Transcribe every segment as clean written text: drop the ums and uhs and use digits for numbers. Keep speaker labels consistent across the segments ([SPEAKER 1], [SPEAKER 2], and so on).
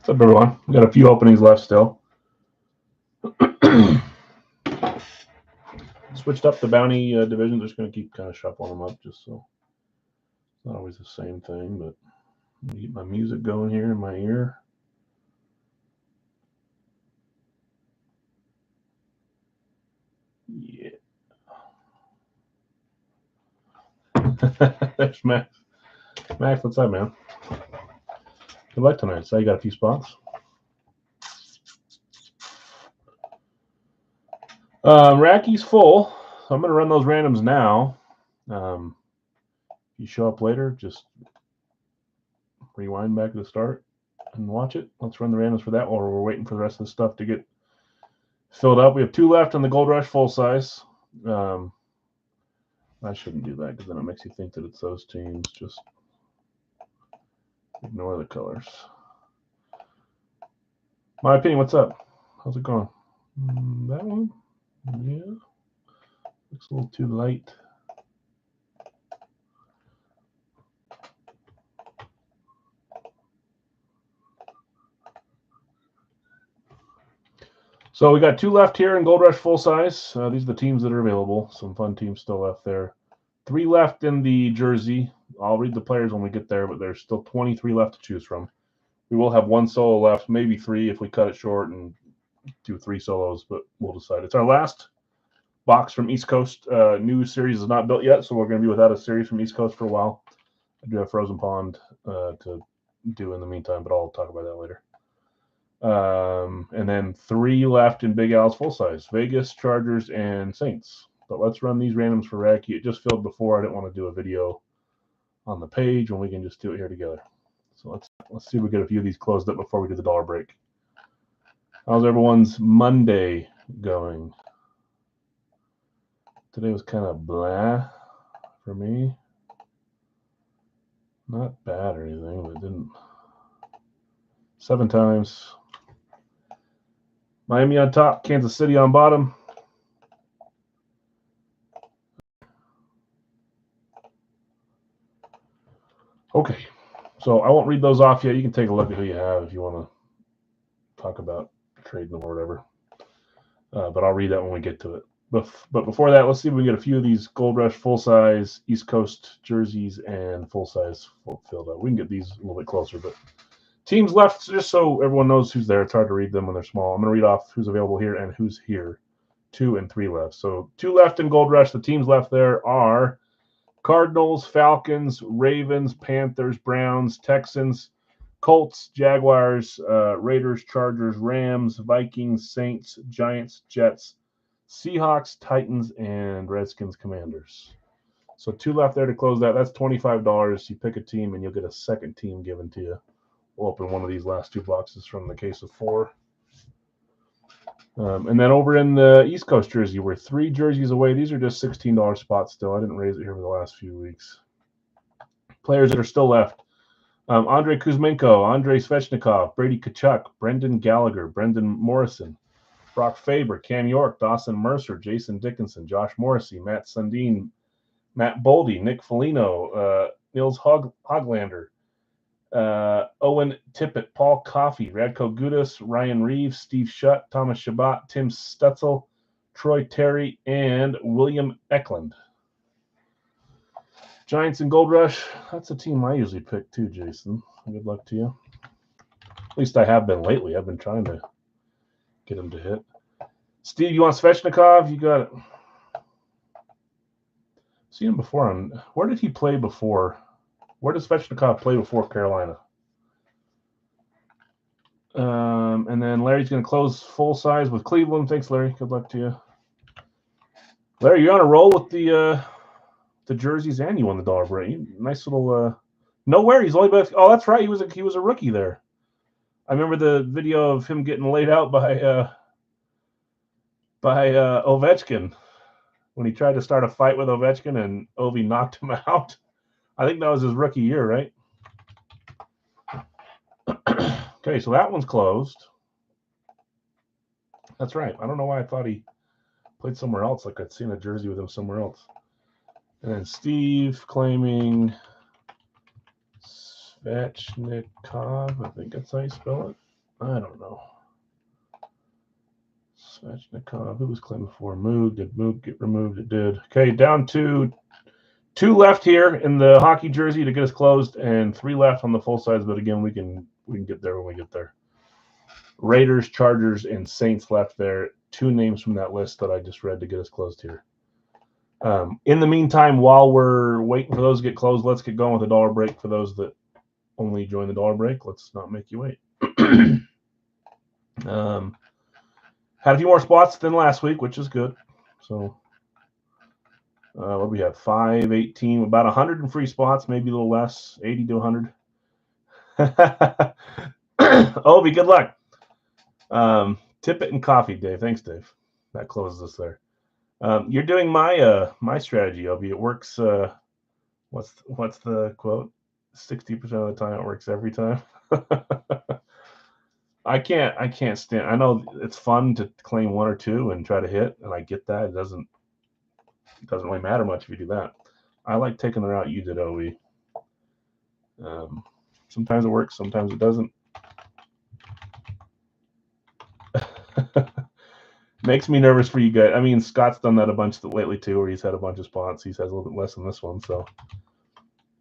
[SPEAKER 1] What's up, everyone? We got a few openings left still. Switched up the bounty division. Just going to keep kind of shuffling them up, just so it's not always the same thing. But let me get my music going here in my ear. Yeah. There's Max. Max, what's up, man? Good luck tonight. So you got a few spots. Racky's full, so I'm going to run those randoms now. If you show up later, just rewind back to the start and watch it. Let's run the randoms for that while we're waiting for the rest of the stuff to get filled up. We have 2 left on the Gold Rush full size. I shouldn't do that because then it makes you think that it's those teams. Just ignore the colors. My opinion, what's up? How's it going? That one? Yeah. Looks a little too light. So we got 2 left here in Gold Rush full size. These are the teams that are available. Some fun teams still left there. 3 left in the jersey. I'll read the players when we get there, but there's still 23 left to choose from. We will have 1 solo left, maybe 3 if we cut it short and do 3 solos, but we'll decide. It's our last box from East Coast. New series is not built yet, so we're going to be without a series from East Coast for a while. I do have Frozen Pond to do in the meantime, but I'll talk about that later. And then 3 left in Big Al's full size: Vegas, Chargers, and Saints. But let's run these randoms for Racky. It just filled before. I didn't want to do a video on the page when we can just do it here together. So let's see if we get a few of these closed up before we do the dollar break. How's everyone's Monday going? Today was kind of blah for me. Not bad or anything, but it didn't. 7 times. Miami on top, Kansas City on bottom. Okay, so I won't read those off yet. You can take a look at who you have if you want to talk about trading them or whatever. But I'll read that when we get to it. But before that, let's see if we can get a few of these Gold Rush full-size East Coast jerseys and full-size filled out. We can get these a little bit closer, but teams left, just so everyone knows who's there. It's hard to read them when they're small. I'm going to read off who's available here and who's here. 2 and 3 left. So 2 left in Gold Rush. The teams left there are Cardinals, Falcons, Ravens, Panthers, Browns, Texans, Colts, Jaguars, Raiders, Chargers, Rams, Vikings, Saints, Giants, Jets, Seahawks, Titans, and Redskins, Commanders. So 2 left there to close that. That's $25. You pick a team, and you'll get a second team given to you. We'll open one of these last 2 boxes from the case of 4. And then over in the East Coast jersey, we're 3 jerseys away. These are just $16 spots still. I didn't raise it here for the last few weeks. Players that are still left: Andrei Kuzmenko, Andrei Svechnikov, Brady Tkachuk, Brendan Gallagher, Brendan Morrison, Brock Faber, Cam York, Dawson Mercer, Jason Dickinson, Josh Morrissey, Matt Sundin, Matt Boldy, Nick Foligno, Nils Hoglander, Owen Tippett, Paul Coffey, Radko Gudas, Ryan Reeves, Steve Shutt, Thomas Shabbat, Tim Stutzel, Troy Terry, and William Eklund. Giants and Gold Rush. That's a team I usually pick too, Jason. Good luck to you. At least I have been lately. I've been trying to get him to hit. Steve, you want Svechnikov? You got it. Seen him before. Where did he play before? Where does Svechnikov play before Carolina? And then Larry's going to close full size with Cleveland. Thanks, Larry. Good luck to you. Larry, you're on a roll with the jerseys, and you won the dollar break. Nice little nowhere. He's only been. Oh, that's right. He was a rookie there. I remember the video of him getting laid out by Ovechkin when he tried to start a fight with Ovechkin and Ovi knocked him out. I think that was his rookie year, right? Okay, so that one's closed. That's right. I don't know why I thought he played somewhere else. Like I'd seen a jersey with him somewhere else. And then Steve claiming Svechnikov. I think that's how you spell it. I don't know. Svechnikov, who was claimed before? Moog. Did Moog get removed? It did. Okay, down to 2 left here in the hockey jersey to get us closed, and 3 left on the full size. But again, we can get there when we get there. Raiders, Chargers, and Saints left there. 2 names from that list that I just read to get us closed here. In the meantime, while we're waiting for those to get closed, let's get going with a dollar break for those that only join the dollar break. Let's not make you wait. Had a few more spots than last week, which is good. So what do we have? 518, about 100 in free spots, maybe a little less, 80 to 100. Obi, good luck. Tip it and coffee, Dave. Thanks, Dave. That closes us there. You're doing my strategy, Obi. It works. What's the quote? 60% of the time it works every time. I can't stand. I know it's fun to claim 1 or 2 and try to hit, and I get that. It doesn't really matter much if you do that. I like taking the route you did, Obi. Sometimes it works, sometimes it doesn't. Makes me nervous for you guys. I mean, Scott's done that a bunch lately too, where he's had a bunch of spots. He's had a little bit less than this one, so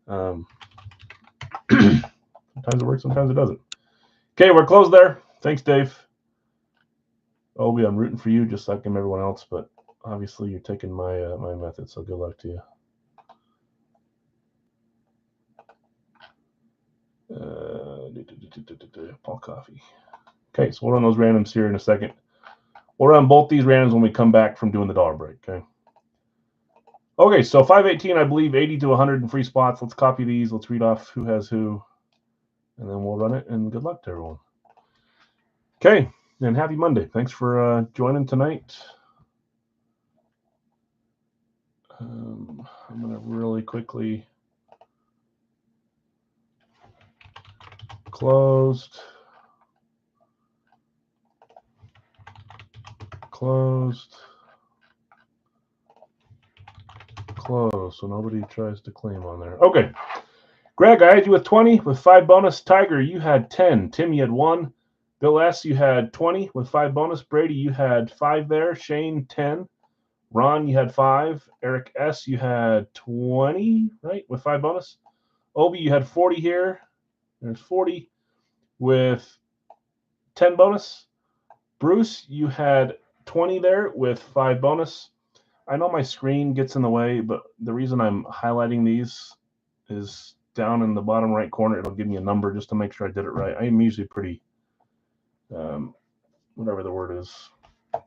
[SPEAKER 1] sometimes it works, sometimes it doesn't. Okay, we're closed there. Thanks, Dave. Obi, I'm rooting for you just like everyone else, but obviously you're taking my my method, so good luck to you. Paul Coffee. Okay, so we'll run those randoms here in a second. We'll run both these randoms when we come back from doing the dollar break, okay? Okay, so 518, I believe, 80 to 100 in free spots. Let's copy these. Let's read off who has who, and then we'll run it, and good luck to everyone. Okay, and happy Monday. Thanks for joining tonight. I'm going to really quickly closed. So nobody tries to claim on there. Okay. Greg, I had you with 20 with 5 bonus. Tiger, you had 10. Tim, you had 1. Bill S., you had 20 with 5 bonus. Brady, you had 5 there. Shane, 10. Ron, you had 5. Eric S., you had 20, right, with 5 bonus. Obi, you had 40 here. There's 40 with 10 bonus. Bruce, you had 20 there with 5 bonus. I know my screen gets in the way, but the reason I'm highlighting these is down in the bottom right corner. It'll give me a number just to make sure I did it right. I am usually pretty, whatever the word is.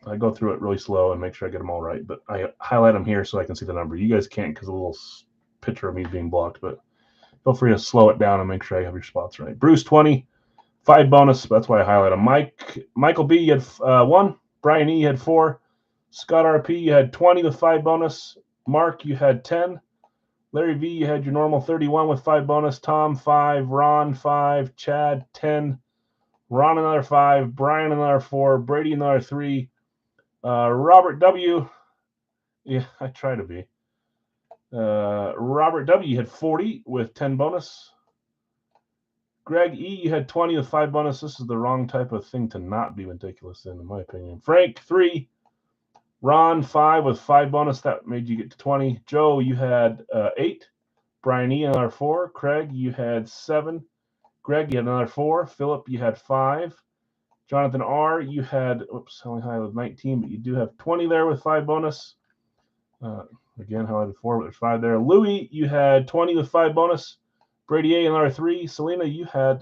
[SPEAKER 1] I go through it really slow and make sure I get them all right, but I highlight them here so I can see the number. You guys can't because a little picture of me being blocked, but feel free to slow it down and make sure I have your spots right. Bruce, 20, 5 bonus. That's why I highlight them. Michael B., you had 1. Brian E., you had 4. Scott RP, you had 20 with 5 bonus. Mark, you had 10. Larry V, you had your normal 31 with 5 bonus. Tom, 5. Ron, 5. Chad, 10. Ron, another 5. Brian, another 4. Brady, another 3. Robert W, yeah, I try to be. Robert W, you had 40 with 10 bonus. Greg E, you had 20 with 5 bonus. This is the wrong type of thing to not be ridiculous in my opinion. Frank, 3. Ron, 5 with 5 bonus. That made you get to 20. Joe, you had 8. Brian E, another 4. Craig, you had 7. Greg, you had another 4. Philip, you had 5. Jonathan R, you had, only highlighted with 19, but you do have 20 there with 5 bonus. Again, highlighted 4, but there's 5 there. Louis, you had 20 with 5 bonus. Brady A, another 3. Selena, you had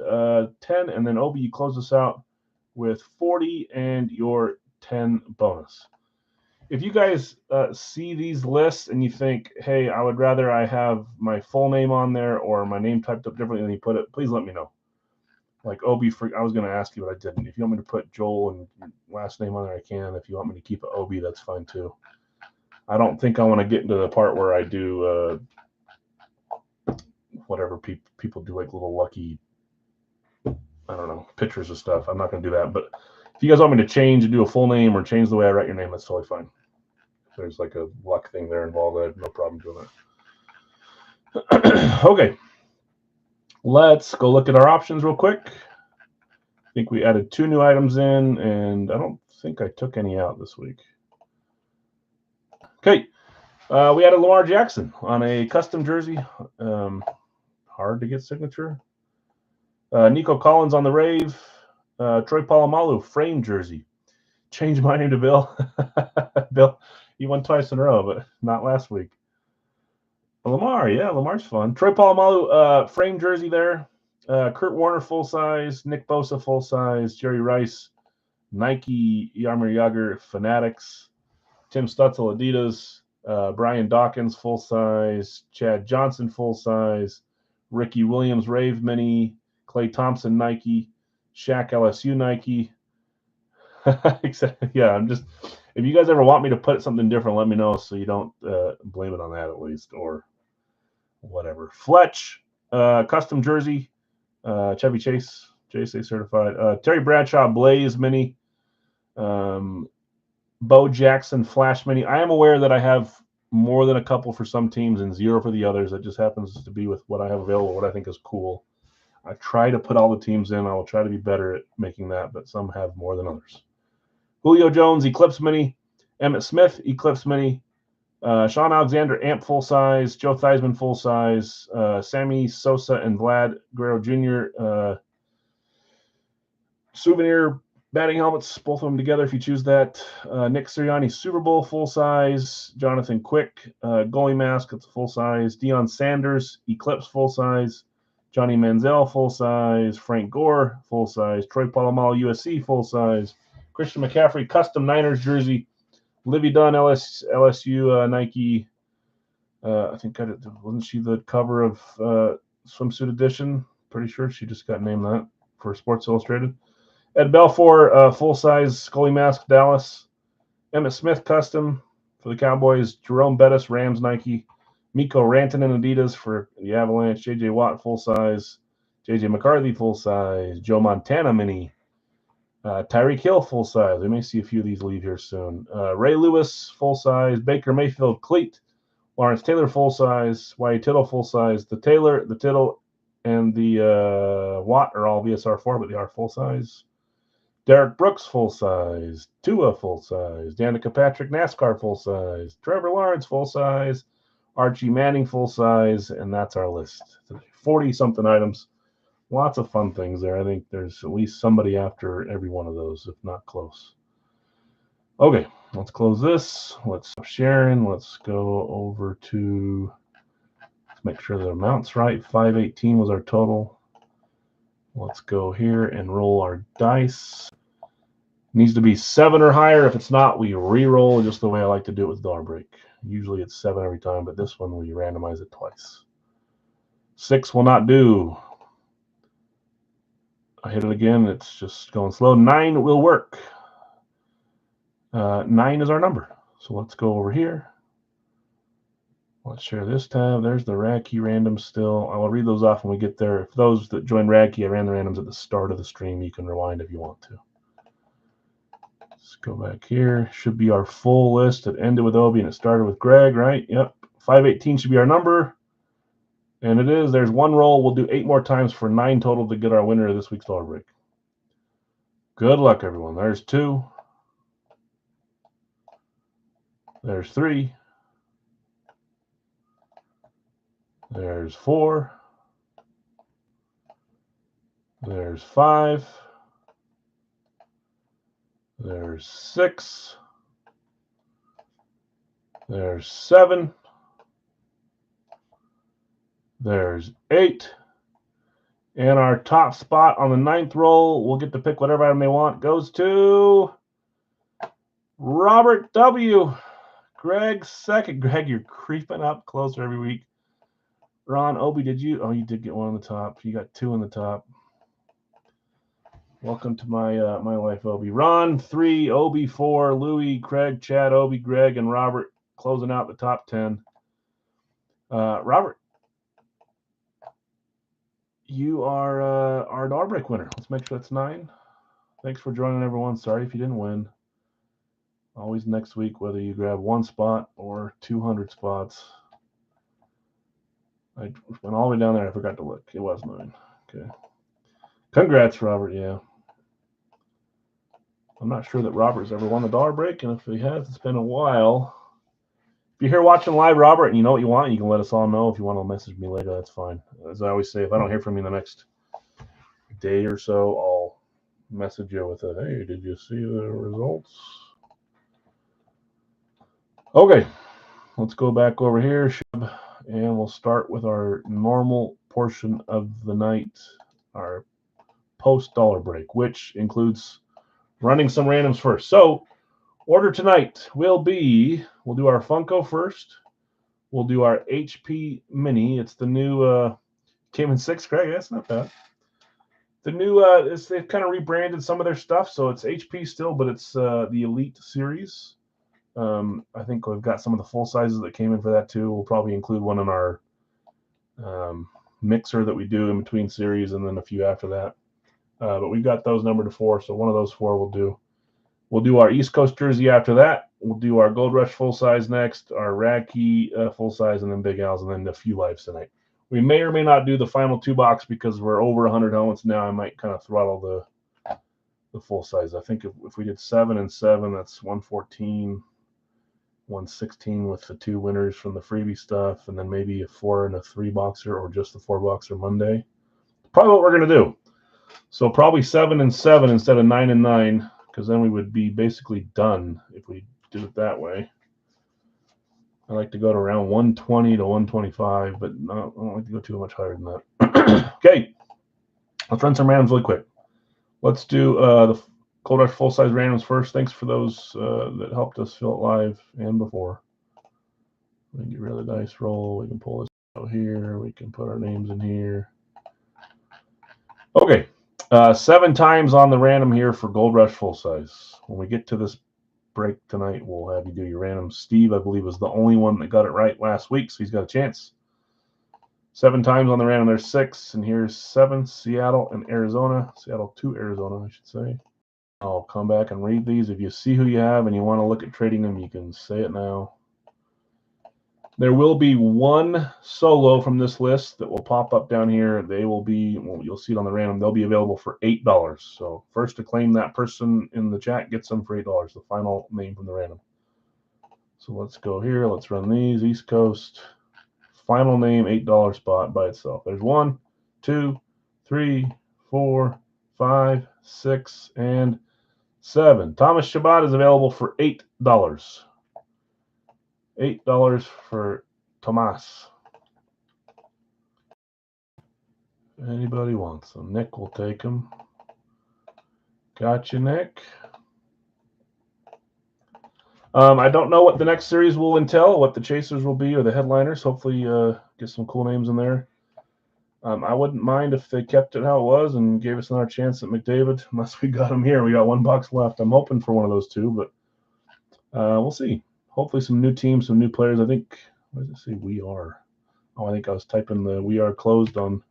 [SPEAKER 1] 10. And then Obi, you close us out with 40 and your 10 bonus. If you guys see these lists and you think, hey, I would rather I have my full name on there or my name typed up differently than you put it, please let me know. Like Obi, I was going to ask you, but I didn't. If you want me to put Joel and your last name on there, I can. If you want me to keep it Obi, that's fine too. I don't think I want to get into the part where I do whatever people do, like little lucky, I don't know, pictures of stuff. I'm not going to do that. But if you guys want me to change and do a full name or change the way I write your name, that's totally fine. If there's like a luck thing there involved, I have no problem doing that. Okay. Let's go look at our options real quick. think we added 2 new items in, and I don't think I took any out this week. Okay. We added Lamar Jackson on a custom jersey. Hard to get signature. Nico Collins on the Rave. Troy Polamalu frame jersey. Changed my name to Bill. Bill, you won twice in a row, but not last week. Lamar, yeah, Lamar's fun. Troy Polamalu frame jersey there. Kurt Warner full size. Nick Bosa full size. Jerry Rice, Nike, Yarmer Yager Fanatics. Tim Stutzel Adidas. Brian Dawkins full size. Chad Johnson full size. Ricky Williams Rave Mini. Klay Thompson Nike. Shaq LSU Nike. Yeah, I'm just, if you guys ever want me to put something different, let me know so you don't blame it on that at least, or whatever. Fletch, custom jersey, Chevy Chase, JSA certified. Terry Bradshaw Blaze Mini, Bo Jackson Flash Mini. I am aware that I have more than a couple for some teams and 0 for the others. That just happens to be with what I have available, what I think is cool. I try to put all the teams in. I will try to be better at making that, but some have more than others. Julio Jones, Eclipse Mini. Emmett Smith, Eclipse Mini. Sean Alexander, Amp full size. Joe Theismann full size. Sammy Sosa and Vlad Guerrero Jr. Souvenir batting helmets, both of them together if you choose that. Nick Sirianni, Super Bowl full size. Jonathan Quick, goalie mask, it's full size. Deion Sanders, Eclipse full size. Johnny Manziel full size. Frank Gore full size. Troy Polamalu USC full size. Christian McCaffrey custom Niners jersey. Livy Dunn LSU Nike. I think wasn't she the cover of Swimsuit Edition? Pretty sure she just got named that for Sports Illustrated. Ed Belfour full size Scully mask Dallas. Emmett Smith custom for the Cowboys. Jerome Bettis Rams Nike. Miko Rantanen Adidas for the Avalanche. JJ Watt full size. JJ McCarthy full size. Joe Montana Mini. Tyreek Hill full size. We may see a few of these leave here soon. Ray Lewis full size. Baker Mayfield cleat. Lawrence Taylor full size. Wyatt Tittle full size. The Taylor, the Tittle, and the Watt are all VSR4, but they are full size. Derek Brooks full size. Tua full size. Danica Patrick NASCAR full size. Trevor Lawrence full size. Archie Manning full size, and that's our list. 40-something items. Lots of fun things there. I think there's at least somebody after every one of those, if not close. Okay, let's close this. Let's stop sharing. Let's go over to, let's make sure the amount's right. 518 was our total. Let's go here and roll our dice. Needs to be 7 or higher. If it's not, we re-roll just the way I like to do it with Dollar Break. Usually it's 7 every time, but this one we randomize it twice. 6 will not do. I hit it again. It's just going slow. 9 will work. 9 is our number. So let's go over here. Let's share this tab. There's the Radkey randoms still. I will read those off when we get there. If those that join Radkey, I ran the randoms at the start of the stream. You can rewind if you want to. Let's go back here. Should be our full list. It ended with Obi and it started with Greg, right? Yep. 518 should be our number. And it is. There's 1 roll. We'll do 8 more times for 9 total to get our winner of this week's Dollar Break. Good luck, everyone. There's 2. There's 3. There's 4. There's 5. There's 6. There's 7. There's 8. And our top spot on the 9th roll, we'll get to pick whatever item they want, goes to Robert W. Greg second. Greg, you're creeping up closer every week. Ron, Obi, did you? Oh, you did get 1 on the top. You got 2 on the top. Welcome to my life, Obi. Ron, 3, Obi, 4, Louie, Craig, Chad, Obi, Greg, and Robert closing out the top 10. Robert, you are our Dollar Break winner. Let's make sure that's 9. Thanks for joining, everyone. Sorry if you didn't win. Always next week, whether you grab 1 spot or 200 spots. I went all the way down there. I forgot to look. It was 9. Okay. Congrats, Robert. Yeah. I'm not sure that Robert's ever won the dollar break, and if he has, it's been a while. If you're here watching live, Robert, and you know what you want, you can let us all know. If you want to message me later, that's fine. As I always say, if I don't hear from you in the next day or so, I'll message you with a, hey, did you see the results? Okay, let's go back over here, and we'll start with our normal portion of the night, our post-dollar break, which includes running some randoms first. So, order tonight will be, we'll do our Funko first. We'll do our HP Mini. It's the new, came in 6, Craig. That's not bad. The new, they've kind of rebranded some of their stuff, so it's HP still, but it's the Elite series. I think we've got some of the full sizes that came in for that too. We'll probably include one in our mixer that we do in between series, and then a few after that. But we've got those numbered to 4, so one of those 4 we'll do. We'll do our East Coast jersey after that. We'll do our Gold Rush full size next, our Rad Key full size, and then Big Al's, and then a few lives tonight. We may or may not do the final 2 box because we're over 100 helmets now. I might kind of throttle the full size. I think if we did 7 and 7, that's 114, 116 with the 2 winners from the freebie stuff, and then maybe a 4 and a 3 boxer or just the 4 boxer Monday. Probably what we're going to do. So probably 7 and 7 instead of 9 and 9. Because then we would be basically done if we did it that way. I like to go to around 120 to 125, but I don't like to go too much higher than that. Okay, let's run some randoms really quick. Let's do the Gold Rush full-size randoms first. Thanks for those that helped us fill it live and before. We can get rid of the dice roll. We can pull this out here. We can put our names in here. Okay. 7 times on the random here for Gold Rush full size. When we get to this break tonight, we'll have you do your random. Steve, I believe, was the only one that got it right last week, so he's got a chance. 7 times on the random. There's 6, and here's 7, Seattle and Arizona. Seattle to Arizona, I should say. I'll come back and read these. If you see who you have and you want to look at trading them, you can say it now. There will be 1 solo from this list that will pop up down here. They will be, well, you'll see it on the random. They'll be available for $8. So first to claim that person in the chat gets them for $8, the final name from the random. So let's go here. Let's run these. East Coast. Final name, $8 spot by itself. There's 1, 2, 3, 4, 5, 6, and 7. Thomas Shabbat is available for $8. $8 for Tomas. If anybody wants them, Nick will take them. Gotcha, Nick. I don't know what the next series will entail, what the chasers will be or the headliners. Hopefully, get some cool names in there. I wouldn't mind if they kept it how it was and gave us another chance at McDavid, unless we got him here. We got 1 box left. I'm hoping for one of those 2, but we'll see. Hopefully some new teams, some new players. I think, what does it say? We are. Oh, I think I was typing the we are closed on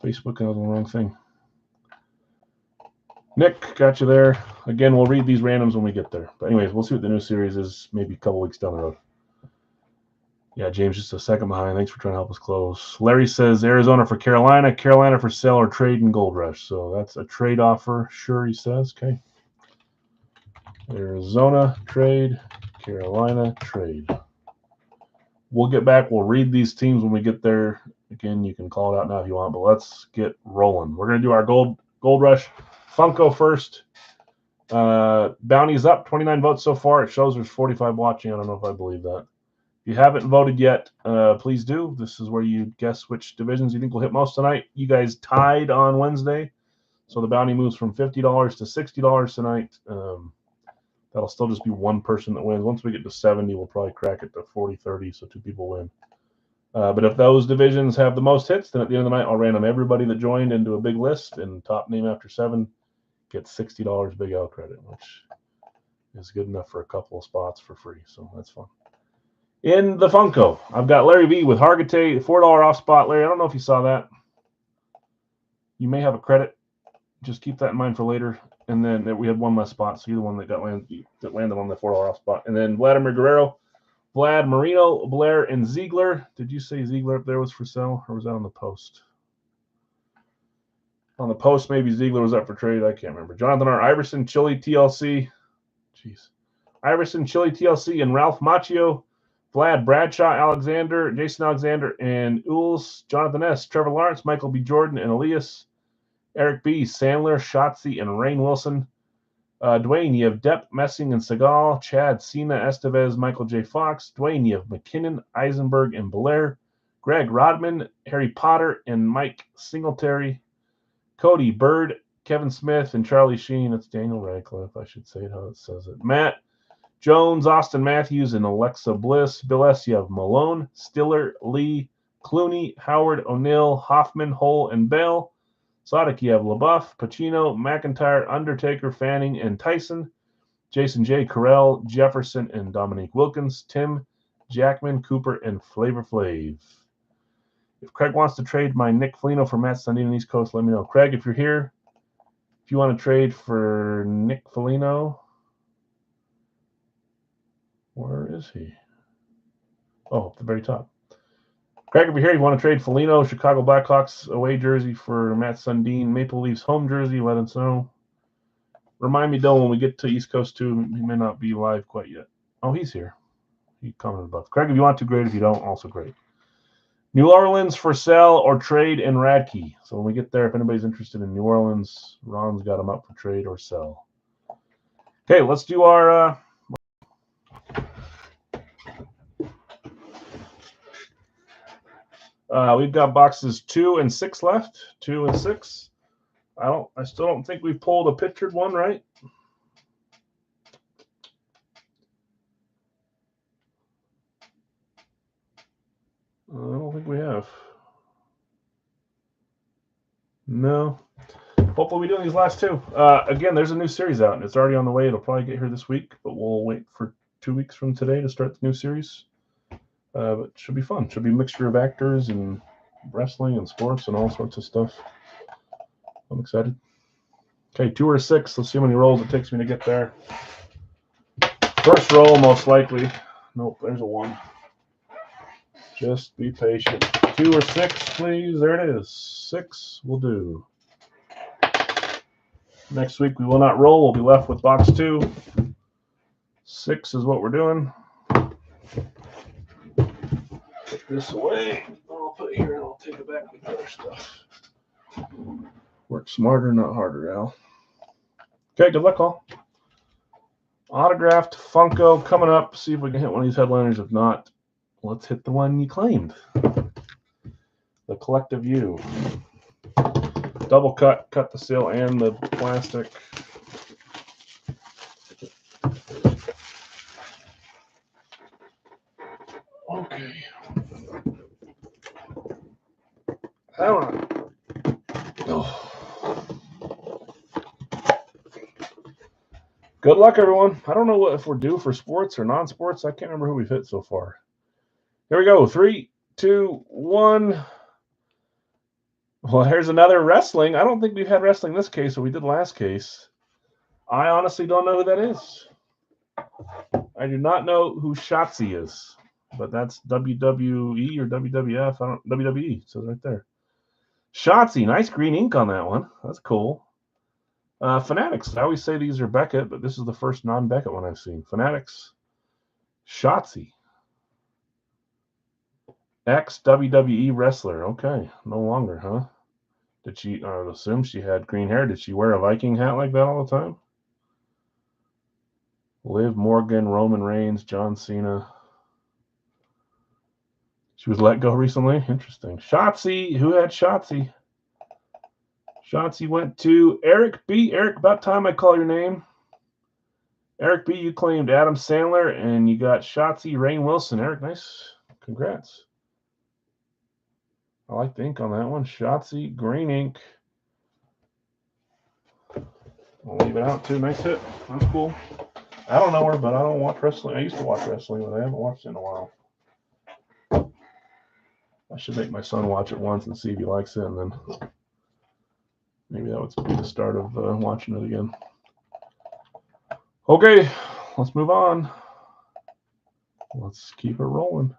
[SPEAKER 1] Facebook and I was on the wrong thing. Nick, got you there. Again, we'll read these randoms when we get there. But anyways, we'll see what the new series is maybe a couple weeks down the road. Yeah, James, just a second behind. Thanks for trying to help us close. Larry says Arizona for Carolina, Carolina for sale or trade in Gold Rush. So that's a trade offer. Sure, he says. Okay. Arizona trade, Carolina trade. We'll get back. We'll read these teams when we get there. Again, you can call it out now if you want, but let's get rolling. We're going to do our Gold Rush Funko first. Bounty's up, 29 votes so far. It shows there's 45 watching. I don't know if I believe that. If you haven't voted yet, please do. This is where you guess which divisions you think will hit most tonight. You guys tied on Wednesday, so the bounty moves from $50 to $60 tonight. That'll still just be 1 person that wins. Once we get to 70, we'll probably crack it to 40-30, so 2 people win. But if those divisions have the most hits, then at the end of the night, I'll random everybody that joined into a big list, and top name after 7 gets $60 Big L credit, which is good enough for a couple of spots for free, so that's fun. In the Funko, I've got Larry V with Hargitay, $4 off spot. Larry, I don't know if you saw that. You may have a credit. Just keep that in mind for later. And then we had 1 less spot, so you're the one that landed on the $4 off spot. And then Vladimir Guerrero, Vlad, Marino, Blair, and Ziegler. Did you say Ziegler up there was for sale, or was that on the post? On the post, maybe Ziegler was up for trade. I can't remember. Jonathan R. Iverson, Chili TLC. Jeez. Iverson, Chili TLC, and Ralph Macchio. Vlad Bradshaw, Alexander, Jason Alexander, and Ules, Jonathan S., Trevor Lawrence, Michael B. Jordan, and Elias. Eric B., Sandler, Shotzi, and Rainn Wilson. Dwayne, you have Depp, Messing, and Seagal. Chad, Cena, Estevez, Michael J. Fox. Dwayne, you have McKinnon, Eisenberg, and Belair. Greg, Rodman, Harry Potter, and Mike Singletary. Cody, Bird, Kevin Smith, and Charlie Sheen. That's Daniel Radcliffe. I should say it how it says it. Matt Jones, Austin Matthews, and Alexa Bliss. Bill S., you have Malone, Stiller, Lee, Clooney, Howard, O'Neill, Hoffman, Hull, and Bell. Sadik, you have LaBeouf, Pacino, McIntyre, Undertaker, Fanning, and Tyson. Jason J., Carell, Jefferson, and Dominique Wilkins. Tim, Jackman, Cooper, and Flavor Flav. If Craig wants to trade my Nick Foligno for Matt Sundin on East Coast, let me know. Craig, if you're here, if you want to trade for Nick Foligno, where is he? Oh, at the very top. Craig, if you're here, you want to trade Foligno, Chicago Blackhawks away jersey for Matt Sundin, Maple Leafs home jersey, let us know. Remind me, though, when we get to East Coast 2, he may not be live quite yet. Oh, he's here. He commented above. Craig, if you want to, great. If you don't, also great. New Orleans for sale or trade and Radke. So when we get there, if anybody's interested in New Orleans, Ron's got them up for trade or sell. Okay, let's do our we've got boxes 2 and 6 left. 2 and 6. I still don't think we've pulled a pictured one, right? I don't think we have. No. Hopefully we do these last 2. Again, there's a new series out, and it's already on the way. It'll probably get here this week, but we'll wait for 2 weeks from today to start the new series. But it should be fun. Should be a mixture of actors and wrestling and sports and all sorts of stuff. I'm excited. Okay, 2 or 6. Let's see how many rolls it takes me to get there. First roll, most likely. Nope, there's a 1. Just be patient. 2 or 6, please. There it is. 6 will do. Next week we will not roll. We'll be left with box 2. 6 is what we're doing. Put this away. I'll put it here and I'll take it back with the other stuff. Work smarter, not harder, Al. Okay, good luck, all. Autographed Funko coming up. See if we can hit one of these headliners. If not, let's hit the one you claimed. The Collective You. Double cut the seal and the plastic. Okay. I don't know. Oh. Good luck, everyone. I don't know if we're due for sports or non-sports. I can't remember who we've hit so far. Here we go. 3, 2, 1. Well, here's another wrestling. I don't think we've had wrestling this case, or we did last case. I honestly don't know who that is. I do not know who Shotzi is, but that's WWE or WWF. WWE. So right there. Shotzi, nice green ink on that one. That's cool. Fanatics. I always say these are Beckett, but this is the first non-Beckett one I've seen. Fanatics. Shotzi. Ex-WWE wrestler. Okay, no longer, huh? Did she, I would assume she had green hair. Did she wear a Viking hat like that all the time? Liv Morgan, Roman Reigns, John Cena. She was let go recently. Interesting. Shotzi. Who had Shotzi? Shotzi went to Eric B. Eric, about time I call your name. Eric B., you claimed Adam Sandler, and you got Shotzi, Rainn Wilson. Eric, nice. Congrats. I like the ink on that one. Shotzi, green ink. I'll leave it out, too. Nice hit. That's cool. I don't know her, but I don't watch wrestling. I used to watch wrestling, but I haven't watched it in a while. I should make my son watch it once and see if he likes it, and then maybe that would be the start of watching it again. Okay, let's move on. Let's keep it rolling.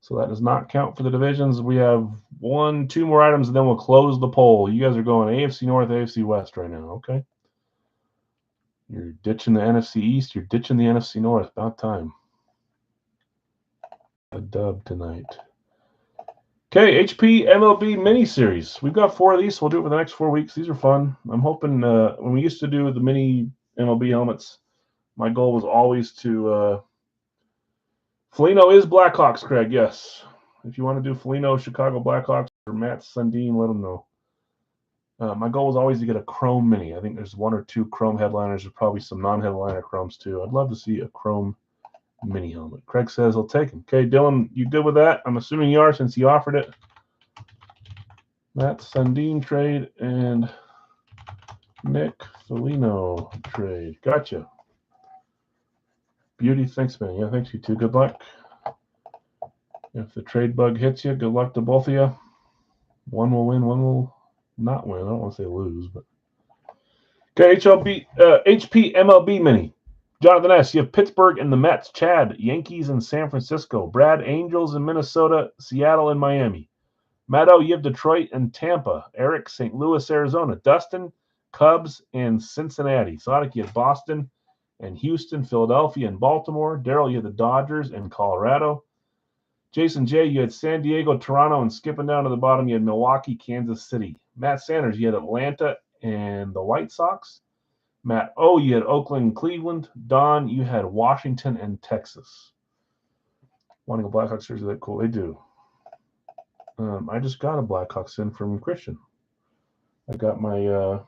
[SPEAKER 1] So that does not count for the divisions. We have 2 more items, and then we'll close the poll. You guys are going AFC North, AFC West right now, okay? You're ditching the NFC East. You're ditching the NFC North. About time. A dub tonight. Okay, HP MLB mini-series. We've got 4 of these, so we'll do it for the next 4 weeks. These are fun. I'm hoping when we used to do the mini MLB helmets, my goal was always to Foligno is Blackhawks, Craig, yes. If you want to do Foligno, Chicago Blackhawks, or Matt Sundin, let them know. My goal was always to get a chrome mini. I think there's 1 or 2 chrome headliners. There's probably some non-headliner chromes too. I'd love to see a chrome mini helmet. Craig says he'll take him. Okay, Dylan, you good with that? I'm assuming you are since he offered it. Matt Sundin trade and Nick Foligno trade. Gotcha. Beauty, thanks, man. Yeah, thanks, you too. Good luck. If the trade bug hits you, good luck to both of you. One will win, one will not win. I don't want to say lose, but. Okay, HP MLB mini. Jonathan S., you have Pittsburgh and the Mets, Chad, Yankees and San Francisco, Brad, Angels in Minnesota, Seattle and Miami. Matt O., you have Detroit and Tampa, Eric, St. Louis, Arizona, Dustin, Cubs and Cincinnati. Sonic, you have Boston and Houston, Philadelphia and Baltimore. Daryl, you have the Dodgers and Colorado. Jason J., you had San Diego, Toronto, and skipping down to the bottom, you had Milwaukee, Kansas City. Matt Sanders, you had Atlanta and the White Sox. Matt O., you had Oakland, Cleveland. Don, you had Washington and Texas. Wanting a Blackhawks jersey, that cool? They do. I just got a Blackhawks in from Christian. I got my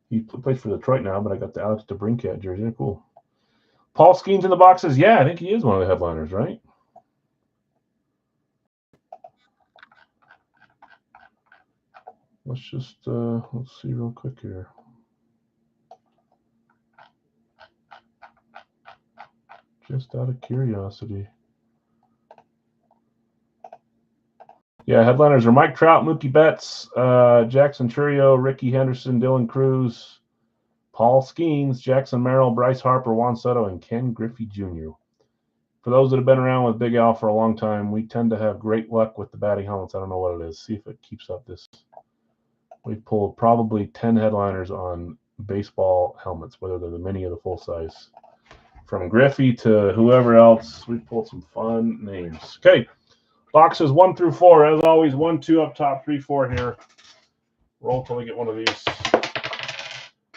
[SPEAKER 1] he plays for Detroit now, but I got the Alex DeBrincat jersey. Cool. Paul Skeens in the box says, yeah, I think he is one of the headliners, right? Let's just let's see real quick here. Just out of curiosity. Yeah, headliners are Mike Trout, Mookie Betts, Jackson Chourio, Ricky Henderson, Dylan Cruz, Paul Skeens, Jackson Merrill, Bryce Harper, Juan Soto, and Ken Griffey Jr. For those that have been around with Big Al for a long time, we tend to have great luck with the batting helmets. I don't know what it is. See if it keeps up this. We've pulled probably 10 headliners on baseball helmets, whether they're the mini or the full size. From Griffey to whoever else, we pulled some fun names. Okay, boxes 1 through 4. As always, 1, 2 up top, 3, 4 here. Roll till we get one of these.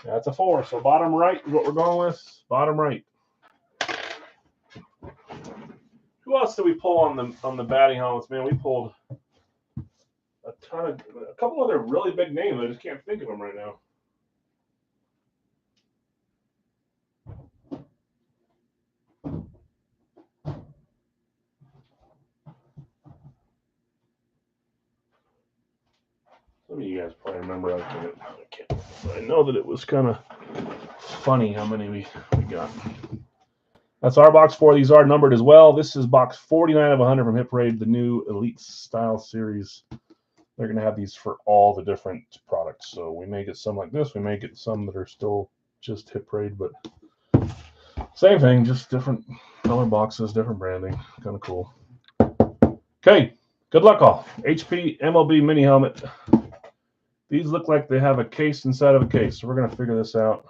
[SPEAKER 1] That's a 4. So bottom right is what we're going with. Bottom right. Who else did we pull on the batting helmets? Man, we pulled a couple other really big names. I just can't think of them right now. Some of you guys probably remember. I know that it was kind of funny how many we got. That's our box 4. These are numbered as well. This is box 49 of 100 from Hit Parade, the new Elite Style Series. They're going to have these for all the different products. So we may get some like this. We may get some that are still just Hit Parade, but same thing, just different color boxes, different branding. Kind of cool. Okay, good luck all. HP MLB mini helmet. These look like they have a case inside of a case. So we're going to figure this out.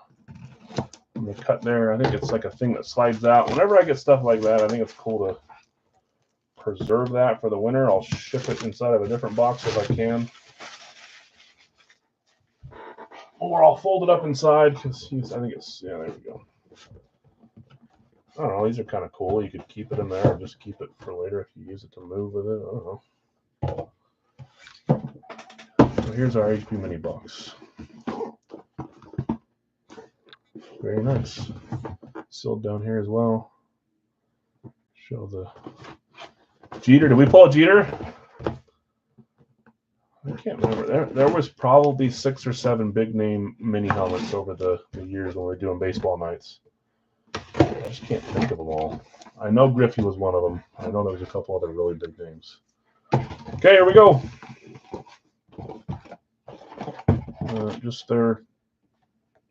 [SPEAKER 1] I'm going to cut there. I think it's like a thing that slides out. Whenever I get stuff like that, I think it's cool to preserve that for the winter. I'll ship it inside of a different box if I can. Or I'll fold it up inside because I think it's, yeah, there we go. I don't know. These are kind of cool. You could keep it in there or just keep it for later if you use it to move with it. I don't know. So here's our HP mini box. Very nice. Sealed down here as well. Show the Jeter. Did we pull a Jeter? I can't remember. There was probably 6 or 7 big name mini helmets over the years when we were doing baseball nights. I just can't think of them all. I know Griffey was one of them. I know there was a couple other really big names. Okay, here we go. Just their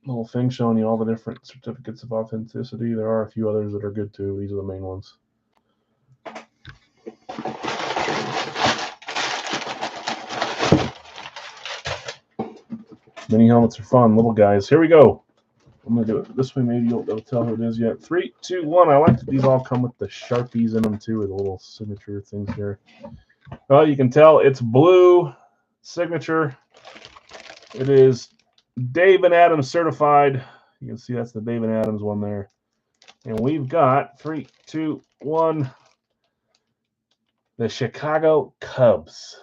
[SPEAKER 1] little thing showing you all the different certificates of authenticity. There are a few others that are good too. These are the main ones. Mini helmets are fun, little guys. Here we go. I'm going to do it this way. Maybe you'll tell who it is yet. 3, 2, 1. I like that these all come with the Sharpies in them, too, or the little signature things here. Well, you can tell it's blue signature. It is Dave and Adams certified. You can see that's the Dave and Adams one there. And we've got 3, 2, 1. The Chicago Cubs.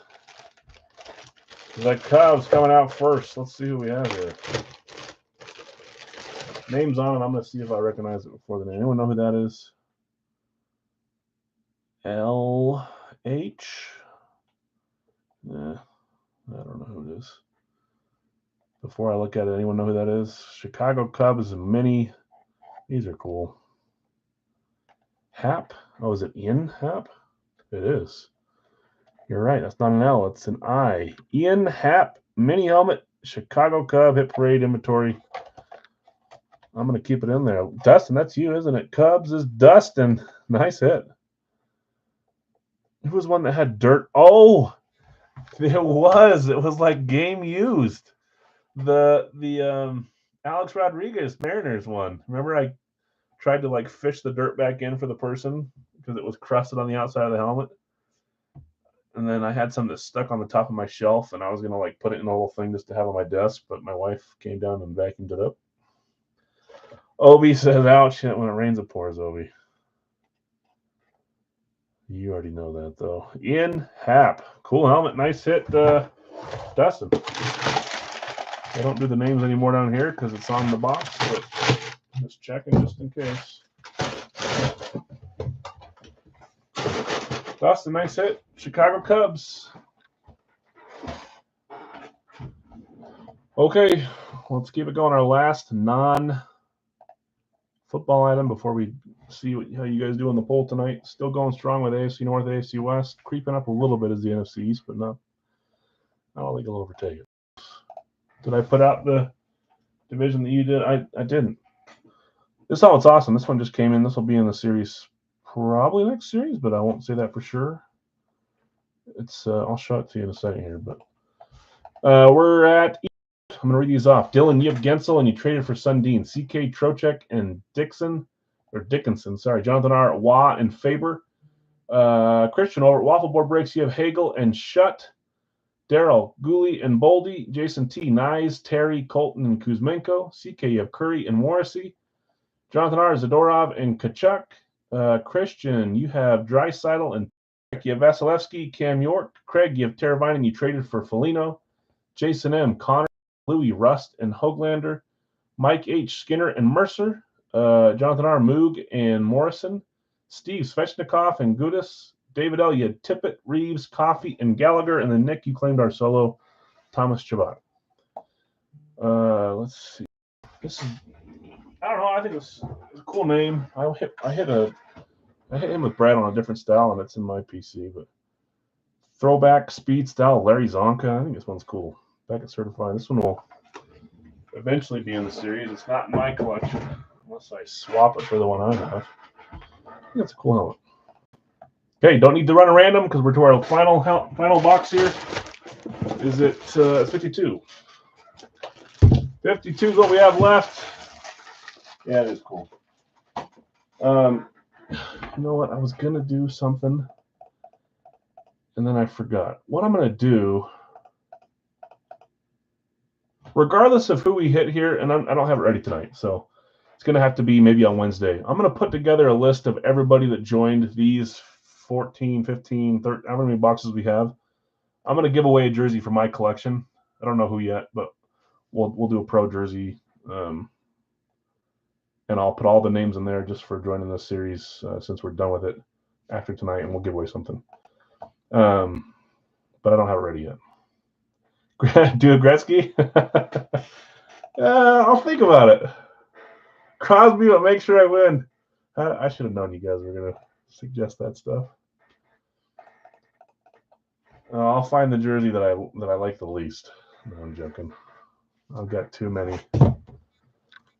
[SPEAKER 1] The Cubs coming out first. Let's see who we have here. Name's on it. I'm going to see if I recognize it before the name. Anyone know who that is? LH? Nah, I don't know who it is. Before I look at it, anyone know who that is? Chicago Cubs mini. These are cool. Hap? Oh, is it Ian Happ? It is. You're right. That's not an L. It's an I. Ian Happ mini helmet. Chicago Cub hit parade inventory. I'm going to keep it in there. Dustin, that's you, isn't it? Cubs is Dustin. Nice hit. Who was one that had dirt? Oh, there was. It was like game used. The Alex Rodriguez Mariners one. Remember I tried to like fish the dirt back in for the person because it was crusted on the outside of the helmet. And then I had some that stuck on the top of my shelf, and I was going to like put it in a little thing just to have on my desk, but my wife came down and vacuumed it up. Obi says, ouch, when it rains, it pours, Obi. You already know that, though. Ian Happ. Cool helmet. Nice hit, Dustin. I don't do the names anymore down here because it's on the box, but just checking just in case. Dustin, nice hit. Chicago Cubs. Okay, let's keep it going. Our last non-football item before we see how you guys do on the poll tonight. Still going strong with AFC North, AFC West. Creeping up a little bit as the NFC East, but not. I don't think it'll overtake it. Did I put out the division that you did? I didn't. This helmet's awesome. This one just came in. This will be in the series, probably next series, but I won't say that for sure. It's I'll show it to you in a second here, but we're at. I'm going to read these off. Dylan, you have Gensel, and you traded for Sundin. CK, Trocheck, and Dickinson. Sorry. Jonathan R., Waugh, and Faber. Christian, over at Waffle Board Breaks, you have Hagel and Shutt. Daryl, Gooley, and Boldy. Jason T., Nyes, Terry, Colton, and Kuzmenko. CK, you have Curry and Morrissey. Jonathan R., Zadorov, and Kachuk. Christian, you have Draisaitl and you have Vasilevsky, Cam York. Craig, you have Terravine, and you traded for Foligno. Jason M., Connor, Louis, Rust, and Hoglander. Mike H., Skinner, and Mercer. Jonathan R., Moog, and Morrison. Steve, Svechnikov, and Gudis. David L., you had Tippett, Reeves, Coffey, and Gallagher. And then Nick, you claimed our solo, Thomas Chabot. Let's see. This is, I don't know. I think it's a cool name. I hit him with Brad on a different style, and it's in my PC. But throwback speed style, Larry Zonka. I think this one's cool. Back at certified. This one will eventually be in the series. It's not in my collection unless I swap it for the one I have. I think it's a cool helmet. Okay, don't need to run a random because we're to our final box here. Is it 52? 52 is what we have left. Yeah, it is cool. You know what? I was going to do something, and then I forgot. What I'm going to do, regardless of who we hit here, and I don't have it ready tonight, so it's going to have to be maybe on Wednesday. I'm going to put together a list of everybody that joined these 14, 15, 30, however many boxes we have. I'm going to give away a jersey for my collection. I don't know who yet, but we'll do a pro jersey, and I'll put all the names in there just for joining this series since we're done with it after tonight, and we'll give away something. But I don't have it ready yet. Do a Gretzky? I'll think about it. Crosby will make sure I win. I should have known you guys were going to suggest that stuff. I'll find the jersey that I like the least. No, I'm joking. I've got too many.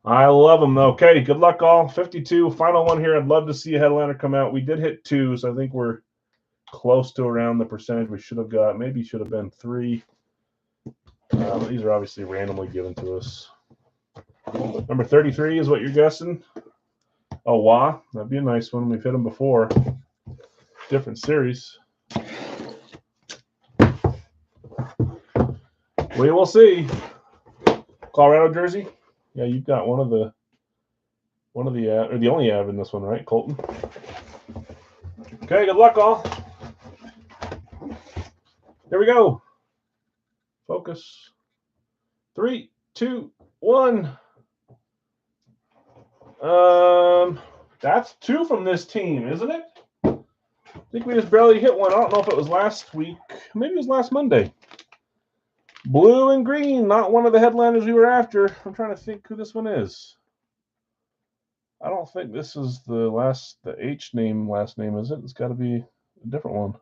[SPEAKER 1] I love them, though. Okay, good luck, all. 52, final one here. I'd love to see a headliner come out. We did hit 2, so I think we're close to around the percentage we should have got. Maybe should have been 3. These are obviously randomly given to us. Number 33 is what you're guessing? Oh, Wah. That'd be a nice one. We've hit them before. Different series. We will see. Colorado jersey. Yeah, you've got one of the or the only Av in this one, right, Colton? Okay, good luck, all. Here we go. Focus. 3, 2, 1. That's 2 from this team, isn't it? I think we just barely hit one. I don't know if it was last week. Maybe it was last Monday. Blue and green, not one of the headliners we were after. I'm trying to think who this one is. I don't think this is the H name last name, is it? It's got to be a different one.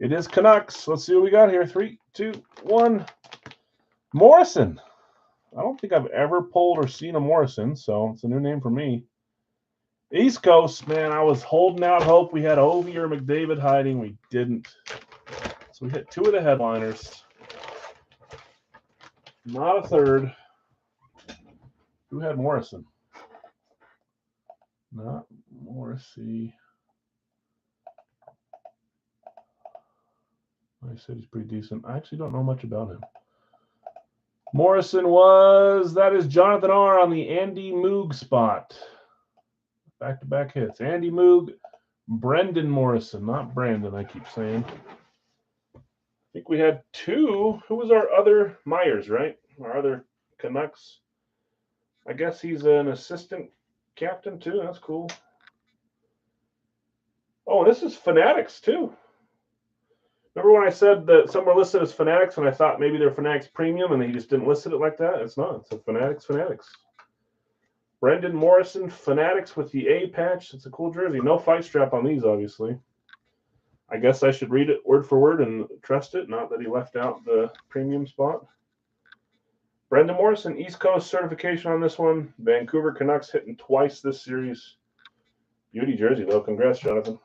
[SPEAKER 1] It is Canucks. Let's see what we got here. 3, 2, 1. Morrison. I don't think I've ever pulled or seen a Morrison, so it's a new name for me. East Coast, man, I was holding out hope we had Ovi or McDavid hiding. We didn't. So we hit 2 of the headliners. Not a third. Who had Morrison? Not Morrissey. I said he's pretty decent. I actually don't know much about him. Morrison that is Jonathan R. on the Andy Moog spot. Back-to-back hits. Andy Moog, Brendan Morrison, not Brandon, I keep saying. I think we had 2. Who was our other Myers, right? Our other Canucks. I guess he's an assistant captain, too. That's cool. Oh, this is Fanatics, too. Remember when I said that some were listed as Fanatics and I thought maybe they're Fanatics Premium and they just didn't list it like that? It's not. It's a Fanatics. Brendan Morrison, Fanatics with the A patch. It's a cool jersey. No fight strap on these, obviously. I guess I should read it word for word and trust it, not that he left out the premium spot. Brendan Morrison, East Coast certification on this one. Vancouver Canucks hitting twice this series. Beauty jersey, though. Congrats, Jonathan.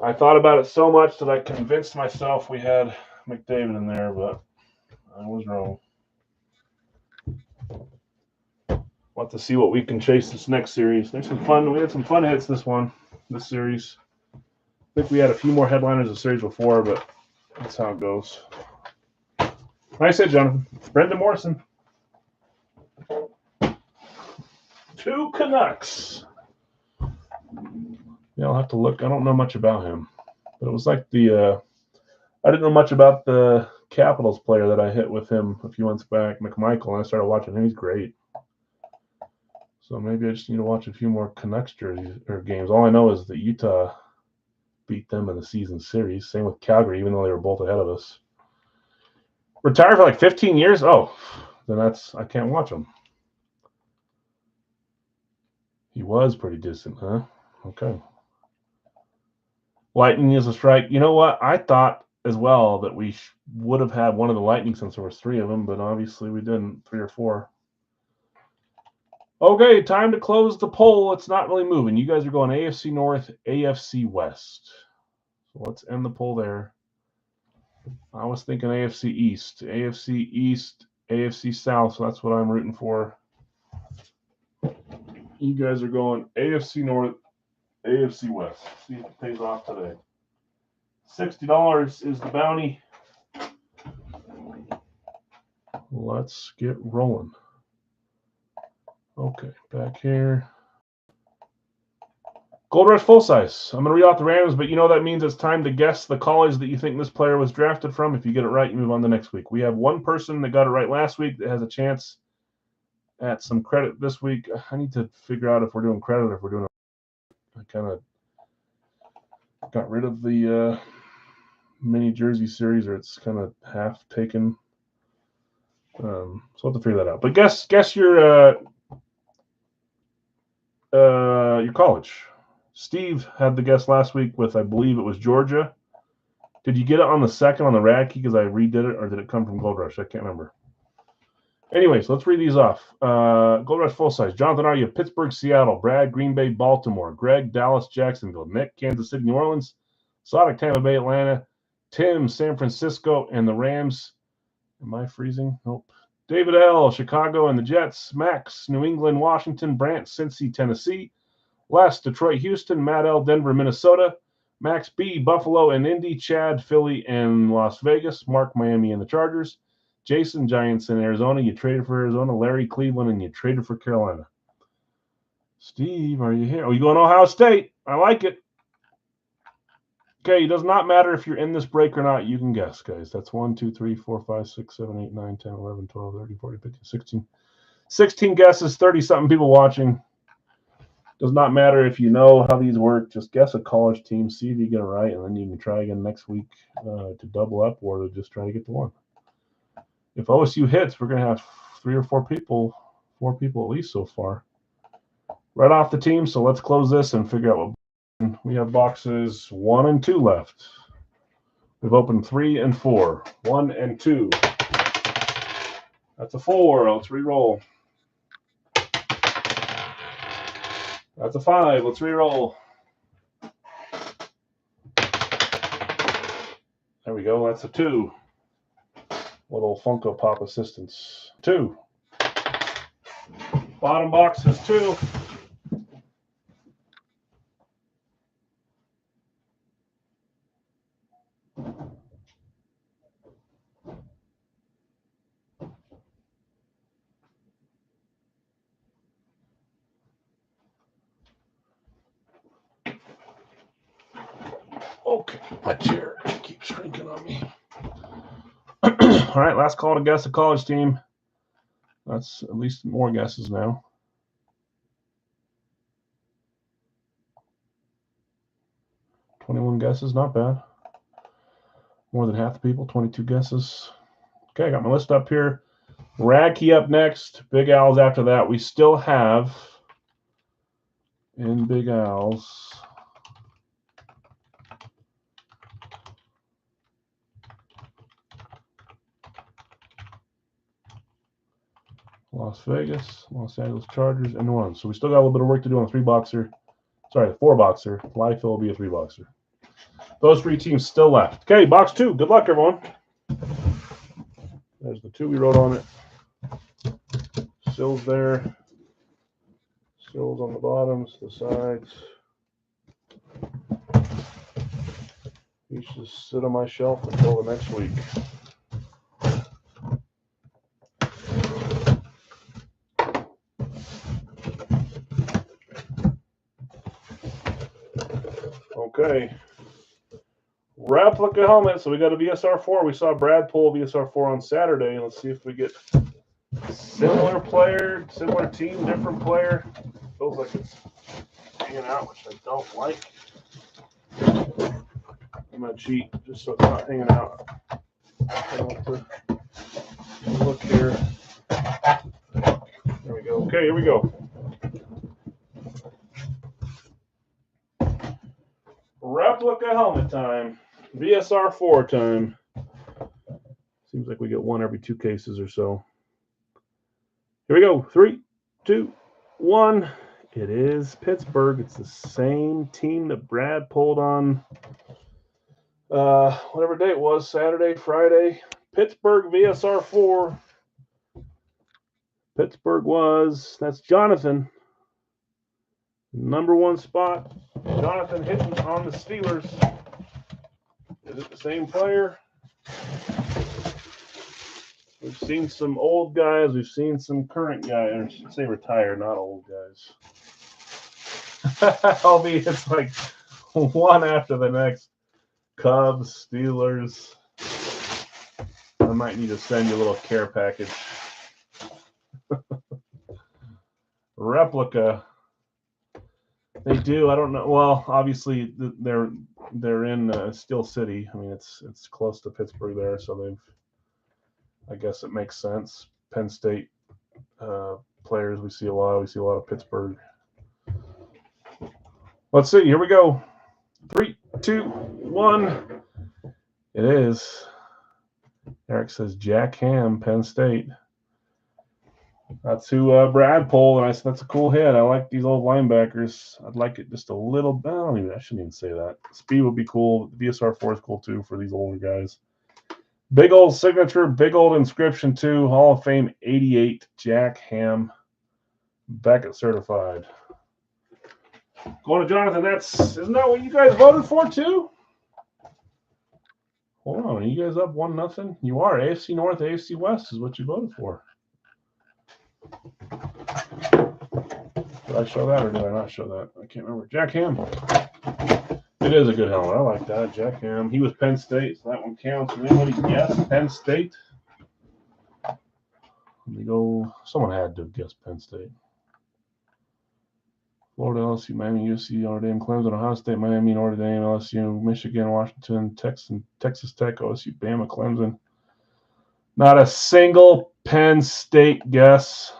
[SPEAKER 1] I thought about it so much that I convinced myself we had McDavid in there, but I was wrong. We'll have to see what we can chase this next series. There's some fun. We had some fun hits this series. I think we had a few more headliners the series before, but that's how it goes. Nice hit, Jonathan. Brendan Morrison. 2 Canucks. Yeah, I'll have to look. I don't know much about him. But it was like I didn't know much about the Capitals player that I hit with him a few months back, McMichael, and I started watching him. He's great. So maybe I just need to watch a few more Canucks jerseys or games. All I know is that Utah beat them in the season series. Same with Calgary, even though they were both ahead of us. Retired for like 15 years? Oh, then I can't watch him. He was pretty decent, huh? Okay. Lightning is a strike. You know what? I thought as well that we would have had one of the Lightning since there was 3 of them, but obviously we didn't. 3 or 4. Okay, time to close the poll. It's not really moving. You guys are going AFC North, AFC West. So let's end the poll there. I was thinking AFC East, AFC South, so that's what I'm rooting for. You guys are going AFC North, AFC West. See if it pays off today. $60 is the bounty. Let's get rolling. Okay, back here. Gold Rush full size. I'm going to read out the randoms, but you know that means it's time to guess the college that you think this player was drafted from. If you get it right, you move on to next week. We have one person that got it right last week that has a chance at some credit this week. I need to figure out if we're doing credit or if we're doing I kind of got rid of the mini jersey series, or it's kind of half taken. So I'll have to figure that out. But guess your college. Steve had the guess last week with, I believe it was Georgia. Did you get it on the second on the rad key because I redid it, or did it come from Gold Rush? I can't remember. Anyways, let's read these off. Gold Rush full size. Jonathan R. You have Pittsburgh, Seattle. Brad, Green Bay, Baltimore. Greg, Dallas, Jacksonville. Nick, Kansas City, New Orleans. Sonic, Tampa Bay, Atlanta. Tim, San Francisco and the Rams. Am I freezing? Nope. David L., Chicago and the Jets. Max, New England, Washington. Brant, Cincy, Tennessee. Les, Detroit, Houston. Matt L., Denver, Minnesota. Max B., Buffalo and Indy. Chad, Philly and Las Vegas. Mark, Miami and the Chargers. Jason, Giants in Arizona. You traded for Arizona. Larry, Cleveland, and you traded for Carolina. Steve, are you here? Oh, you going Ohio State? I like it. Okay, it does not matter if you're in this break or not. You can guess, guys. That's 1, 2, 3, 4, 5, 6, 7, 8, 9, 10, 11, 12, 13, 14, 15, 16. 16 guesses, 30-something people watching. Does not matter if you know how these work. Just guess a college team, see if you get it right, and then you can try again next week to double up or to just try to get the one. If OSU hits, we're going to have 3 or 4 people at least so far. Right off the team, so let's close this and figure out what. We have boxes 1 and 2 left. We've opened 3 and 4. 1 and 2. That's a 4. Let's re-roll. That's a 5. Let's re-roll. There we go. That's a 2. Little Funko Pop assistance. 2. Bottom box is 2. Okay, my chair keeps shrinking on me. All right, last call to guess the college team. That's at least more guesses now. $21 guesses, not bad. More than half the people, 22 guesses. Okay, I got my list up here. Radke up next. Big Al's after that. We still have in Big Al's Las Vegas, Los Angeles Chargers, and 1. So we still got a little bit of work to do on the 3-boxer. Sorry, the 4-boxer. Life will be a 3-boxer. Those 3 teams still left. Okay, box 2. Good luck, everyone. There's the 2 we wrote on it. Sills there. Sills on the bottoms, the sides. These just sit on my shelf until the next week. Okay. Replica helmet. So we got a VSR4. We saw Brad pull VSR4 on Saturday. Let's see if we get similar player, similar team, different player. Feels like it's hanging out, which I don't like. I'm going to cheat just so it's not hanging out. Look here. There we go. Okay, here we go. Replica helmet time. VSR4 time. Seems like we get one every 2 cases or so. Here we go. 3, 2, 1. It is Pittsburgh. It's the same team that Brad pulled on whatever day it was, Saturday, Friday. Pittsburgh VSR4. Pittsburgh that's Jonathan. Number 1 spot. Jonathan hitting on the Steelers. Is it the same player? We've seen some old guys. We've seen some current guys. Or I should say retired, not old guys. Albeit it's like one after the next. Cubs, Steelers. I might need to send you a little care package. Replica. They do. I don't know. Well, obviously they're in Steel City. I mean, it's close to Pittsburgh there, so I guess it makes sense. Penn State players we see a lot. We see a lot of Pittsburgh. Let's see. Here we go. 3, 2, 1. It is. Eric says Jack Ham, Penn State. That's who Brad pulled, and I said that's a cool hit. I like these old linebackers. I'd like it just a little bit. I shouldn't even say that. Speed would be cool. VSR 4 is cool too for these older guys. Big old signature, big old inscription too. Hall of Fame 88, Jack Ham, Beckett certified. Going to Jonathan. Isn't that what you guys voted for too? Hold on, are you guys up 1-0? You are. AFC North, AFC West is what you voted for. Did I show that or did I not show that? I can't remember. Jack Ham. It is a good helmet. I like that. Jack Ham. He was Penn State, so that one counts. Anybody guess Penn State? Let me go. Someone had to have guessed Penn State. Florida, LSU, Miami, UC, Notre Dame, Clemson, Ohio State, Miami, Notre Dame, LSU, Michigan, Washington, Texas Tech, OSU, Bama, Clemson. Not a single Penn State guess.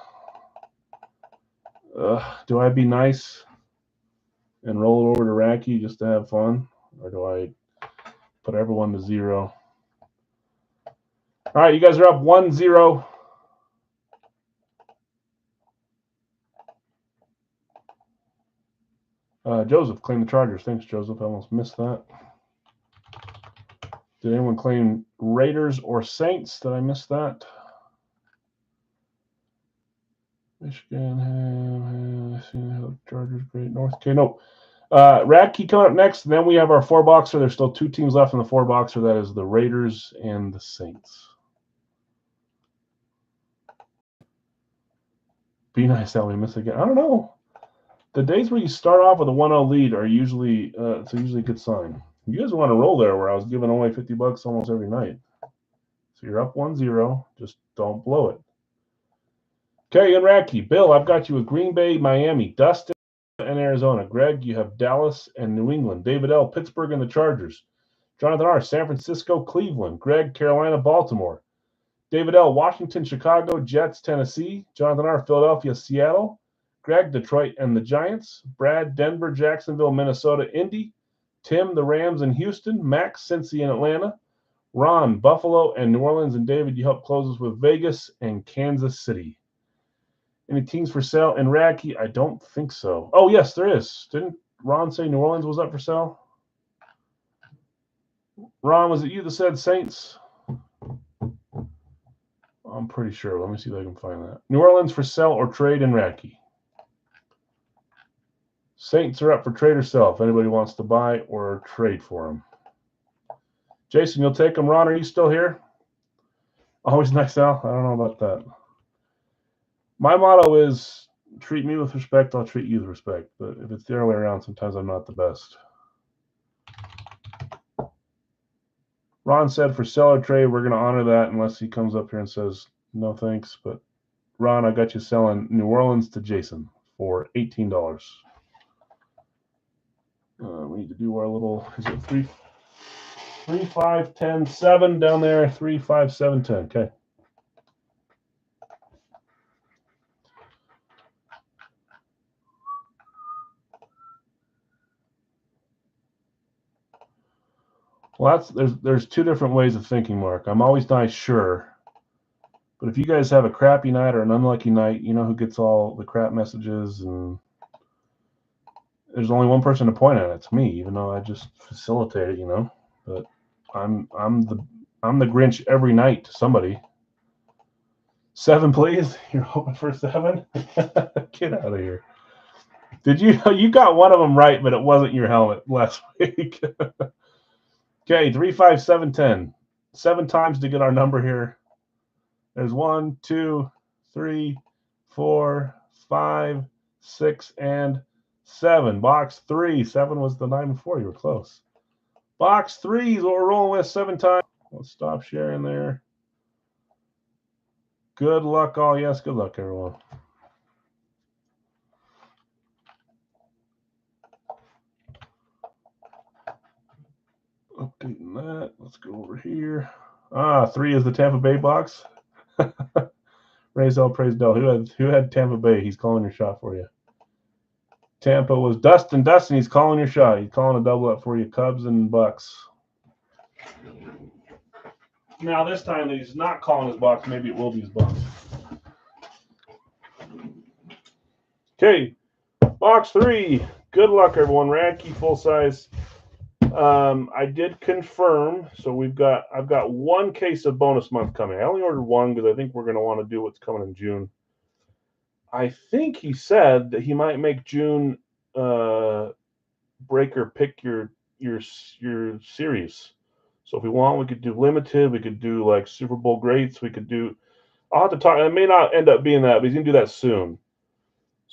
[SPEAKER 1] Do I be nice and roll it over to Racky just to have fun? Or do I put everyone to 0? All right, you guys are up 1-0. Joseph claimed the Chargers. Thanks, Joseph. I almost missed that. Did anyone claim Raiders or Saints? Did I miss that? Michigan, Chargers, great. North. Okay, no. Radkey coming up next, and then we have our 4-boxer. There's still 2 teams left in the 4-boxer. That is the Raiders and the Saints. Be nice that we miss again. I don't know. The days where you start off with a 1-0 lead are usually it's usually a good sign. You guys want to roll there where I was giving away $50 almost every night. So you're up 1-0. Just don't blow it. Okay, and Racky. Bill, I've got you with Green Bay, Miami, Dustin, and Arizona. Greg, you have Dallas and New England. David L., Pittsburgh and the Chargers. Jonathan R., San Francisco, Cleveland. Greg, Carolina, Baltimore. David L., Washington, Chicago, Jets, Tennessee. Jonathan R., Philadelphia, Seattle. Greg, Detroit and the Giants. Brad, Denver, Jacksonville, Minnesota, Indy. Tim, the Rams and Houston. Max, Cincy and Atlanta. Ron, Buffalo and New Orleans. And David, you helped close us with Vegas and Kansas City. Any teams for sale in Racky? I don't think so. Oh, yes, there is. Didn't Ron say New Orleans was up for sale? Ron, was it you that said Saints? I'm pretty sure. Let me see if I can find that. New Orleans for sale or trade in Racky. Saints are up for trade or sell if anybody wants to buy or trade for them. Jason, you'll take them. Ron, are you still here? Always nice, Al. I don't know about that. My motto is treat me with respect, I'll treat you with respect. But if it's the other way around, sometimes I'm not the best. Ron said for sell or trade, we're going to honor that unless he comes up here and says no thanks. But Ron, I got you selling New Orleans to Jason for $18. We need to do our little, is it 3, 5, 10, 7 down there? 3, 5, 7, 10. Okay. Well, there's 2 different ways of thinking, Mark. I'm always nice, sure. But if you guys have a crappy night or an unlucky night, you know who gets all the crap messages, and there's only one person to point at. It's me, even though I just facilitate it, you know. But I'm the Grinch every night to somebody. 7, please. You're hoping for 7? Get out of here. Did you got one of them right, but it wasn't your helmet last week. Okay, 3, 5, 7, 10. 7 times to get our number here. There's 1, 2, 3, 4, 5, 6, and 7. Box 3. 7 was the 9 before. You were close. Box 3 is what we're rolling with 7 times. Let's stop sharing there. Good luck, all. Yes, good luck, everyone. Updating that. Let's go over here. 3 is the Tampa Bay box. Raise L, praise Dell. Who had Tampa Bay? He's calling your shot for you. Tampa was Dustin. Dustin, he's calling your shot. He's calling a double up for you. Cubs and Bucks. Now this time that he's not calling his box, maybe it will be his box. Okay, box 3. Good luck, everyone. Radke full size. I did confirm, so I've got one case of bonus month coming. I only ordered one because I think we're going to want to do what's coming in June. I think he said that he might make June breaker pick your series. So if we want, we could do limited. We could do like Super Bowl greats. We could do. I'll have to talk. It may not end up being that, but he's gonna do that soon.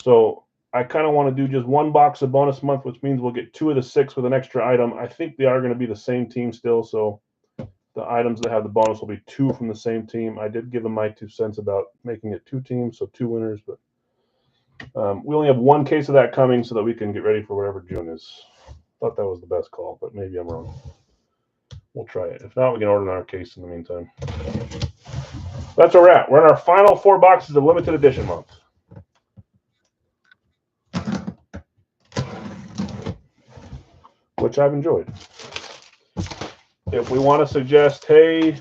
[SPEAKER 1] So I kind of want to do just one box of bonus month, which means we'll get 2 of the 6 with an extra item. I think they are going to be the same team still, so the items that have the bonus will be 2 from the same team. I did give him my 2 cents about making it 2 teams, so 2 winners, but we only have one case of that coming so that we can get ready for whatever June is. Thought that was the best call, but maybe I'm wrong. We'll try it. If not, we can order another case in the meantime. That's where we're at. We're in our final 4 boxes of limited edition month. Which I've enjoyed. If we want to suggest, hey,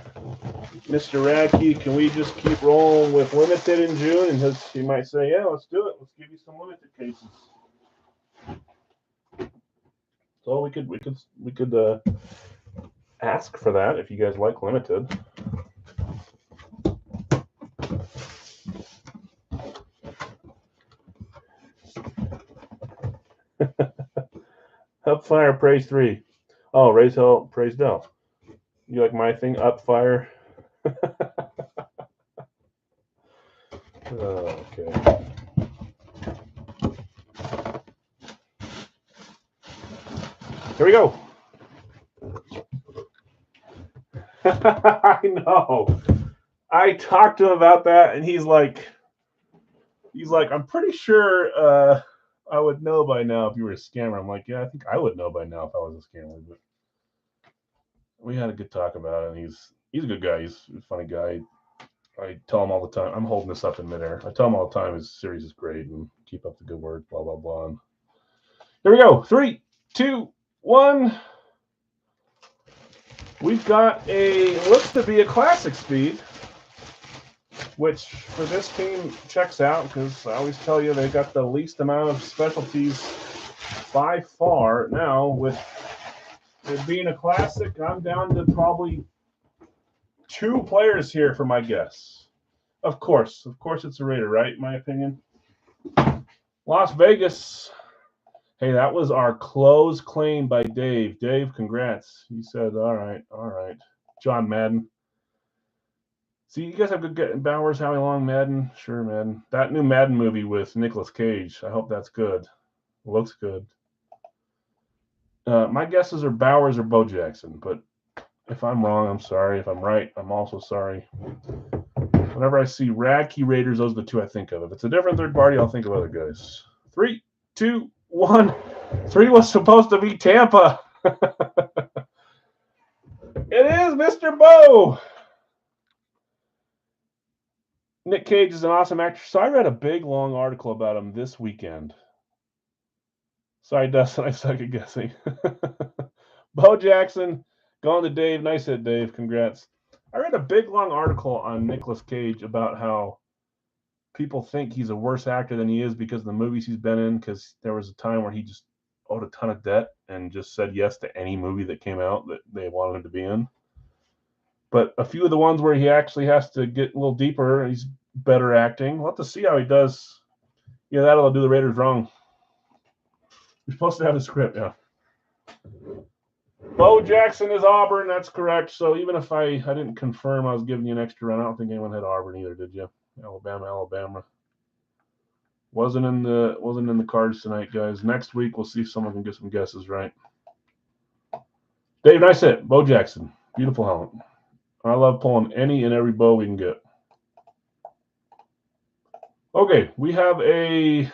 [SPEAKER 1] Mr. Radke, can we just keep rolling with limited in June? And he might say, yeah, let's do it. Let's give you some limited cases. So we could ask for that if you guys like limited. Upfire praise 3. Oh, raise hell, praise Del. You like my thing? Upfire. Okay. Here we go. I know. I talked to him about that, and he's like, I'm pretty sure I would know by now if you were a scammer. I'm like, yeah, I think I would know by now if I was a scammer. But we had a good talk about it, and he's a good guy. He's a funny guy. I tell him all the time. I'm holding this up in midair. I tell him all the time his series is great and keep up the good work. Blah blah blah. And here we go. 3, 2, 1. We've got looks to be a classic speed, which for this team checks out because I always tell you they got the least amount of specialties by far. Now with it being a classic, I'm down to probably 2 players here for my guess. Of course it's a Raider, right? In my opinion. Las Vegas. Hey, that was our close claim by Dave. Dave, congrats. He said, all right. John Madden. See, you guys have good Bowers, Howie Long, Madden. Sure, Madden. That new Madden movie with Nicolas Cage. I hope that's good. Looks good. My guesses are Bowers or Bo Jackson, but if I'm wrong, I'm sorry. If I'm right, I'm also sorry. Whenever I see Radke Raiders, those are the 2 I think of. If it's a different third party, I'll think of other guys. 3, 2, 1. 3 was supposed to be Tampa. It is Mr. Bo. Nick Cage is an awesome actor. So I read a big, long article about him this weekend. Sorry, Dustin, I suck at guessing. Bo Jackson, going to Dave. Nice hit, Dave. Congrats. I read a big, long article on Nicolas Cage about how people think he's a worse actor than he is because of the movies he's been in, because there was a time where he just owed a ton of debt and just said yes to any movie that came out that they wanted him to be in. But a few of the ones where he actually has to get a little deeper, he's better acting. We'll have to see how he does. Yeah, that'll do the Raiders wrong. You're supposed to have a script, yeah. Bo Jackson is Auburn. That's correct. So even if I didn't confirm I was giving you an extra run, I don't think anyone had Auburn either, did you? Alabama. Wasn't in the cards tonight, guys. Next week we'll see if someone can get some guesses right. Dave, nice hit. Bo Jackson. Beautiful helmet. I love pulling any and every bow we can get. Okay, we have a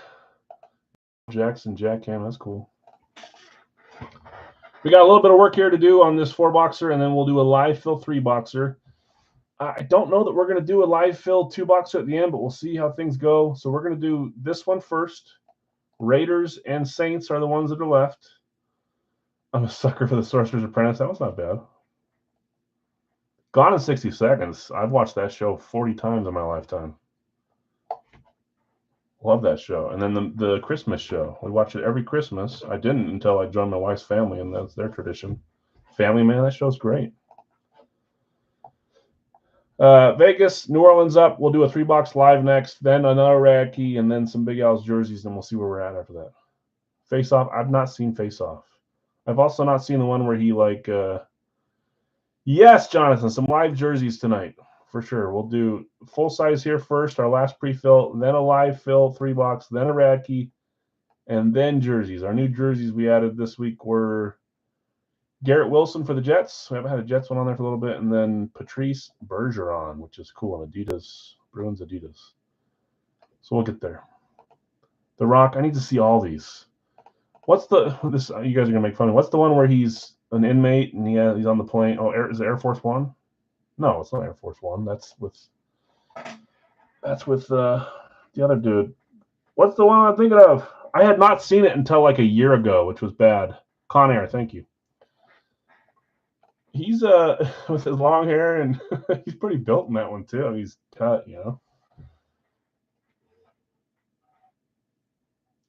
[SPEAKER 1] Jackson Jackhammer. That's cool. We got a little bit of work here to do on this 4-boxer, and then we'll do a live fill 3-boxer. I don't know that we're going to do a live fill 2-boxer at the end, but we'll see how things go. So we're going to do this one first. Raiders and Saints are the ones that are left. I'm a sucker for the Sorcerer's Apprentice. That was not bad. Gone in 60 Seconds. I've watched that show 40 times in my lifetime. Love that show. And then the Christmas show. We watch it every Christmas. I didn't until I joined my wife's family, and that's their tradition. Family Man, that show's great. Vegas, New Orleans up. We'll do a 3-box live next, then another rad key, and then some Big Al's jerseys, and we'll see where we're at after that. Face Off. I've not seen Face Off. I've also not seen the one where he yes, Jonathan, some live jerseys tonight for sure. We'll do full size here first, our last pre-fill, then a live fill 3-box, then a rad key, and then jerseys. Our new jerseys we added this week were Garrett Wilson for the Jets. We haven't had a Jets one on there for a little bit, and then Patrice Bergeron, which is cool, on Adidas, Bruins Adidas. So we'll get there. The Rock. I need to see all these. What's this? You guys are gonna make fun of me. What's the one where he's an inmate and he's on the plane? Oh, is it Air Force One? No, it's not Air Force One. That's with the other dude. What's the one I'm thinking of? I had not seen it until like a year ago, which was bad. Con Air, thank you. He's with his long hair, and he's pretty built in that one too. He's cut,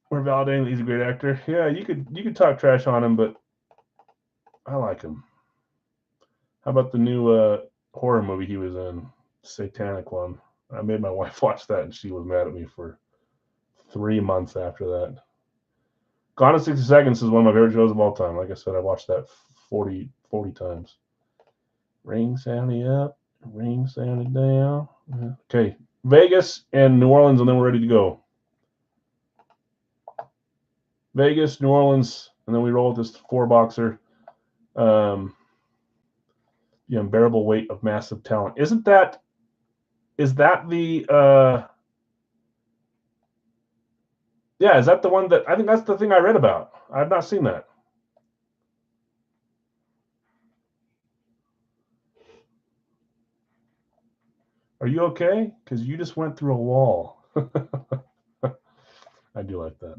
[SPEAKER 1] We're validating that he's a great actor. Yeah, you could talk trash on him, but I like him. How about the new horror movie he was in, satanic one? I made my wife watch that, and she was mad at me for 3 months after that. Gone in 60 Seconds is one of my favorite shows of all time. Like I said, I watched that 40 times. Ring Sally up, ring Sally down. Okay, Vegas and New Orleans, and then we're ready to go. Vegas, New Orleans, and then we roll with this 4-boxer. The unbearable weight of massive talent. Is that the yeah, is that the one that I think that's the thing I read about? I've not seen that. Are you okay? Because you just went through a wall. I do like that.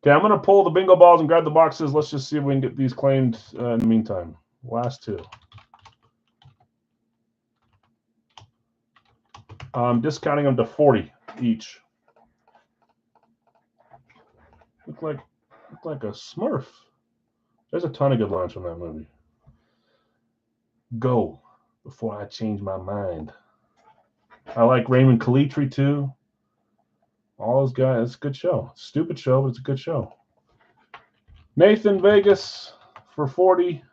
[SPEAKER 1] Okay, I'm going to pull the bingo balls and grab the boxes. Let's just see if we can get these claimed in the meantime. Last two. I'm discounting them to 40 each. Look like a Smurf. There's a ton of good lines from that movie. Go before I change my mind. I like Raymond Calitri too. All those guys. It's a good show. Stupid show, but it's a good show. Nathan Vegas for 40.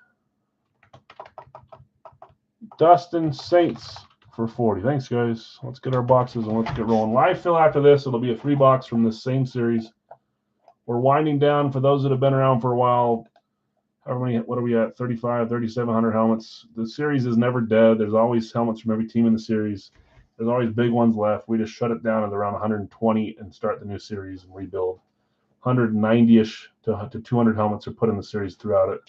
[SPEAKER 1] Dustin Saints for 40. Thanks, guys. Let's get our boxes and let's get rolling. Live fill after this. It'll be a 3-box from this same series. We're winding down for those that have been around for a while. What are we at? 3,700 helmets. The series is never dead. There's always helmets from every team in the series. There's always big ones left. We just shut it down at around 120 and start the new series and rebuild. 190-ish to 200 helmets are put in the series throughout it.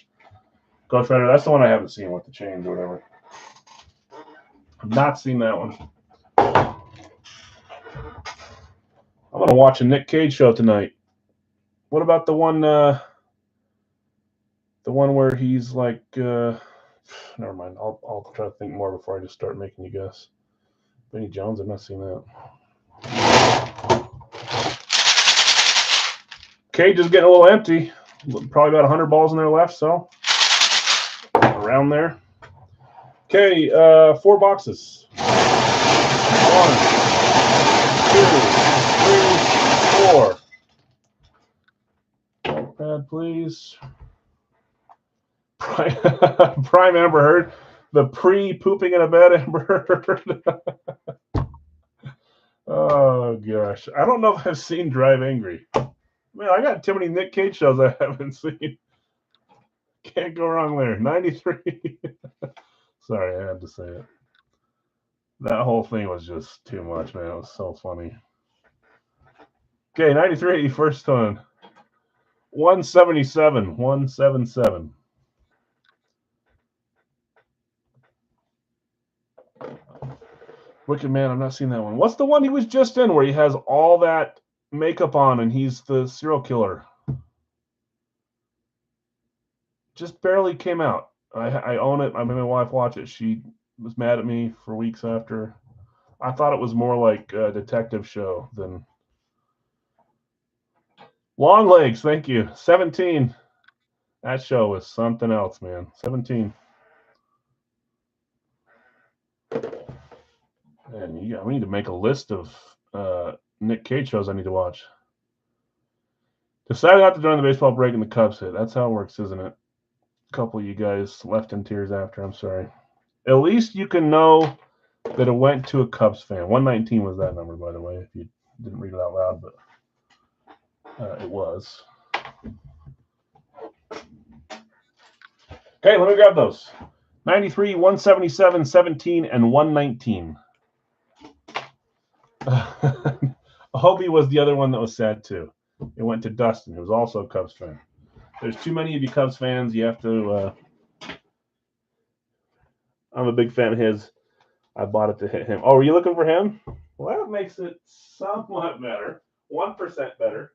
[SPEAKER 1] Ghost Rider, that's the one I haven't seen with the change or whatever. I've not seen that one. I'm going to watch a Nick Cage show tonight. What about the one where he's like, never mind. I'll try to think more before I just start making you guess. Vinnie Jones, I've not seen that. Cage is getting a little empty. Probably about 100 balls in there left, so around there. Okay, 4 boxes. 1, 2, 3, 4. Pad, please. Prime Amber Heard. The pre-pooping in a bed Amber Heard. Oh, gosh. I don't know if I've seen Drive Angry. Man, I got too many Nick Cage shows I haven't seen. Can't go wrong there. 93. Sorry, I had to say it. That whole thing was just too much, man. It was so funny. Okay, 93, first one. 177. 177. Wicked Man, I've not seen that one. What's the one he was just in where he has all that makeup on and he's the serial killer? Just barely came out. I own it. I made my wife watch it. She was mad at me for weeks after. I thought it was more like a detective show than Long legs, thank you. 17. That show was something else, man. 17. And we need to make a list of Nick Cage shows I need to watch. Decided not to join the baseball break and the Cubs hit. That's how it works, isn't it? A couple of you guys left in tears after. I'm sorry. At least you can know that it went to a Cubs fan. 119 was that number, by the way, if you didn't read it out loud, but it was. Okay, let me grab those. 93, 177, 17, and 119. Hobie was the other one that was sad, too. It went to Dustin, who was also a Cubs fan. There's too many of you Cubs fans. You have to... I'm a big fan of his. I bought it to hit him. Oh, were you looking for him? Well, that makes it somewhat better. 1% better.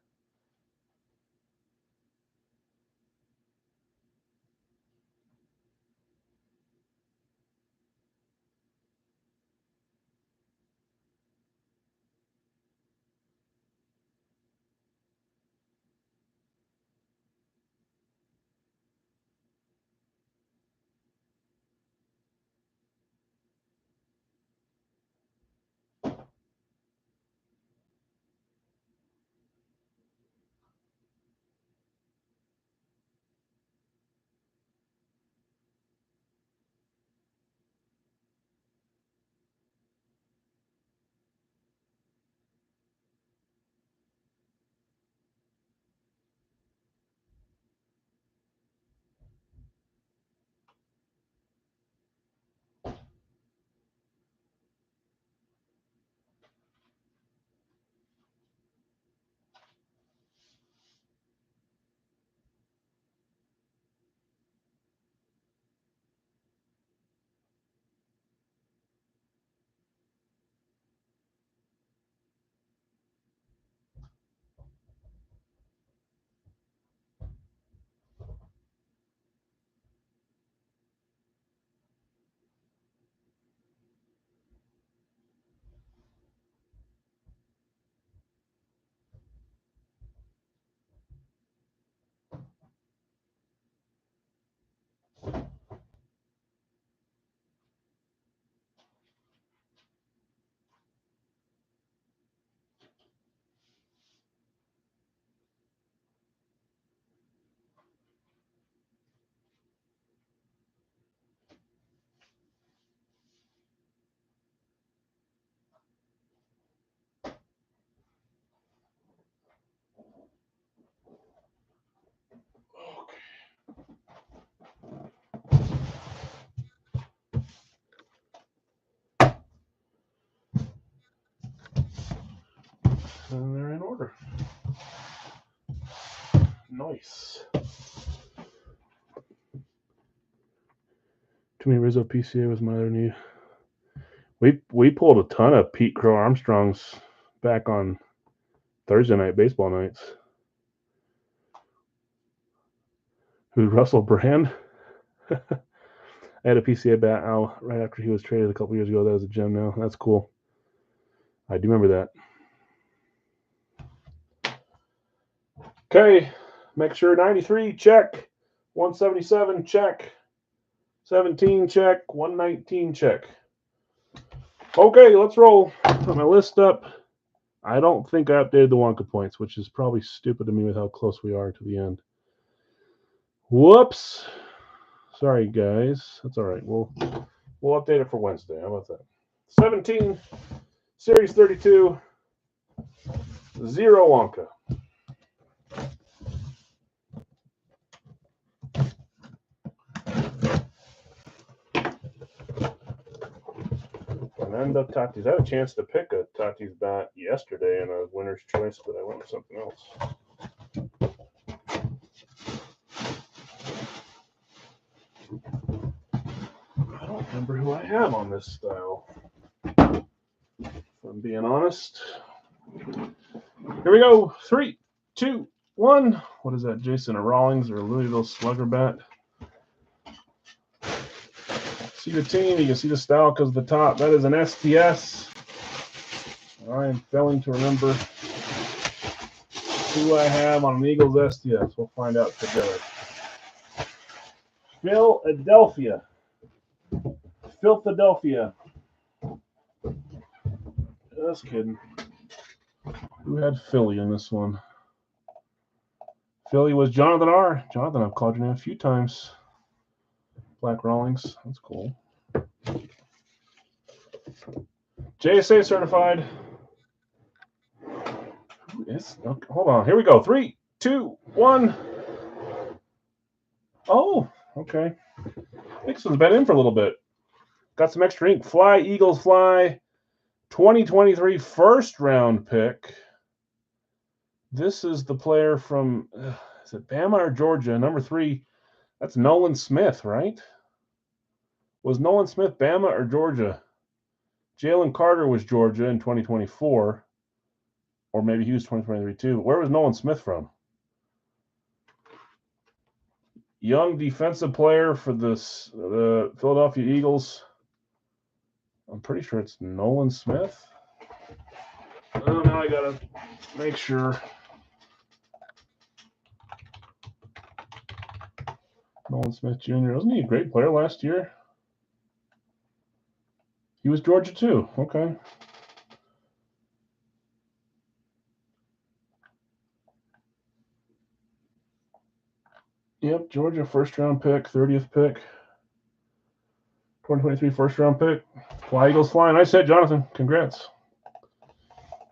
[SPEAKER 1] And they're in order. Nice. Too many Rizzo PCA was my other new. We pulled a ton of Pete Crow Armstrongs back on Thursday night baseball nights. Who's Russell Brand? I had a PCA bat out right after he was traded a couple years ago. That was a gem now. That's cool. I do remember that. Okay. Make sure 93, check. 177, check. 17, check. 119, check. Okay, let's roll. Put my list up. I don't think I updated the Wonka points, which is probably stupid to me with how close we are to the end. Whoops. Sorry, guys. That's all right. We'll update it for Wednesday. How about that? 17, Series 32, 0 Wonka. Fernando Tatis. I had a chance to pick a Tatis bat yesterday in a winner's choice, but I went with something else. I don't remember who I have on this style, if I'm being honest. Here we go. 3, 2, 1. What is that, Jason? A Rawlings or a Louisville Slugger bat? See the team. You can see the style because of the top. That is an STS. I am failing to remember who I have on an Eagles STS. We'll find out together. Philadelphia. Just kidding. Who had Philly in this one? Philly was Jonathan R. Jonathan, I've called your name a few times. Black Rawlings. That's cool. JSA certified. Okay, hold on. Here we go. 3, 2, 1. Oh, okay. Nixon's been in for a little bit. Got some extra ink. Fly, Eagles Fly. 2023 first round pick. This is the player from, is it Bama or Georgia? Number 3. That's Nolan Smith, right? Was Nolan Smith Bama or Georgia? Jalen Carter was Georgia in 2024. Or maybe he was 2023 too. Where was Nolan Smith from? Young defensive player for the Philadelphia Eagles. I'm pretty sure it's Nolan Smith. Oh, now I gotta make sure. Nolan Smith Jr. Wasn't he a great player last year? He was Georgia too. Okay. Yep, Georgia first round pick, 30th pick. 2023 first round pick. Fly Eagles flying. I said, Jonathan, congrats.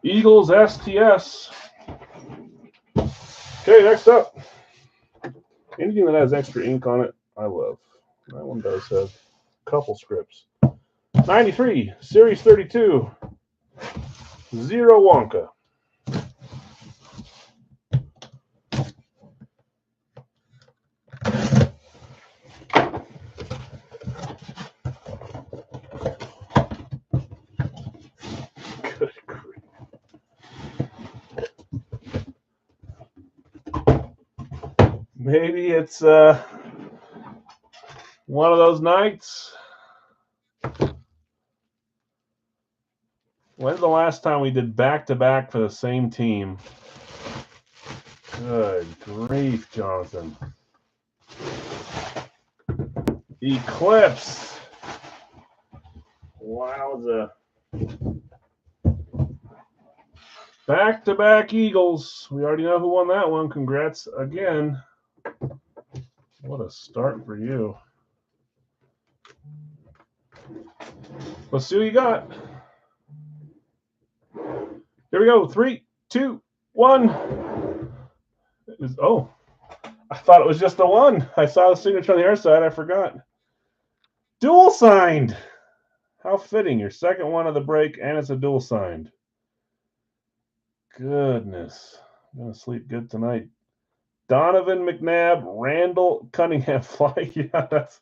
[SPEAKER 1] Eagles STS. Okay, next up. Anything that has extra ink on it, I love. That one does have a couple scripts. 93, Series 32. Zero Wonka. Good grief. Maybe it's one of those nights. When's the last time we did back-to-back for the same team? Good grief, Jonathan. Eclipse. Wowza. Back-to-back Eagles. We already know who won that one. Congrats again. What a start for you. Let's see what you got. Here we go. 3, 2, 1. Oh, I thought it was just the one. I saw the signature on the other side. I forgot. Dual signed. How fitting. Your second one of the break, and it's a dual signed. Goodness. I'm going to sleep good tonight. Donovan McNabb, Randall Cunningham fly. Yeah, that's.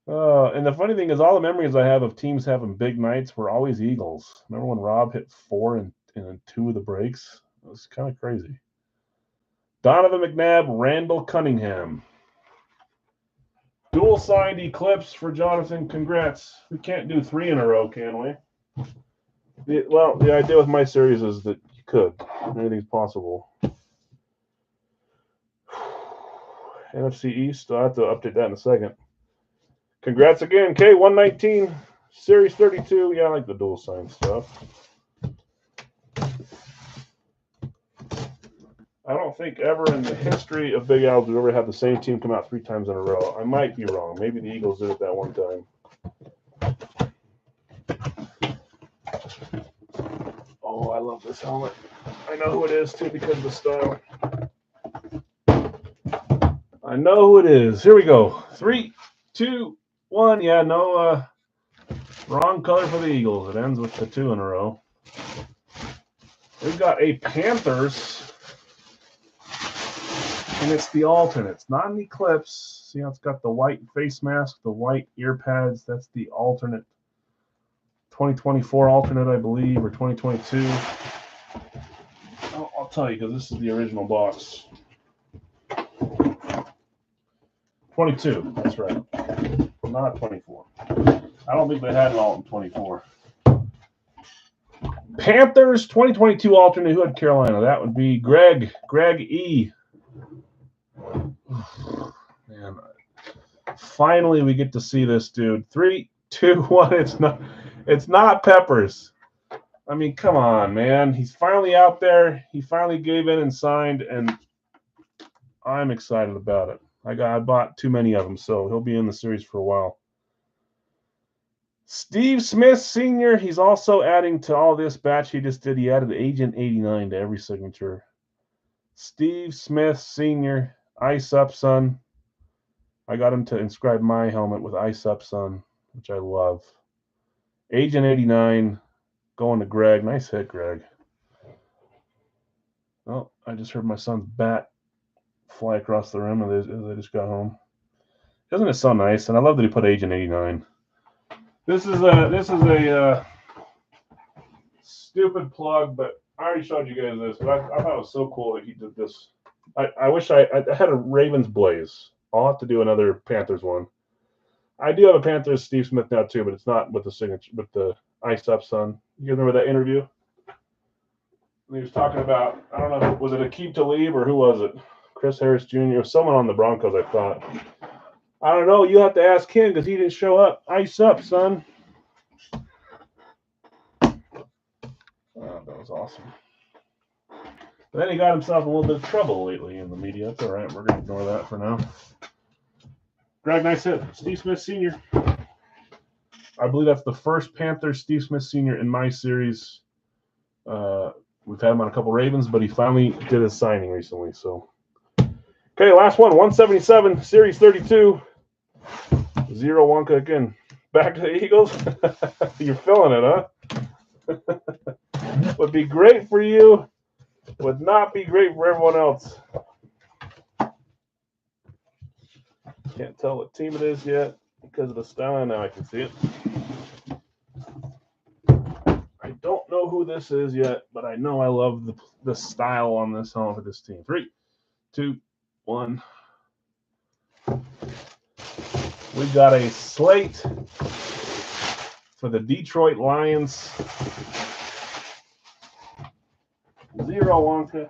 [SPEAKER 1] And the funny thing is, all the memories I have of teams having big nights were always Eagles. Remember when Rob hit 4 in 2 of the breaks? It was kind of crazy. Donovan McNabb, Randall Cunningham. Dual signed Eclipse for Jonathan. Congrats. We can't do 3 in a row, can we? Well, the idea with my series is that you could. Anything's possible. NFC East, I'll have to update that in a second. Congrats again, K119, Series 32. Yeah, I like the dual sign stuff. I don't think ever in the history of Big Al's we've ever had the same team come out 3 times in a row. I might be wrong. Maybe the Eagles did it that one time. Oh, I love this helmet. I know who it is, too, because of the style. I know who it is. Here we go. 3, 2, 1. Yeah, no wrong color for the Eagles. It ends with the 2 in a row. We've got a Panthers, and it's the alternate. It's not an Eclipse. See how it's got the white face mask, the white ear pads. That's the alternate. 2024 alternate, I believe, or 2022. I'll tell you, because this is the original box. 22, that's right. Not 24. I don't think they had an alt in 24. Panthers 2022 alternate. Who had Carolina? That would be Greg. Greg E. Man, finally we get to see this dude. 3, 2, 1. It's not Peppers. I mean, come on, man. He's finally out there. He finally gave in and signed, and I'm excited about it. I bought too many of them, so he'll be in the series for a while. Steve Smith Sr., he's also adding to all this batch he just did. He added Agent 89 to every signature. Steve Smith Sr., Ice Up Son. I got him to inscribe my helmet with Ice Up Son, which I love. Agent 89 going to Greg. Nice hit, Greg. Oh, I just heard my son's bat fly across the rim as I just got home. Isn't it so nice? And I love that he put Agent 89. This is a stupid plug, but I already showed you guys this. But I thought it was so cool that he did this. I wish I had a Ravens Blaze. I'll have to do another Panthers one. I do have a Panthers Steve Smith now too, but it's not with the signature, with the Ice Up Son. You guys remember that interview? And he was talking about, I don't know, was it Aqib Talib or who was it? Chris Harris Jr. or someone on the Broncos, I thought. I don't know. You have to ask him because he didn't show up. Ice up, son. Oh, that was awesome. But then he got himself in a little bit of trouble lately in the media. That's all right. We're going to ignore that for now. Greg, nice hit. Steve Smith Sr. I believe that's the first Panther Steve Smith Sr. in my series. We've had him on a couple Ravens, but he finally did his signing recently. So, okay, last one. 177, Series 32. Zero Wonka again. Back to the Eagles. You're feeling it, huh? Would be great for you. Would not be great for everyone else. Can't tell what team it is yet because of the style. Now I can see it. I don't know who this is yet, but I know I love the style on this helmet for this team. 3, 2, 1. We got a slate for the Detroit Lions. Zero Wonka.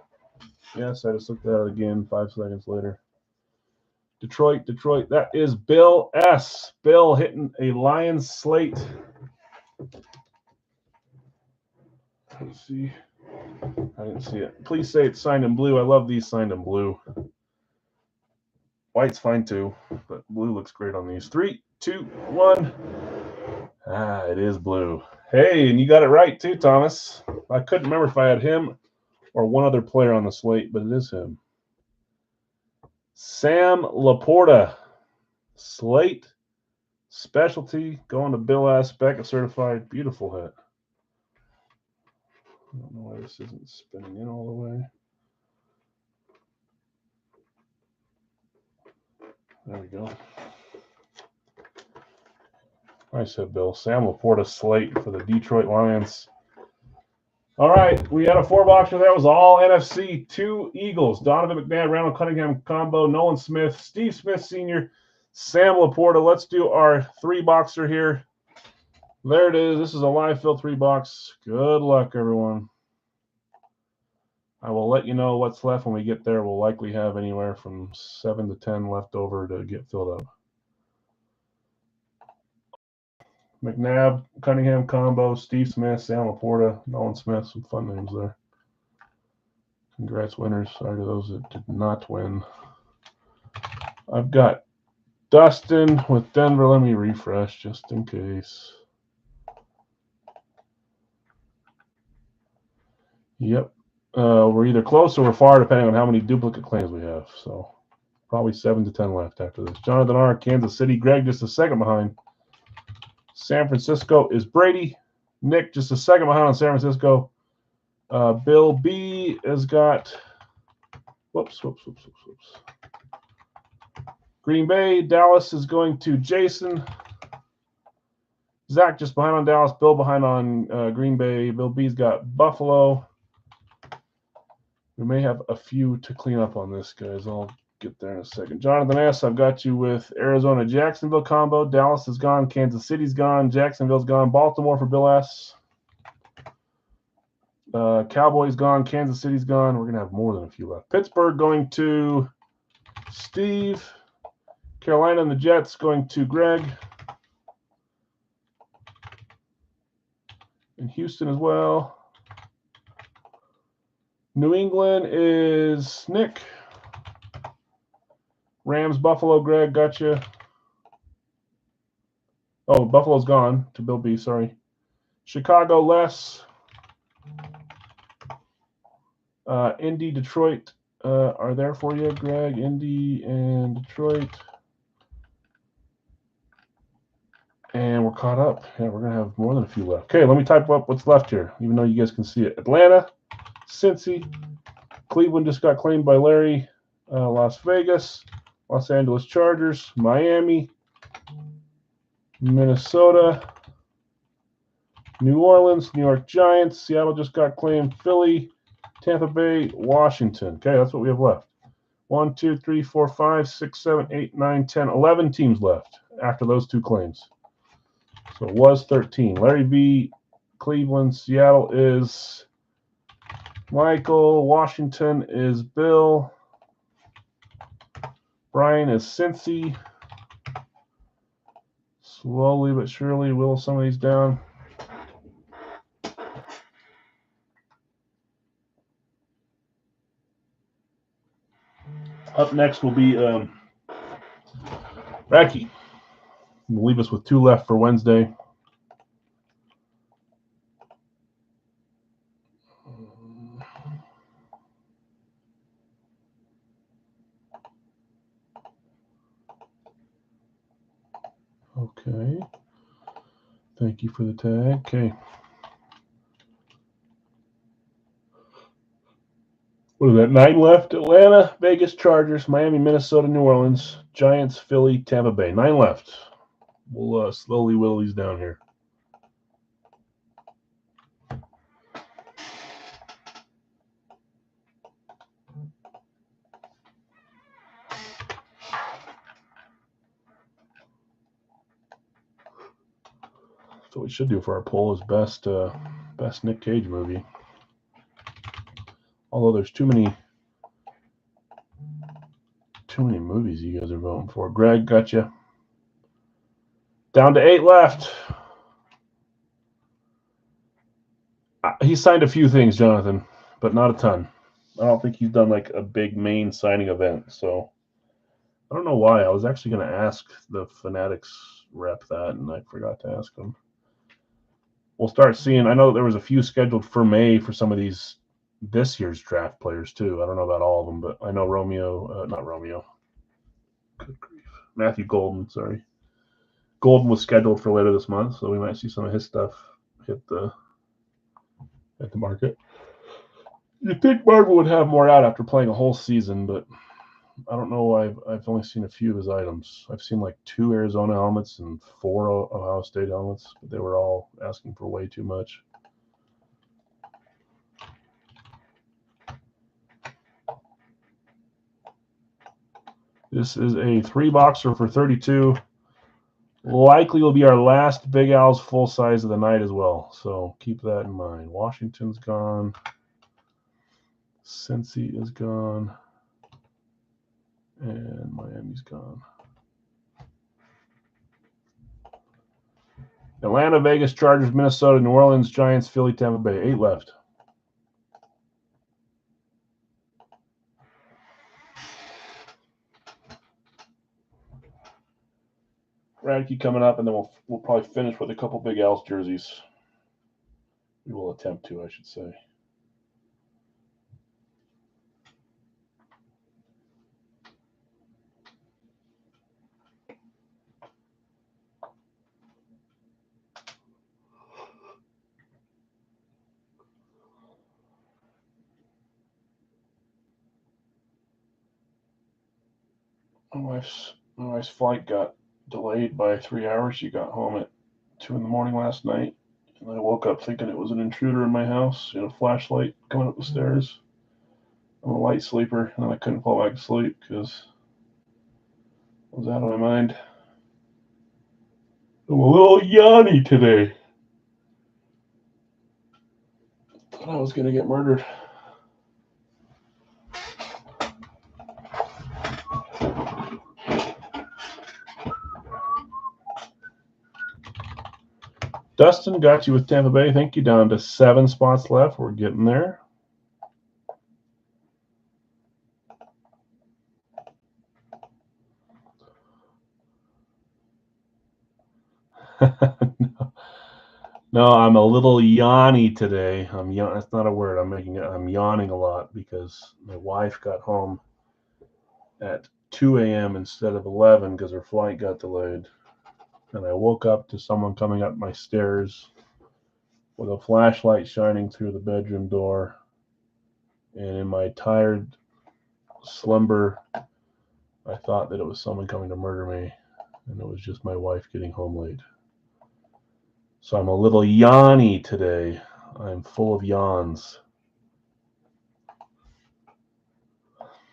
[SPEAKER 1] Yes, I just looked at it again 5 seconds later. Detroit. That is Bill S. Bill hitting a Lions slate. Let's see. I didn't see it. Please say it's signed in blue. I love these signed in blue. White's fine too, but blue looks great on these. 3, 2, 1. It is blue. Hey, and you got it right too, Thomas. I couldn't remember if I had him or one other player on the slate, but it is him. Sam Laporta, slate, specialty, going to Bill S. Beckett certified. Beautiful hit. I don't know why this isn't spinning in all the way. There we go. Nice hit, Bill. Sam Laporta slate for the Detroit Lions. All right, we had a 4-boxer. That was all NFC. 2 Eagles. Donovan McNabb, Randall Cunningham combo, Nolan Smith, Steve Smith Sr., Sam Laporta. Let's do our 3-boxer here. There it is. This is a live fill 3-box. Good luck, everyone. I will let you know what's left when we get there. We'll likely have anywhere from 7 to 10 left over to get filled up. McNabb, Cunningham combo, Steve Smith, Sam Laporta, Nolan Smith. Some fun names there. Congrats, winners. Sorry to those that did not win. I've got Dustin with Denver. Let me refresh just in case. Yep. We're either close or we're far, depending on how many duplicate claims we have. So probably 7 to 10 left after this. Jonathan R., Kansas City. Greg just a second behind. San Francisco is Brady. Nick just a second behind on San Francisco. Bill B has got whoops. Green Bay. Dallas is going to Jason. Zach just behind on Dallas. Bill behind on Green Bay. Bill B's got Buffalo. We may have a few to clean up on this, guys. I'll get there in a second. Jonathan S., I've got you with Arizona Jacksonville combo. Dallas is gone. Kansas City's gone. Jacksonville's gone. Baltimore for Bill S. Cowboys gone. Kansas City's gone. We're going to have more than a few left. Pittsburgh going to Steve. Carolina and the Jets going to Greg. And Houston as well. New England is Nick. Rams, Buffalo, Greg, gotcha. Oh, Buffalo's gone to Bill B, sorry. Chicago, Les. Indy, Detroit are there for you, Greg. Indy and Detroit. And we're caught up. Yeah, we're going to have more than a few left. Okay, let me type up what's left here, even though you guys can see it. Atlanta, Cincy, Cleveland just got claimed by Larry. Las Vegas, Los Angeles Chargers, Miami, Minnesota, New Orleans, New York Giants, Seattle just got claimed, Philly, Tampa Bay, Washington. Okay, that's what we have left. 1, 2, 3, 4, 5, 6, 7, 8, 9, 10, 11 teams left after those two claims. So it was 13. Larry B, Cleveland, Seattle is Michael, Washington is Bill, Brian is Cincy. Slowly but surely whittle some of these down. Up next will be Racky. We'll leave us with 2 left for Wednesday. Okay. Thank you for the tag. Okay. What is that? 9 left. Atlanta, Vegas, Chargers, Miami, Minnesota, New Orleans, Giants, Philly, Tampa Bay. 9 left. We'll slowly whittle these down here. So what we should do for our poll is best Nick Cage movie. Although there's too many movies you guys are voting for. Greg, gotcha. Down to 8 left. He signed a few things, Jonathan, but not a ton. I don't think he's done like a big main signing event. So I don't know why. I was actually going to ask the Fanatics rep that, and I forgot to ask him. We'll start seeing. I know there was a few scheduled for May for some of this year's draft players too. I don't know about all of them, but I know not Romeo. Good grief. Matthew Golden, sorry. Golden was scheduled for later this month, so we might see some of his stuff hit the market. You'd think Marvel would have more out after playing a whole season, but I don't know. I've only seen a few of his items. I've seen like 2 Arizona helmets and 4 Ohio State helmets, but they were all asking for way too much. This is a 3-boxer for 32. Likely will be our last Big Al's full size of the night as well. So keep that in mind. Washington's gone. Cincy is gone. And Miami's gone. Atlanta, Vegas, Chargers, Minnesota, New Orleans, Giants, Philly, Tampa Bay. 8 left. Radke coming up, and then we'll probably finish with a couple Big Al's jerseys. We will attempt to, I should say. My wife's flight got delayed by 3 hours. She got home at 2 in the morning last night, and I woke up thinking it was an intruder in my house. A flashlight coming up the stairs. I'm a light sleeper, and I couldn't fall back to sleep because I was out of my mind. I'm a little yawny today. I was going to get murdered. Dustin got you with Tampa Bay. Thank you. Down to 7 spots left. We're getting there. No, I'm a little yawny today. That's not a word. I'm yawning a lot because my wife got home at 2 a.m. instead of 11 because her flight got delayed. And I woke up to someone coming up my stairs with a flashlight shining through the bedroom door. And in my tired slumber, I thought that it was someone coming to murder me. And it was just my wife getting home late. So I'm a little yawny today. I'm full of yawns.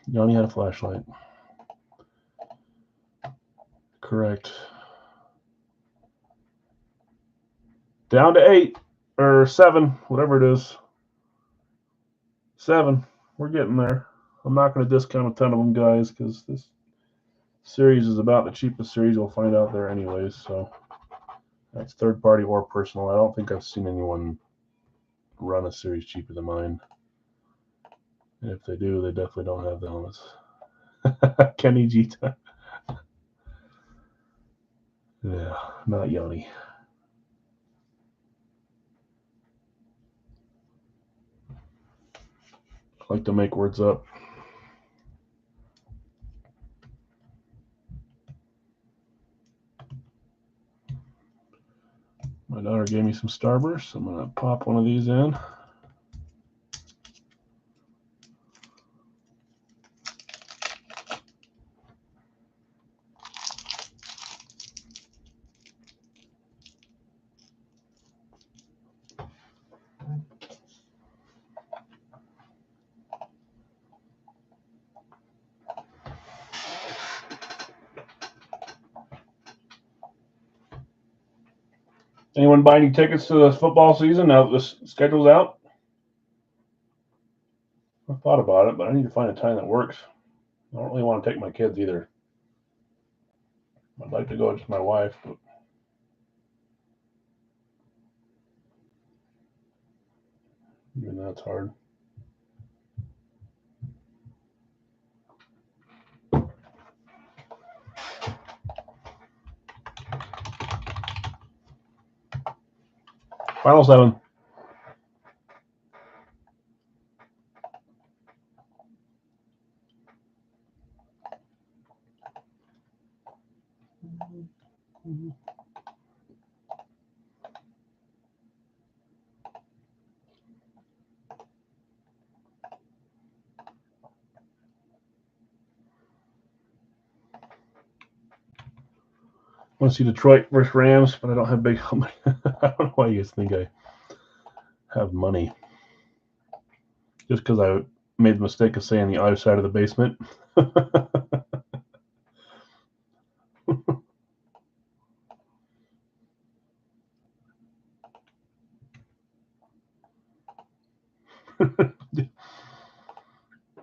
[SPEAKER 1] Yanni had a flashlight. Correct. Down to 8 or 7, whatever it is. 7. We're getting there. I'm not going to discount a ton of them, guys, because this series is about the cheapest series you'll find out there anyways. So that's third party or personal. I don't think I've seen anyone run a series cheaper than mine. And if they do, they definitely don't have the helmets. Kenny Gita. Yeah, not Yanni. I like to make words up. My daughter gave me some Starburst. I'm going to pop one of these in. Anyone buy any tickets to the football season now that the schedule's out? I thought about it, but I need to find a time that works. I don't really want to take my kids either. I'd like to go with my wife, but even that's hard. Final 7. I want to see Detroit versus Rams, but I don't have big money. I don't know why you guys think I have money. Just because I made the mistake of saying the other side of the basement.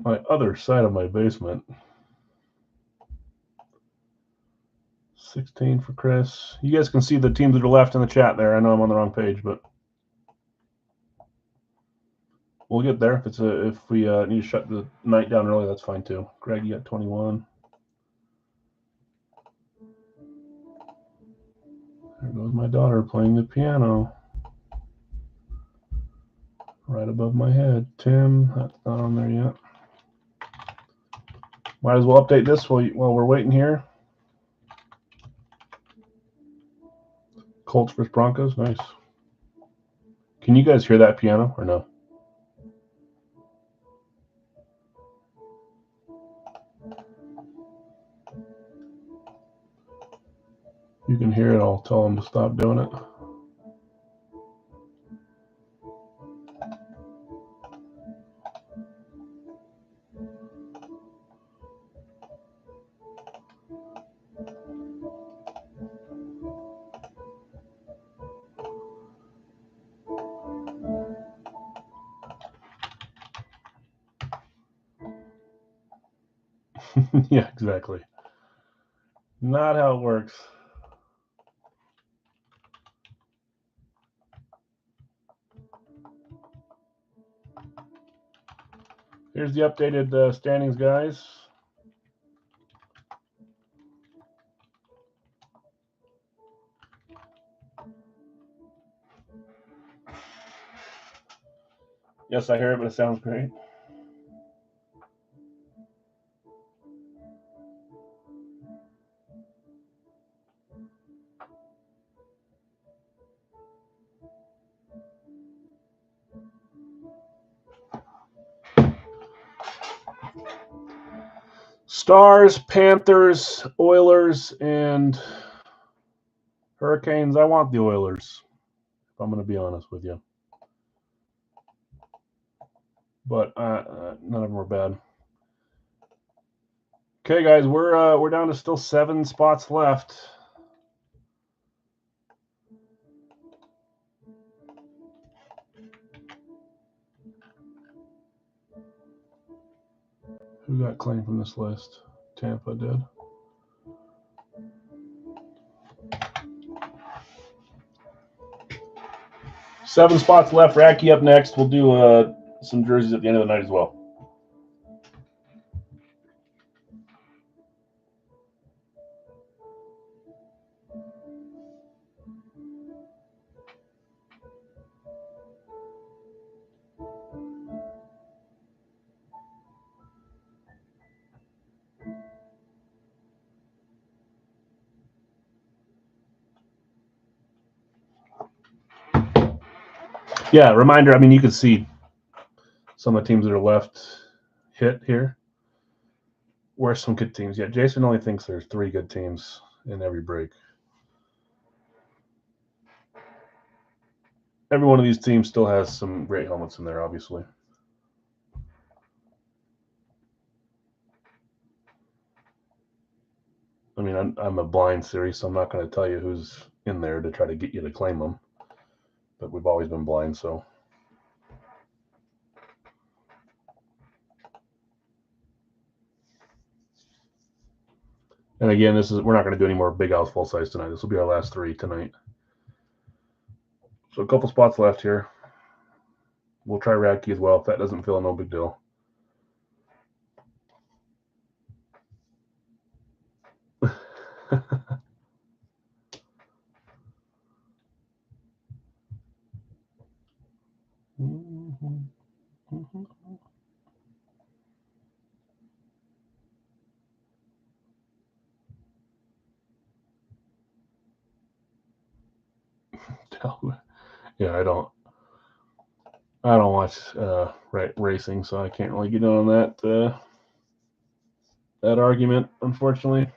[SPEAKER 1] My other side of my basement. 16 for Chris. You guys can see the teams that are left in the chat there. I know I'm on the wrong page, but we'll get there. If we need to shut the night down early, that's fine too. Greg, you got 21. There goes my daughter playing the piano right above my head. Tim, that's not on there yet. Might as well update this while we're waiting here. Colts versus Broncos, nice. Can you guys hear that piano or no? You can hear it. I'll tell them to stop doing it. Yeah, exactly. Not how it works. Here's the updated standings, guys. Yes, I hear it, but it sounds great. Stars, Panthers, Oilers, and Hurricanes. I want the Oilers, if I'm going to be honest with you. But none of them are bad. Okay, guys, we're down to still 7 spots left. Who got claimed from this list? Tampa did. Seven spots left. Racky up next. We'll do some jerseys at the end of the night as well. Yeah, reminder, I mean, you can see some of the teams that are left hit here. Where's some good teams? Yeah, Jason only thinks there's 3 good teams in every break. Every one of these teams still has some great helmets in there, obviously. I mean, I'm a blind series, so I'm not going to tell you who's in there to try to get you to claim them. But we've always been blind, so. And again, we're not going to do any more big house full size tonight. This will be our last 3 tonight. So a couple spots left here. We'll try Radke as well. If that doesn't feel no big deal. Yeah, I don't watch racing, so I can't really get on that that argument, unfortunately.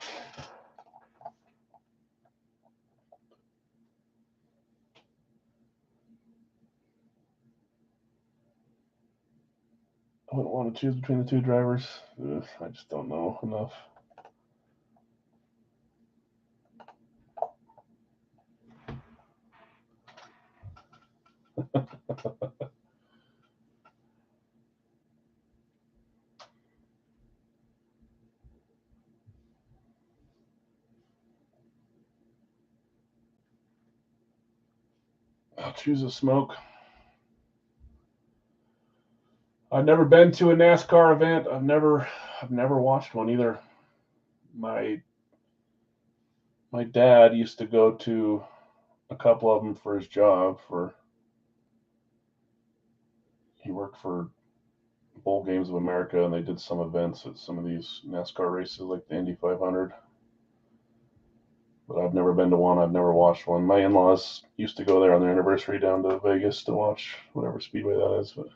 [SPEAKER 1] I wouldn't want to choose between the 2 drivers. I just don't know enough. I'll choose a smoke. I've never been to a NASCAR event. I've never watched one either. My dad used to go to a couple of them for his job. He worked for Bowl Games of America, and they did some events at some of these NASCAR races, like the Indy 500. But I've never been to one. I've never watched one. My in-laws used to go there on their anniversary down to Vegas to watch whatever speedway that is. But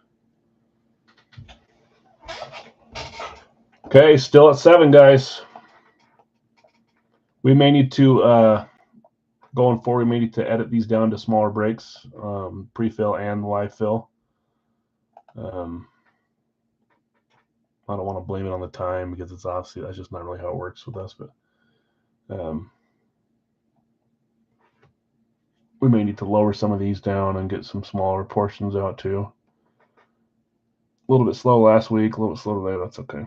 [SPEAKER 1] okay, still at 7, guys. We may need to going forward. We may need to edit these down to smaller breaks, pre-fill and live fill. I don't want to blame it on the time because it's obviously that's just not really how it works with us. But we may need to lower some of these down and get some smaller portions out too. A little bit slow last week, a little bit slow today. That's okay.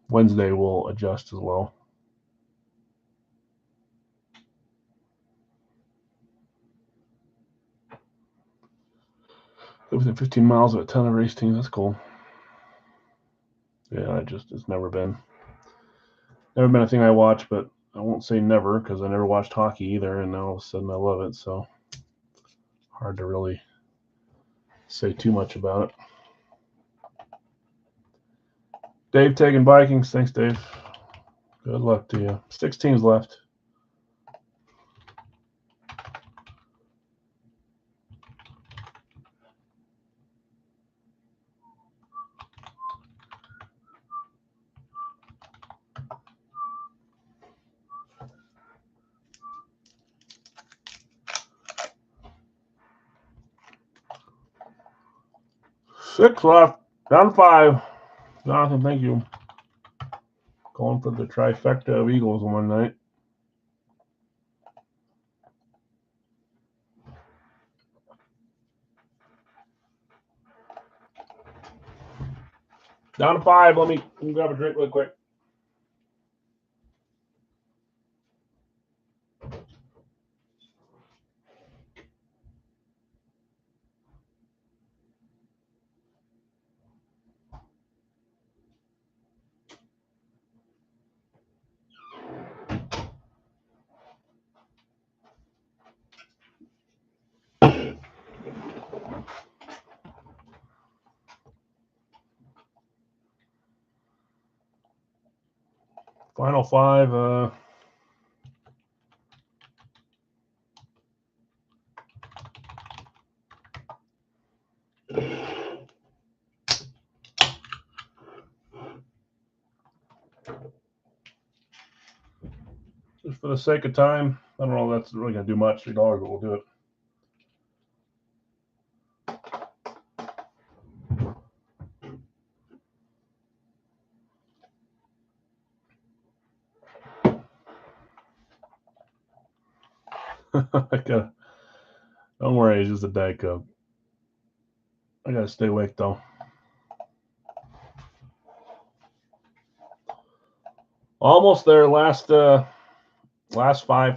[SPEAKER 1] Wednesday will adjust as well. Within 15 miles of a ton of race teams. That's cool. Yeah, it's never been a thing I watch, but I won't say never because I never watched hockey either, and now all of a sudden I love it. So hard to really say too much about it. Dave taking Vikings. Thanks, Dave. Good luck to you. 6 teams left. Six left. Down 5. Jonathan, thank you. Going for the trifecta of Eagles one night. Down to 5. Let me grab a drink real quick. Final 5. Just for the sake of time, I don't know if that's really going to do much. $3, but we'll do it. Don't worry, it's just a Diet Coke. I gotta stay awake though. Almost there. Last 5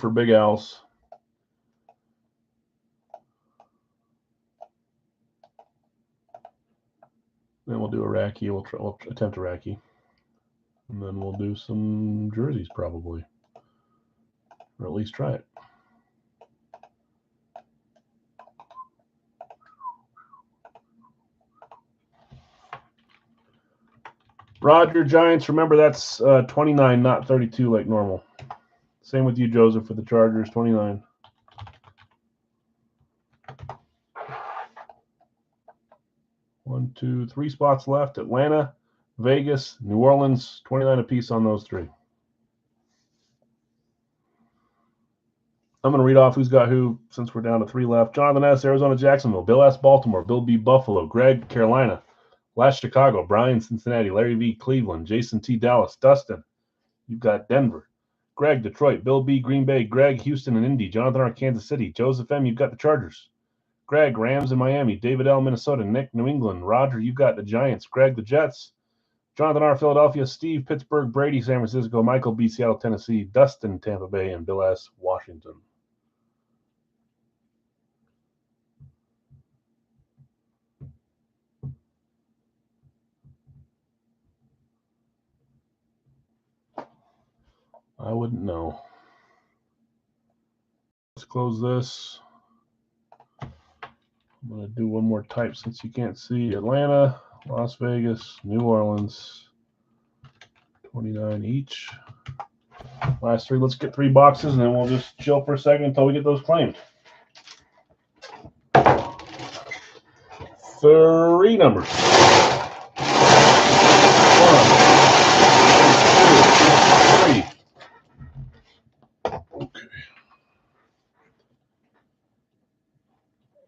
[SPEAKER 1] for Big Al's. Then we'll do a Racky. We'll attempt a Racky, and then we'll do some jerseys probably, or at least try it. Roger Giants, remember that's 29, not 32 like normal. Same with you, Joseph, for the Chargers, 29. One, two, 3 spots left. Atlanta, Vegas, New Orleans, 29 apiece on those 3. I'm going to read off who's got who since we're down to 3 left. Jonathan S., Arizona, Jacksonville. Bill S., Baltimore. Bill B., Buffalo. Greg, Carolina. Last, Chicago. Brian, Cincinnati. Larry V., Cleveland. Jason T., Dallas. Dustin, you've got Denver. Greg, Detroit. Bill B., Green Bay. Greg, Houston and Indy. Jonathan R., Kansas City. Joseph M., you've got the Chargers. Greg, Rams in Miami. David L., Minnesota. Nick, New England. Roger, you've got the Giants. Greg, the Jets. Jonathan R., Philadelphia. Steve, Pittsburgh. Brady, San Francisco. Michael B., Seattle, Tennessee. Dustin, Tampa Bay. And Bill S., Washington. I wouldn't know. Let's close this. I'm going to do one more type since you can't see. Atlanta, Las Vegas, New Orleans, 29 each. Last 3. Let's get 3 boxes, and then we'll just chill for a second until we get those claimed. 3 numbers. 1, 2, 3. Okay.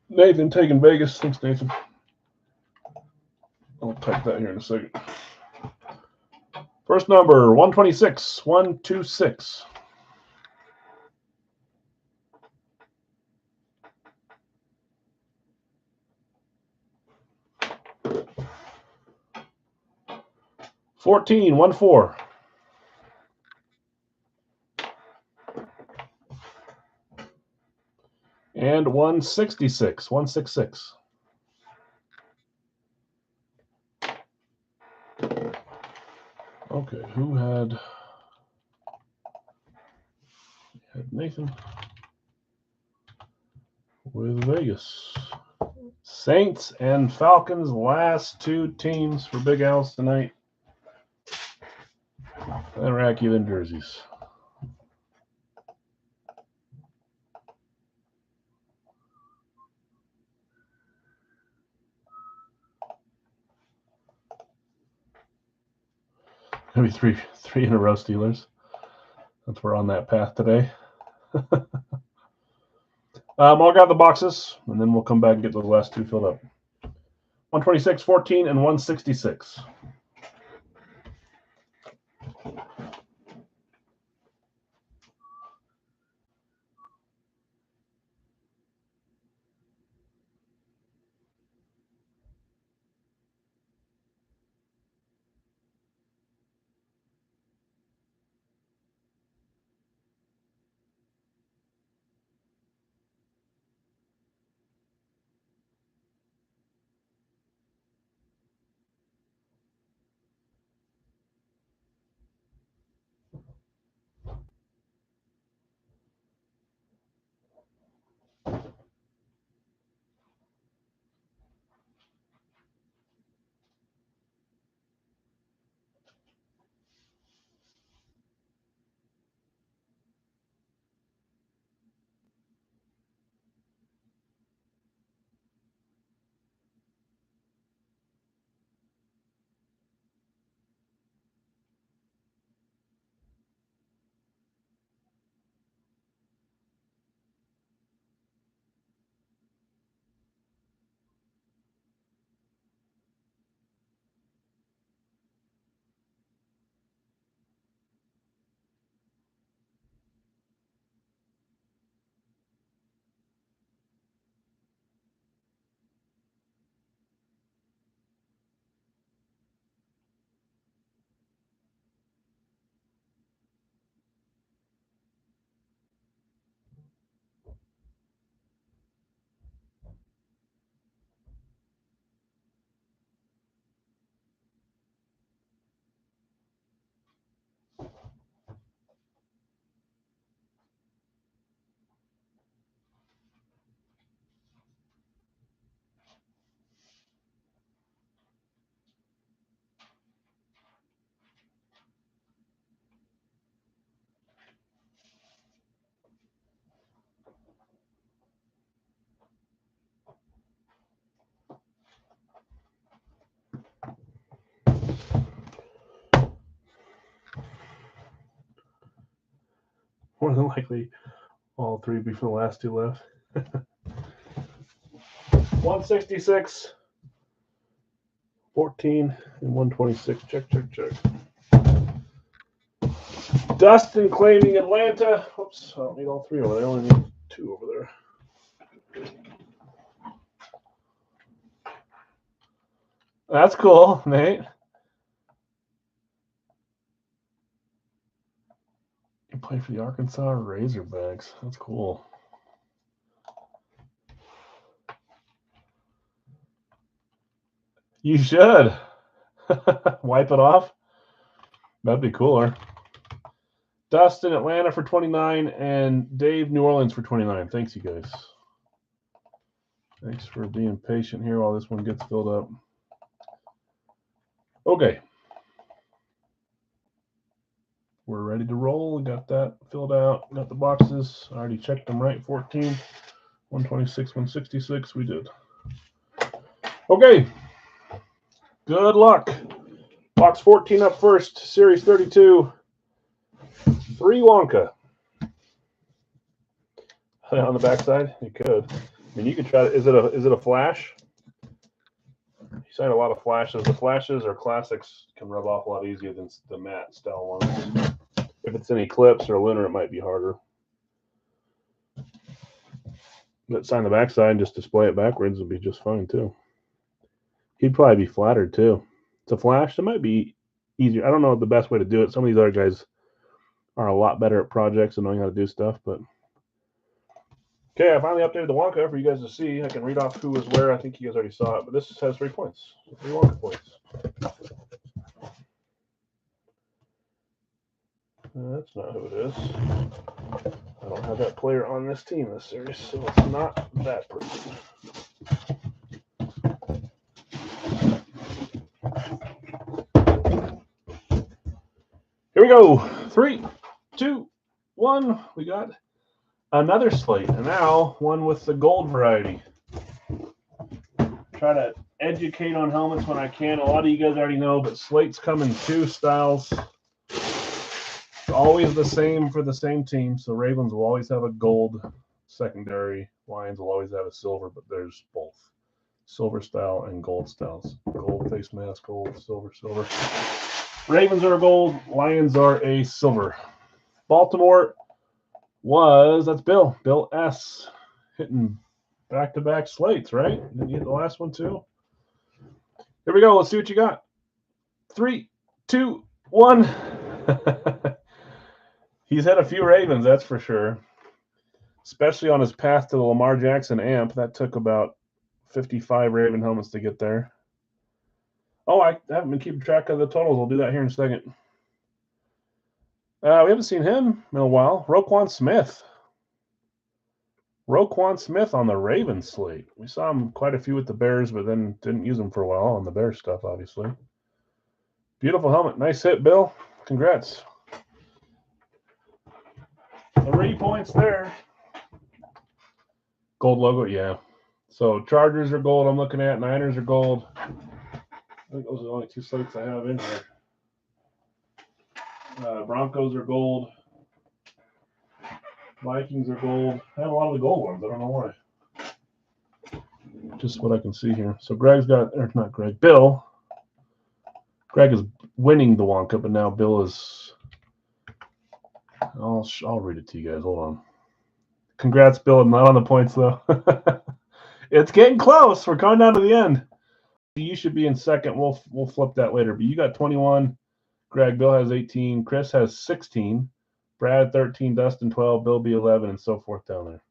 [SPEAKER 1] Nathan taking Vegas. Thanks, Nathan. I'll type that here in a second. First number, 126. 126. 14, 1-4. And 166, 166. Okay, who had Nathan with Vegas? Saints and Falcons, last two teams for Big Al's tonight. Iraqi than jerseys. Gonna be three in a row Steelers. That's we're on that path today. I'll grab the boxes, and then we'll come back and get those last two filled up. 126, 14, and 166. More than likely, all three be for the last two left. 166, 14, and 126. Check. Dustin claiming Atlanta. Oops, I don't need all three over there. I only need two over there. That's cool, Nate. You play for the Arkansas Razorbacks. That's cool. You should. Wipe it off. That'd be cooler. Dustin, Atlanta for 29, and Dave, New Orleans for 29. Thanks, you guys. Thanks for being patient here while this one gets filled up. Okay. We're ready to roll. Got that filled out. Got the boxes. I already checked them right. 14, 126, 166. We did. Okay. Good luck. Box 14 up first. Series 32. 3 Wonka. On the backside? You could. I mean, you could try. Is it a flash? You signed a lot of flashes. The flashes or classics can rub off a lot easier than the matte style ones. If it's an Eclipse or a Lunar, it might be harder. But sign the backside and just display it backwards would be just fine too. He'd probably be flattered too. It's a flash. It might be easier. I don't know the best way to do it. Some of these other guys are a lot better at projects and knowing how to do stuff, but okay, I finally updated the Wonka for you guys to see. I can read off who was where. I think you guys already saw it, but this has 3 points. 3 Wonka points. That's not who it is. I don't have that player on this team this series, so it's not that person. Here we go. 3, 2, 1. We got another slate, and now one with the gold variety. Try to educate on helmets when I can. A lot of you guys already know, but slates come in 2 styles. It's always the same for the same team. So Ravens will always have a gold secondary. Lions will always have a silver, but there's both silver style and gold styles. Gold face mask, gold, silver, silver. Ravens are gold. Lions are a silver. Baltimore that's Bill. Bill S. Hitting back-to-back slates, right? Did you hit the last one too? Here we go. Let's see what you got. 3, 2, 1. He's had a few Ravens, that's for sure. Especially on his path to the Lamar Jackson amp. That took about 55 Raven helmets to get there. Oh, I haven't been keeping track of the totals. I'll do that here in a second. We haven't seen him in a while. Roquan Smith. Roquan Smith on the Ravens slate. We saw him quite a few with the Bears, but then didn't use him for a while on the Bears stuff, obviously. Beautiful helmet. Nice hit, Bill. Congrats. 3 points there. Gold logo, yeah. So Chargers are gold I'm looking at. Niners are gold. I think those are the only 2 slates I have in here. Broncos are gold. Vikings are gold. I have a lot of the gold ones. I don't know why. Just what I can see here. So Greg's got, or not Greg, Bill. Greg is winning the Wonka, but now Bill is. I'll read it to you guys. Hold on. Congrats, Bill. I'm not on the points though. It's getting close. We're coming down to the end. You should be in second. We'll flip that later. But you got 21. Greg, Bill has 18. Chris has 16. Brad 13. Dustin 12. Bill B 11, and so forth down there.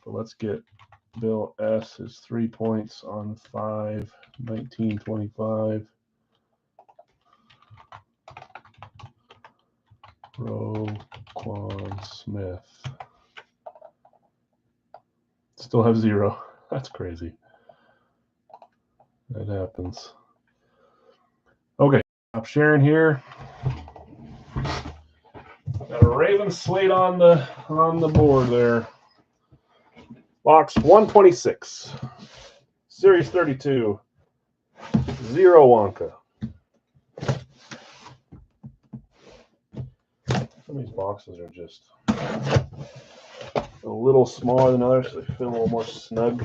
[SPEAKER 1] So let's get Bill S is 3 points on 5. 19, 25. Roquan Smith. Still have 0. That's crazy. That happens. Okay, stop sharing here. Got a Raven slate on the board there. Box 126. Series 32. 0 Wonka. Some of these boxes are just a little smaller than others, so they feel a little more snug.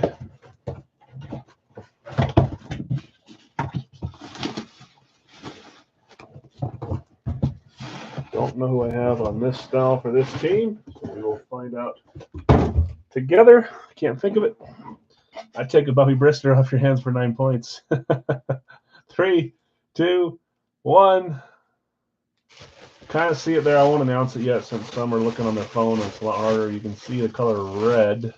[SPEAKER 1] Don't know who I have on this style for this team, so we will find out together. Can't think of it. I'd take a Bubby Brister off your hands for 9 points. 3, 2, 1. Kind of see it there. I won't announce it yet since some are looking on their phone and it's a lot harder. You can see the color red.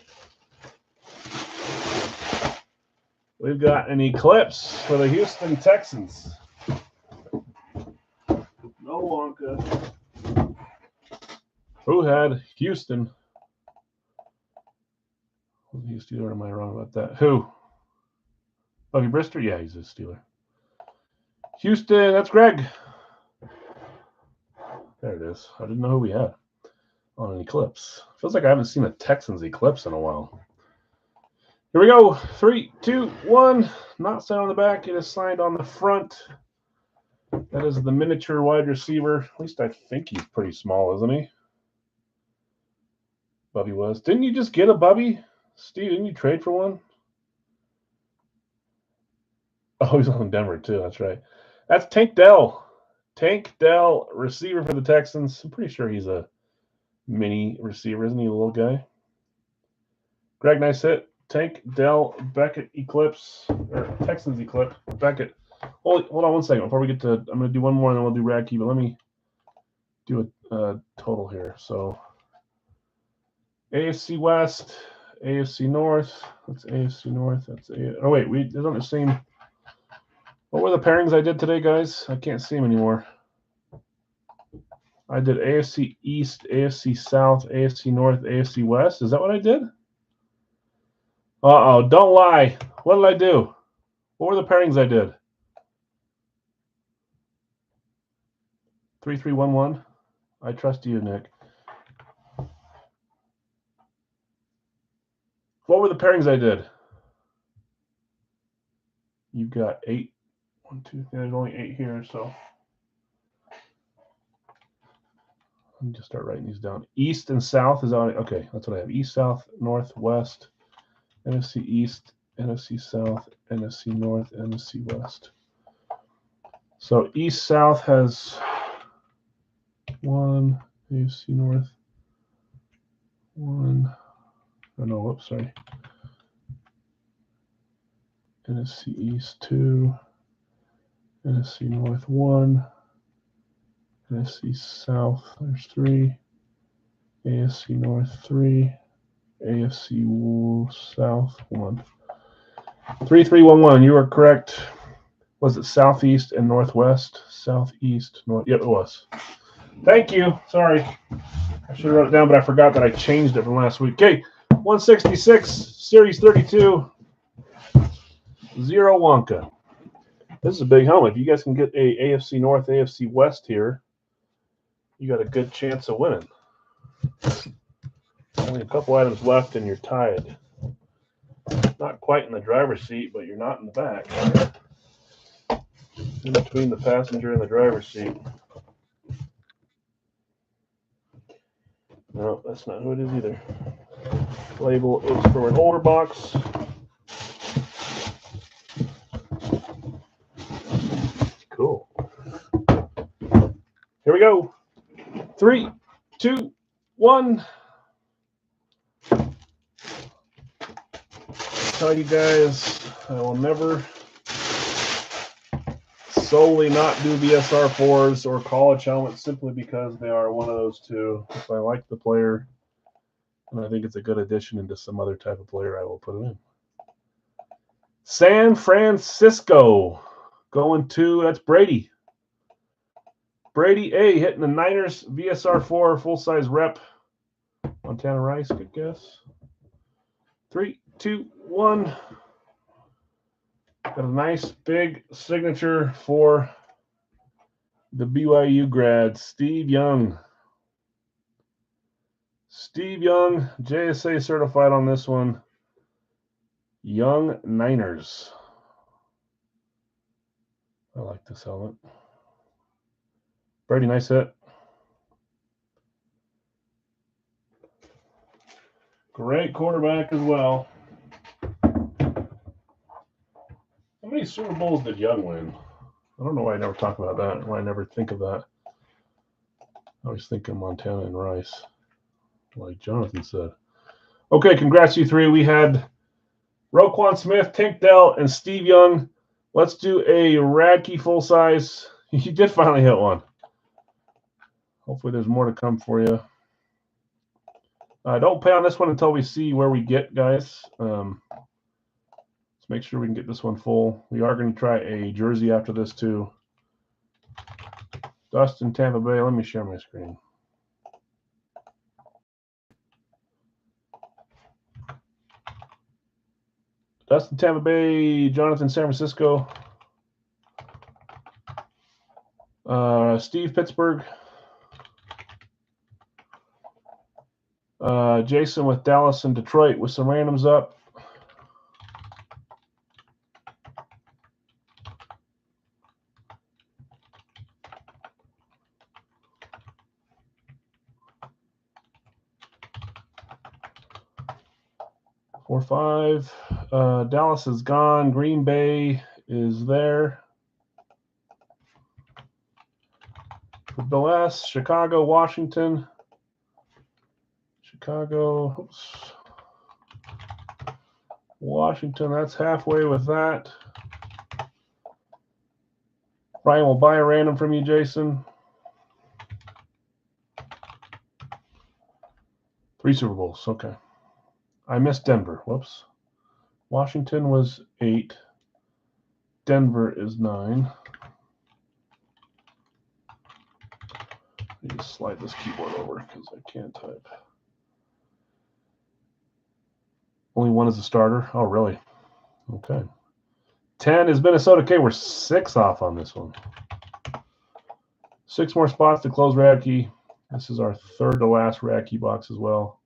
[SPEAKER 1] We've got an eclipse for the Houston Texans. No Wonka. Who had Houston? Was he a Steeler? Am I wrong about that? Who? Bubby Brister? Yeah, he's a Steeler. Houston, that's Greg. There it is. I didn't know who we had on an eclipse. Feels like I haven't seen a Texans eclipse in a while. Here we go. 3, 2, 1. Not signed on the back. It is signed on the front. That is the miniature wide receiver. At least I think he's pretty small, isn't he? Bubby was. Didn't you just get a Bubby? Steve, didn't you trade for one? Oh, he's on Denver too. That's right. That's Tank Dell. Tank Dell, receiver for the Texans. I'm pretty sure he's a mini receiver, isn't he, a little guy? Greg, nice hit. Tank Dell, Beckett Eclipse, or Texans Eclipse. Beckett. Hold on 1 second before we get to. I'm going to do one more, and then we'll do Radke. But let me do a total here. So AFC West, AFC North. That's AFC North. That's oh wait, they're on the same. What were the pairings I did today, guys? I can't see them anymore. I did AFC East, AFC South, AFC North, AFC West. Is that what I did? Uh-oh, don't lie. What did I do? What were the pairings I did? 3-3-1-1. I trust you, Nick. What were the pairings I did? You've got 8. 1, 2. There's only 8 here, so let me just start writing these down. East and South is on. Okay, that's what I have. East, South, North, West, NFC East, NFC South, NFC North, NFC West. So East South has 1, AFC North 1. Oh no, whoops, sorry. NFC East 2, NFC North 1, NFC South there's 3, AFC North 3, AFC South 1. 3-3-1-1. You are correct. Was it Southeast and Northwest? Southeast, North. Yep, it was. Thank you. Sorry. I should have wrote it down, but I forgot that I changed it from last week. Okay, 166, Series 32, 0 Wonka. This is a big helmet. If you guys can get a AFC North, AFC West here, you got a good chance of winning. Only a couple items left and you're tied. Not quite in the driver's seat, but you're not in the back. In between the passenger and the driver's seat. No, that's not who it is either. Label is for an older box. Cool. Here we go. 3, 2, 1. Tell you guys, I will never solely not do VSR4s or college helmets simply because they are one of those two. If I like the player and I think it's a good addition into some other type of player, I will put it in. San Francisco going to, that's Brady. Brady A hitting the Niners VSR4 full-size rep. Montana Rice, good guess. 3, 2, 1. Got a nice big signature for the BYU grad, Steve Young. Steve Young, JSA certified on this one. Young Niners. I like this helmet. Brady, nice hit. Great quarterback as well. How many Super Bowls did Young win? I don't know why I never talk about that, why I never think of that. I always think of Montana and Rice, like Jonathan said. Okay, congrats, you three. We had Roquan Smith, Tank Dell, and Steve Young. Let's do a Radke full size. You did finally hit one. Hopefully there's more to come for you. Don't pay on this one until we see where we get, guys. Let's make sure we can get this one full. We are going to try a jersey after this, too. Dustin, Tampa Bay. Let me share my screen. Dustin, Tampa Bay. Jonathan, San Francisco. Steve, Pittsburgh. Jason with Dallas and Detroit with some randoms up. Four, five. Dallas is gone. Green Bay is there. For Bill S. Chicago, Washington. Chicago. Oops. Washington, that's halfway with that. Ryan will buy a random from you, Jason. 3 Super Bowls. Okay. I missed Denver. Whoops. Washington was 8. Denver is 9. Let me just slide this keyboard over because I can't type. Only 1 is a starter. Oh, really? Okay. 10 is Minnesota. Okay, we're 6 off on this one. 6 more spots to close Radkey. This is our 3rd to last Radkey box as well.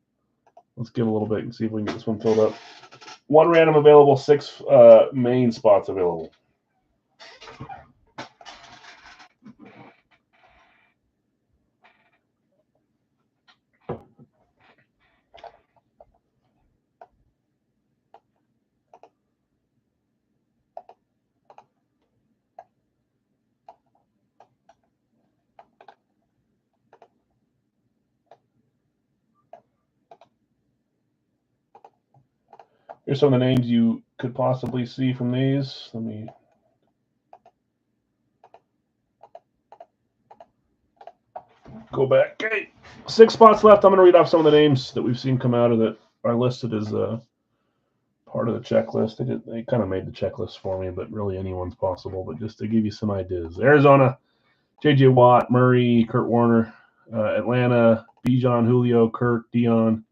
[SPEAKER 1] Let's give a little bit and see if we can get this one filled up. 1 random available, 6 main spots available. Here's some of the names you could possibly see from these. Let me go back. Okay, 6 spots left. I'm going to read off some of the names that we've seen come out of that are listed as part of the checklist. They kind of made the checklist for me, but really anyone's possible. But just to give you some ideas. Arizona, J.J. Watt, Murray, Kurt Warner. Atlanta, Bijan, Julio, Kirk, Dion.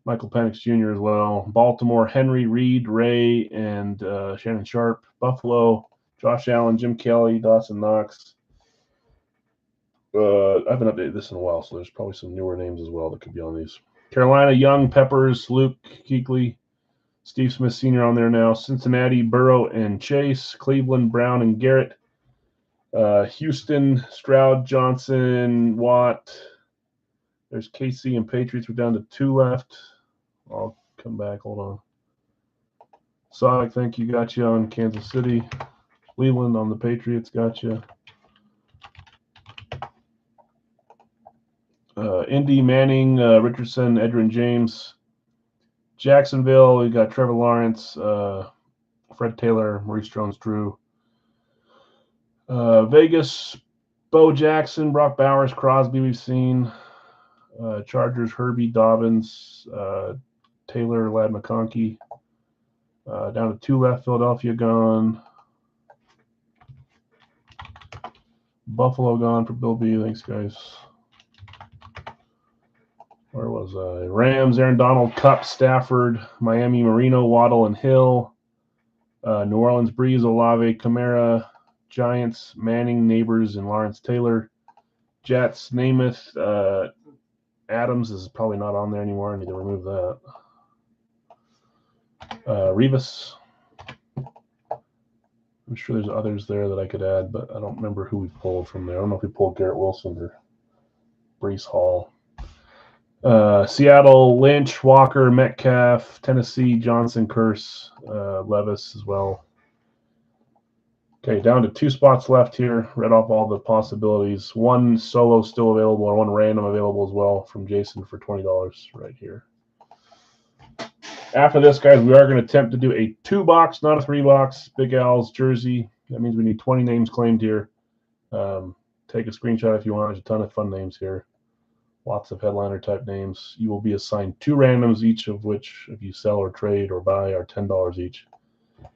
[SPEAKER 1] Michael Penix Jr. as well. Baltimore, Henry, Reed, Ray, and Shannon Sharp. Buffalo, Josh Allen, Jim Kelly, Dawson Knox. I haven't updated this in a while, so there's probably some newer names as well that could be on these. Carolina, Young, Peppers, Luke, Kuechly, Steve Smith Sr. on there now. Cincinnati, Burrow and Chase. Cleveland, Brown and Garrett. Houston, Stroud, Johnson, Watt. There's KC and Patriots. We're down to 2 left. I'll come back. Hold on. Sonic, thank you. Got you on Kansas City. Cleveland on the Patriots. Got you. Indy, Manning, Richardson, Edgerrin James. Jacksonville, we got Trevor Lawrence, Fred Taylor, Maurice Jones-Drew. Vegas, Bo Jackson, Brock Bowers, Crosby we've seen. Chargers, Herbie, Dobbins, Taylor, Ladd McConkey. Down to 2 left, Philadelphia gone. Buffalo gone for Bill B. Thanks, guys. Where was I? Rams, Aaron Donald, Kupp, Stafford, Miami, Marino, Waddle, and Hill. New Orleans, Breeze, Olave, Kamara. Giants, Manning, Neighbors, and Lawrence Taylor. Jets, Namath. Adams is probably not on there anymore. I need to remove that. Revis. I'm sure there's others there that I could add, but I don't remember who we pulled from there. I don't know if we pulled Garrett Wilson or Breece Hall. Seattle, Lynch, Walker, Metcalf. Tennessee, Johnson, Curse, Levis as well. Okay, down to 2 spots left here. Read off all the possibilities. 1 solo still available, or 1 random available as well from Jason for $20 right here. After this, guys, we are going to attempt to do a 2-box, not a 3-box, Big Al's jersey. That means we need 20 names claimed here. Take a screenshot if you want. There's a ton of fun names here. Lots of headliner-type names. You will be assigned 2 randoms, each of which, if you sell or trade or buy, are $10 each.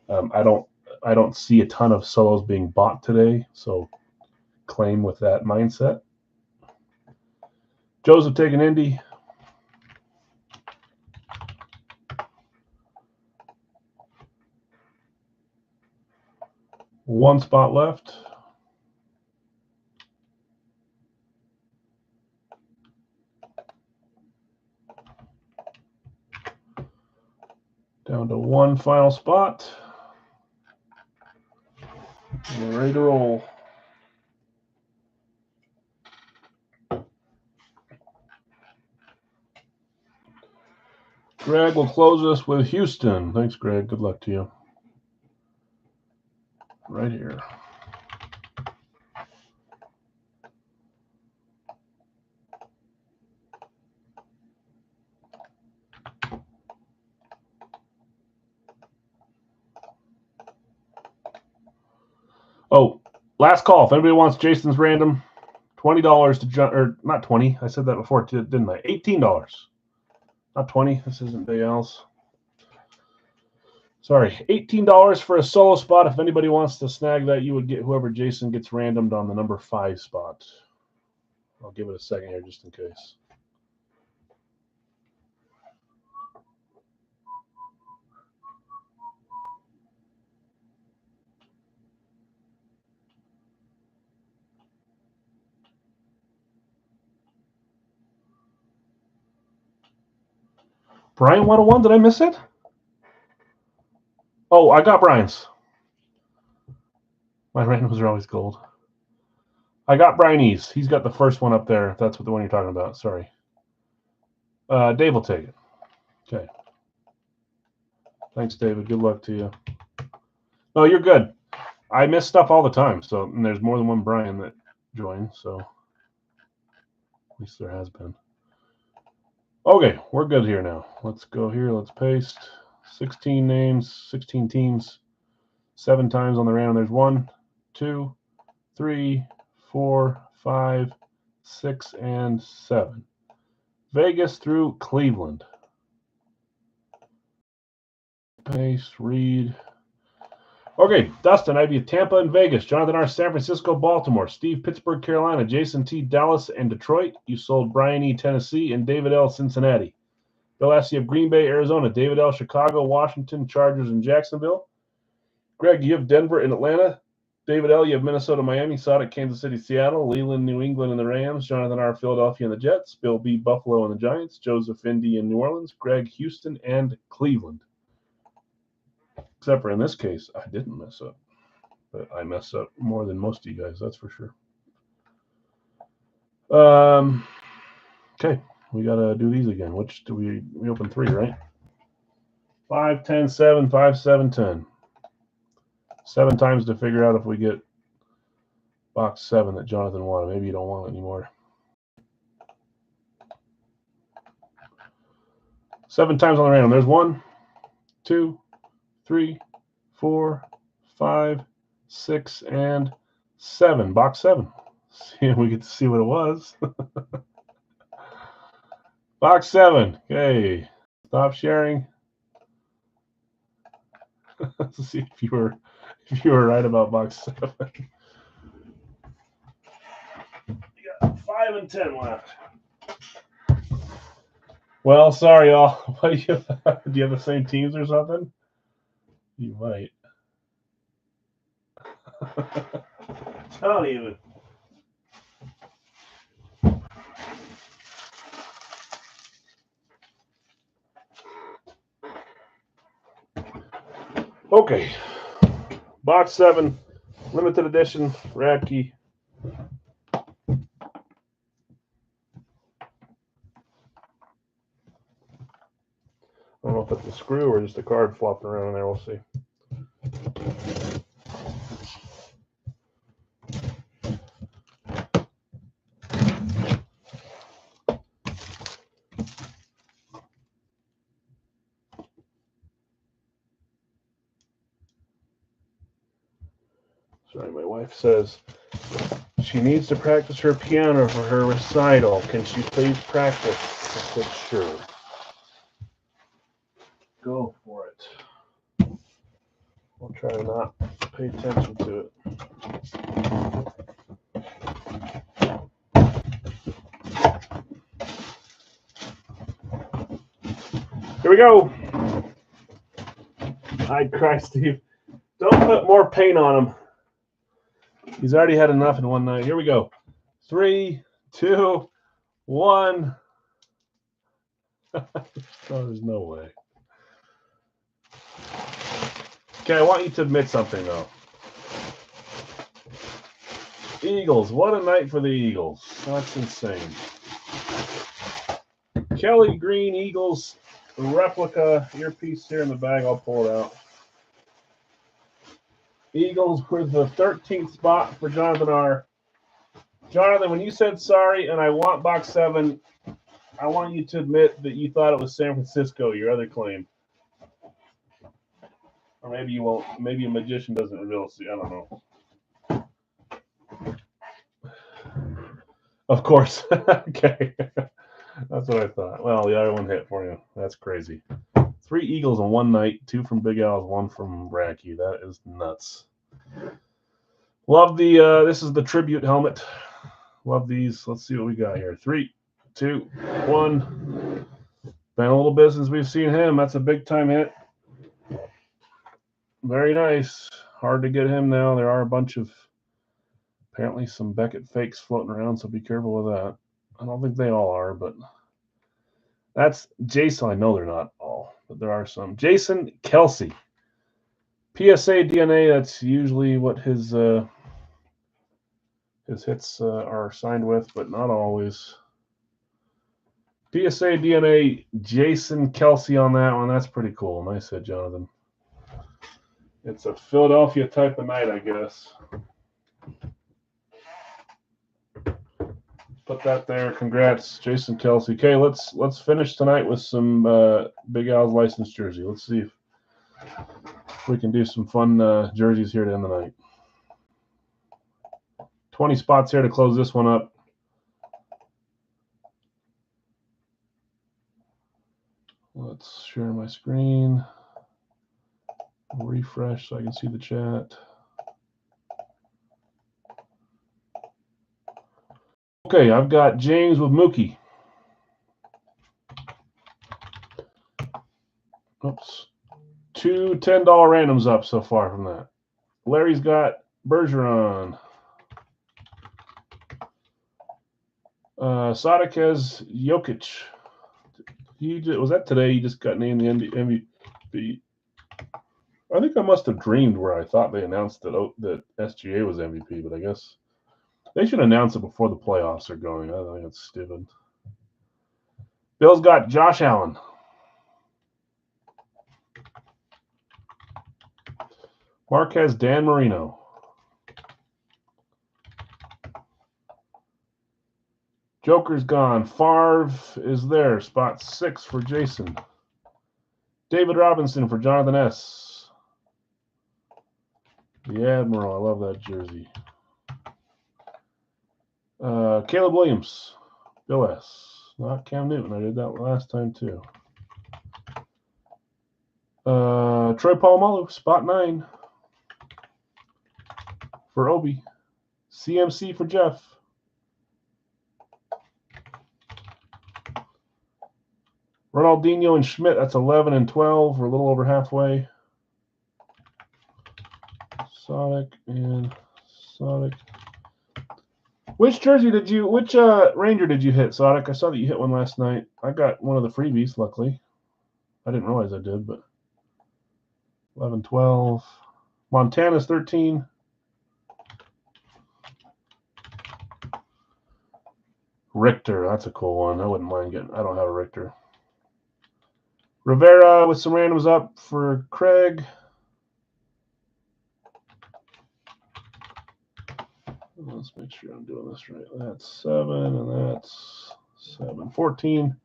[SPEAKER 1] I don't see a ton of solos being bought today, so claim with that mindset. Joseph taking Indy. One spot left. Down to 1 final spot. We're ready to roll. Greg will close us with Houston. Thanks, Greg. Good luck to you. Right here. Oh, Last call. If anybody wants Jason's random, $20 to or not 20. I said that before, didn't I? $18. Not 20. This isn't Dale's. Sorry, $18 for a solo spot. If anybody wants to snag that, you would get whoever Jason gets randomed on the number 5 spot. I'll give it a second here just in case. Brian 101, did I miss it? Oh, I got Brian's. My randoms are always gold. I got Brian Ease. He's got the first one up there. If that's what the one you're talking about. Sorry. Dave will take it. Okay. Thanks, David. Good luck to you. No, you're good. I miss stuff all the time. So and there's more than one Brian that joined. So at least there has been. Okay, we're good here now. Let's go here. Let's paste 16 names, 16 teams, 7 times on the random. There's 1, 2, 3, 4, 5, 6, and 7. Vegas through Cleveland. Paste, read. Okay, Dustin, I'd be Tampa and Vegas. Jonathan R. San Francisco, Baltimore. Steve, Pittsburgh, Carolina. Jason T. Dallas and Detroit. You sold Brian E. Tennessee and David L. Cincinnati. Bill S. You have Green Bay, Arizona. David L. Chicago, Washington, Chargers, and Jacksonville. Greg, you have Denver and Atlanta. David L. You have Minnesota, Miami. Sonic, Kansas City, Seattle. Leland, New England, and the Rams. Jonathan R. Philadelphia and the Jets. Bill B. Buffalo and the Giants. Joseph Indy and New Orleans. Greg, Houston, and Cleveland. Except for in this case, I didn't mess up. But I mess up more than most of you guys, that's for sure. Okay, we got to do these again. Which do we open 3, right? 5, 10, 7, 5, 7, 10. 7 times to figure out if we get box 7 that Jonathan wanted. Maybe you don't want it anymore. 7 times on the random. There's 1, 2, 3, 4, 5, 6, and 7. Box 7. See, we get to see what it was. Box 7. Okay. Stop sharing. Let's see if you were right about box 7. You got 5 and 10 left. Well, sorry, y'all. What do you have the same teams or something? You might. Not even. Okay. Box 7, limited edition, Radke. I don't know if it's a screw or just a card flopping around in there. We'll see. Sorry, my wife says she needs to practice her piano for her recital. Can she please practice? I said, sure. Go for it. I'll try to not pay attention to it. Here we go. I'd cry, Steve. Don't put more paint on him. He's already had enough in one night. Here we go. 3, 2, 1. Oh, there's no way. Okay, I want you to admit something, though. Eagles. What a night for the Eagles. That's insane. Kelly Green Eagles replica earpiece here in the bag. I'll pull it out. Eagles were the 13th spot for Jonathan R. Jonathan, when you said sorry and I want box 7, I want you to admit that you thought it was San Francisco, your other claim. Or maybe you won't. Maybe a magician doesn't reveal. See, I don't know. Of course. Okay. That's what I thought. Well, the other one hit for you. That's crazy. 3 Eagles in one night, 2 from Big Al's, 1 from Racky. That is nuts. Love the, this is the tribute helmet. Love these. Let's see what we got here. 3, 2, 1. Been a little bit since we've seen him. That's a big time hit. Very nice. Hard to get him now. There are a bunch of, apparently some Beckett fakes floating around, so be careful with that. I don't think they all are, but that's Jason. I know they're not all, but there are some. Jason Kelce. PSA DNA, that's usually what his hits are signed with, but not always. PSA DNA, Jason Kelce on that one. That's pretty cool. Nice hit, Jonathan. It's a Philadelphia type of night, I guess. Put that there. Congrats, Jason Kelce. Okay, let's finish tonight with some Big Al's license jersey. Let's see if we can do some fun jerseys here to end the night. 20 spots here to close this one up. Let's share my screen. Refresh so I can see the chat. Okay, I've got James with Mookie. Oops. 2 $10 randoms up so far from that. Larry's got Bergeron. Sadik has Jokic. Was that today? He just got named the MVP. I think I must have dreamed where I thought they announced that SGA was MVP, but I guess they should announce it before the playoffs are going. I think it's stupid. Bill's got Josh Allen. Mark has Dan Marino. Joker's gone. Favre is there. Spot 6 for Jason. David Robinson for Jonathan S. The Admiral. I love that jersey. Caleb Williams. Bill S. Not Cam Newton. I did that last time too. Troy Polamalu. Spot 9 for Obi. CMC for Jeff. Ronaldinho and Schmidt, that's 11 and 12. We're a little over halfway. Sonic and Sonic. Which Ranger did you hit, Sonic? I saw that you hit one last night. I got one of the freebies, luckily. I didn't realize I did, but 11, 12. Montana's 13. Richter, that's a cool one. I wouldn't mind getting. I don't have a Richter. Rivera with some randoms up for Craig. Let's make sure I'm doing this right. That's 7, and that's 7. 14.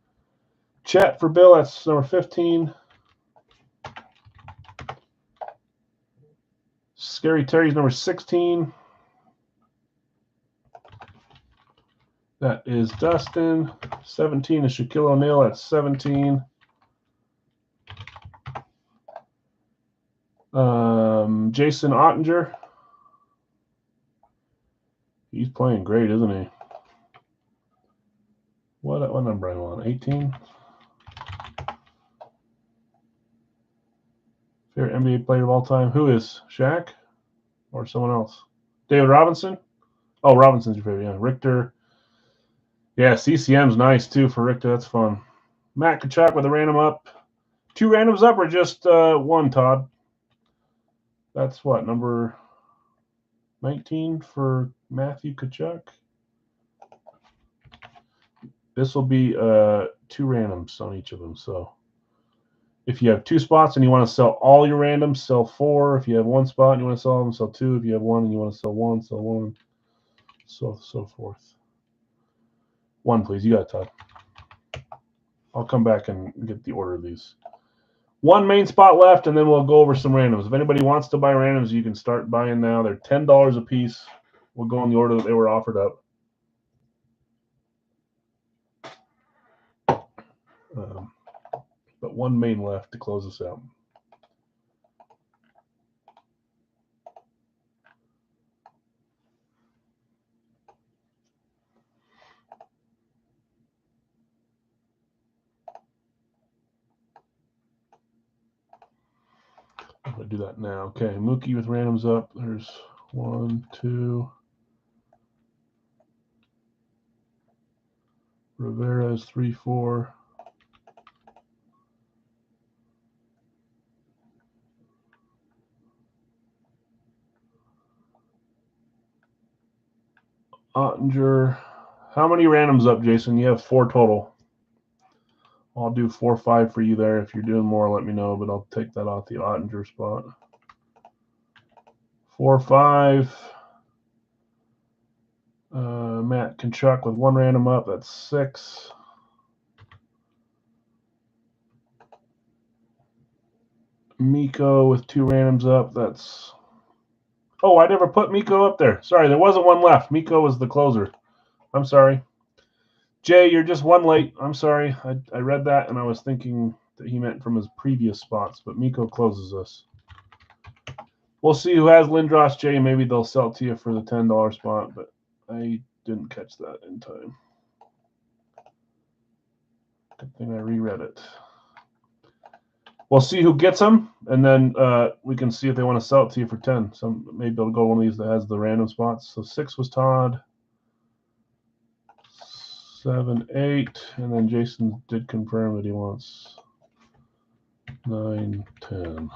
[SPEAKER 1] Chat for Bill, that's number 15. Scary Terry's number 16. That is Dustin. 17 is Shaquille O'Neal. That's 17. Jason Ottinger. He's playing great, isn't he? What number am I on? 18? Favorite NBA player of all time? Who is? Shaq? Or someone else? David Robinson? Oh, Robinson's your favorite, yeah. Richter. Yeah, CCM's nice, too, for Richter. That's fun. Matt Kachuk with a random up. 2 randoms up or just 1, Todd? That's what, number 19 for Matthew Kachuk? This will be 2 randoms on each of them. So if you have 2 spots and you want to sell all your randoms, sell 4. If you have 1 spot and you want to sell them, sell 2. If you have 1 and you want to sell 1, sell 1. So forth. 1, please. You got it, Todd. I'll come back and get the order of these. 1 main spot left, and then we'll go over some randoms. If anybody wants to buy randoms, you can start buying now. They're $10 a piece. We'll go in the order that they were offered up. But one main left to close us out. I'm going to do that now. Okay, Mookie with randoms up. There's 1, 2. Rivera is 3, 4. Ottinger. How many randoms up, Jason? You have 4 total. I'll do 4 or 5 for you there. If you're doing more, let me know, but I'll take that off the Ottinger spot. 4 or 5. Matt Kachuk with 1 random up. That's 6. Miko with 2 randoms up. That's... Oh, I never put Miko up there. Sorry, there wasn't one left. Miko was the closer. I'm sorry. Jay, you're just 1 late. I'm sorry. I read that, and I was thinking that he meant from his previous spots, but Miko closes us. We'll see who has Lindros, Jay. Maybe they'll sell it to you for the $10 spot, but I didn't catch that in time. Good thing I reread it. We'll see who gets them, and then we can see if they want to sell it to you for 10. Maybe they'll go one of these that has the random spots. So 6 was Todd. 7, 8, and then Jason did confirm that he wants 9, 10.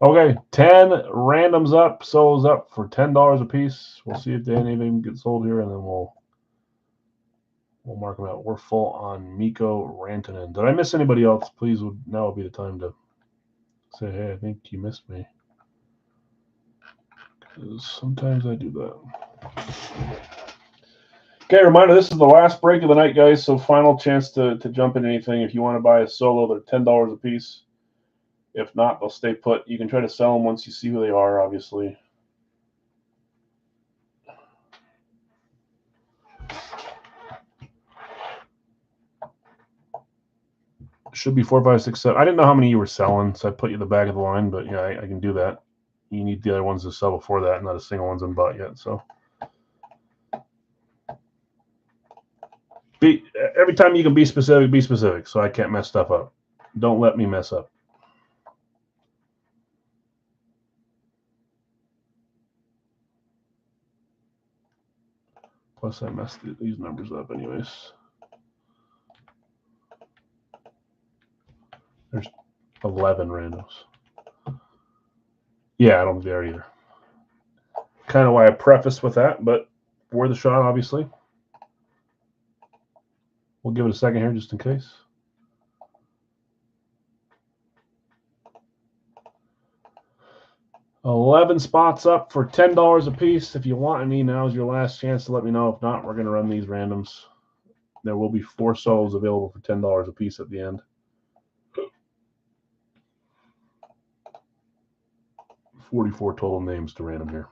[SPEAKER 1] Okay, 10 randoms up, solos up for $10 a piece. We'll see if any of them get sold here, and then we'll mark them out. We're full on Mikko Rantanen. Did I miss anybody else? Please, now would be the time to say, hey, I think you missed me. Because sometimes I do that. Okay, reminder, this is the last break of the night, guys, so final chance to jump in anything. If you want to buy a solo, they're $10 a piece. If not, they'll stay put. You can try to sell them once you see who they are, obviously. Should be 4, 5, 6, 7. I didn't know how many you were selling, so I put you at the back of the line, but yeah, I can do that. You need the other ones to sell before that. Not a single one's been bought yet, so. Every time you can be specific, so I can't mess stuff up. Don't let me mess up. Plus, I messed these numbers up anyways. There's 11 randoms. Yeah, I don't think they are either. Kind of why I prefaced with that, but worth a shot, obviously. We'll give it a second here just in case. $11 spots up for $10 a piece. If you want any, now's your last chance to let me know. If not, we're going to run these randoms. There will be 4 solos available for $10 a piece at the end. 44 total names to random here.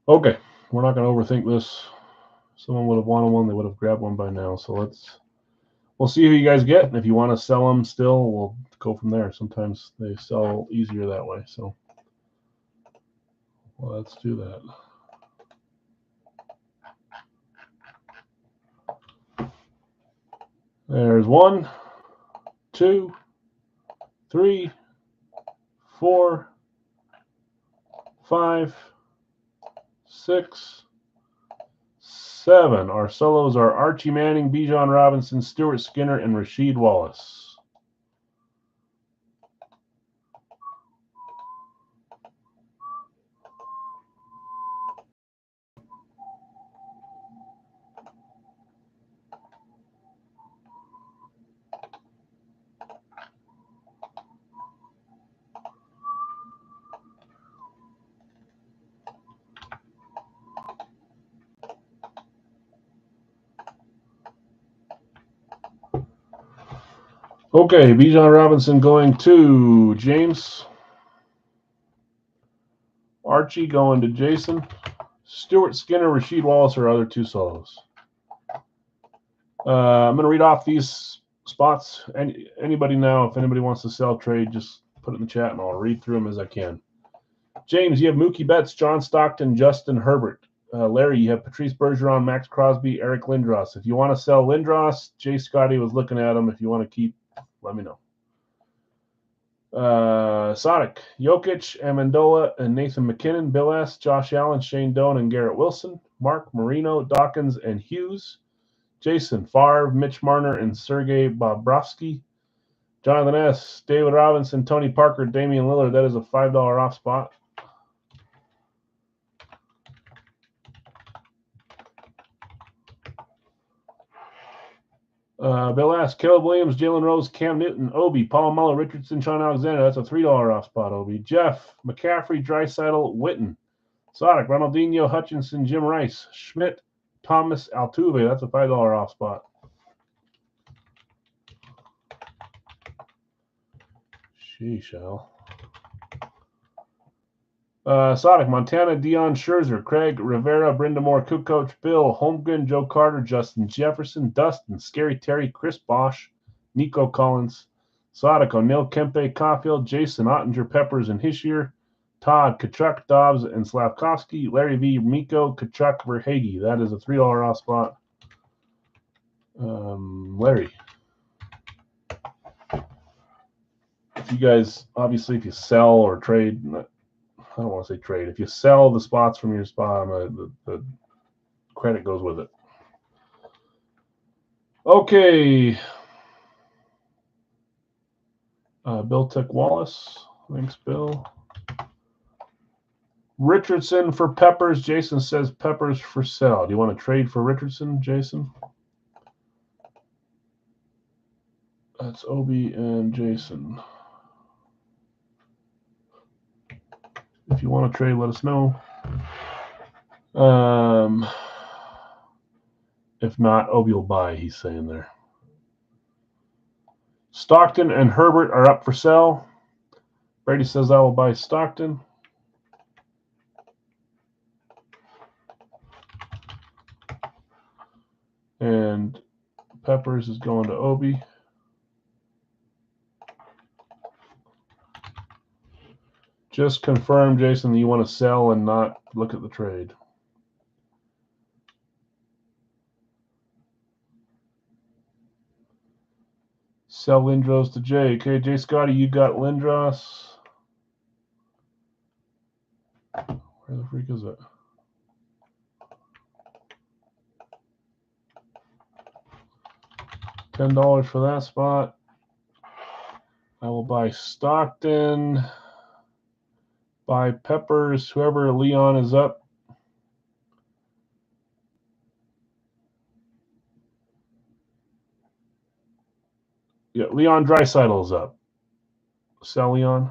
[SPEAKER 1] Okay, we're not going to overthink this. Someone would have wanted one, they would have grabbed one by now. So we'll see who you guys get. And if you want to sell them still, we'll go from there. Sometimes they sell easier that way. So let's do that. There's 1, 2, 3, 4, 5, 6, 7. Our solos are Archie Manning, Bijan Robinson, Stuart Skinner, and Rasheed Wallace. Okay, Bijan Robinson going to James. Archie going to Jason. Stuart Skinner, Rasheed Wallace are other 2 solos. I'm going to read off these spots. Anybody now, if anybody wants to sell, trade, just put it in the chat and I'll read through them as I can. James, you have Mookie Betts, John Stockton, Justin Herbert. Larry, you have Patrice Bergeron, Max Crosby, Eric Lindros. If you want to sell Lindros, Jay Scotty was looking at him. If you want to keep, let me know. Sadiq, Jokic, Amendola, and Nathan McKinnon. Bill S., Josh Allen, Shane Doan, and Garrett Wilson. Mark, Marino, Dawkins, and Hughes. Jason, Favre, Mitch Marner, and Sergei Bobrovsky. Jonathan S., David Robinson, Tony Parker, Damian Lillard. That is a $5 off spot. Bill S., Caleb Williams, Jalen Rose, Cam Newton, Obi, Paul Muller, Richardson, Sean Alexander. That's a $3 off spot, Obi. Jeff, McCaffrey, Draisaitl, Witten. Sadiq, Ronaldinho, Hutchinson, Jim Rice, Schmidt, Thomas, Altuve. That's a $5 off spot. Sheesh, Al. Sadiq, Montana, Dion Scherzer, Craig, Rivera, Brindamore, Kukoc, Bill, Holmgren, Joe Carter, Justin Jefferson, Dustin, Scary Terry, Chris Bosch, Nico Collins, Sadiq, O'Neill, Kempe, Caulfield, Jason Ottinger, Peppers, and Hischier, Todd, Kachuk, Dobbs, and Slavkovsky, Larry V, Miko, Kachuk, Verhage. That is a $3 off spot. Larry. If you guys, obviously, if you sell or trade, I don't want to say trade. If you sell the spots from your spot, the credit goes with it. Okay. Bill Tick Wallace. Thanks, Bill. Richardson for Peppers. Jason says Peppers for sale. Do you want to trade for Richardson, Jason? That's Obi and Jason. If you want to trade, let us know. If not, Obi will buy, he's saying there. Stockton and Herbert are up for sale. Brady says I will buy Stockton. And Peppers is going to Obi. Just confirm, Jason, that you want to sell and not look at the trade. Sell Lindros to Jay. Okay, Jay Scotty, you got Lindros. Where the freak is it? $10 for that spot. I will buy Stockton. Buy Peppers. Whoever Leon is up. Yeah, Leon Draisaitl is up. Sell Leon.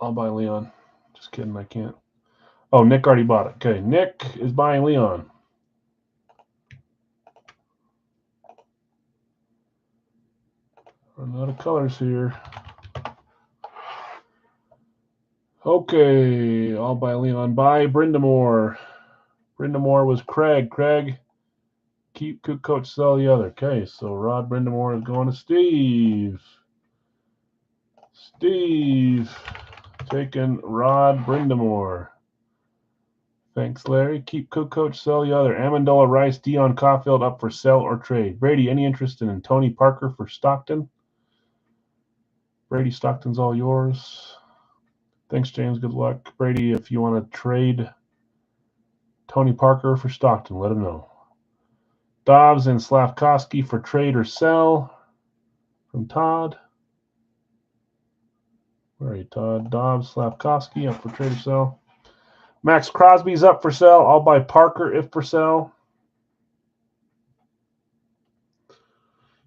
[SPEAKER 1] I'll buy Leon. Just kidding, I can't. Oh, Nick already bought it. Okay, Nick is buying Leon. Running out of colors here. Okay, I'll buy Leon. Buy Brindamore. Brindamore was Craig. Craig, keep Kukoc, sell the other. Okay, so Rod Brindamore is going to Steve. Steve taking Rod Brindamore. Thanks, Larry. Keep Kukoc, sell the other. Amendola, Rice, Dion Caulfield up for sell or trade. Brady, any interest in Tony Parker for Stockton? Brady, Stockton's all yours. Thanks, James. Good luck. Brady, if you want to trade Tony Parker for Stockton, let him know. Dobbs and Slavkovsky for trade or sell from Todd. Where are you, Todd? Dobbs, Slavkovsky up for trade or sell. Max Crosby's up for sale. I'll buy Parker if for sale.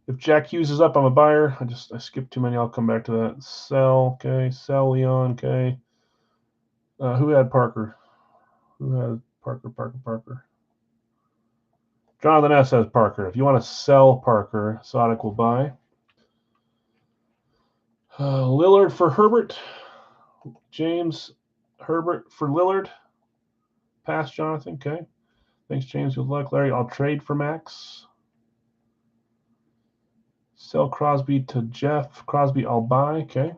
[SPEAKER 1] If Jack Hughes is up, I'm a buyer. I skipped too many. I'll come back to that. Sell, okay. Sell Leon, okay. Who had Parker? Who had Parker? Jonathan S. has Parker. If you want to sell Parker, Sonic will buy. Lillard for Herbert. James Herbert for Lillard. Pass, Jonathan. Okay. Thanks, James. Good luck. Larry, I'll trade for Max. Sell Crosby to Jeff. Crosby, I'll buy. Okay.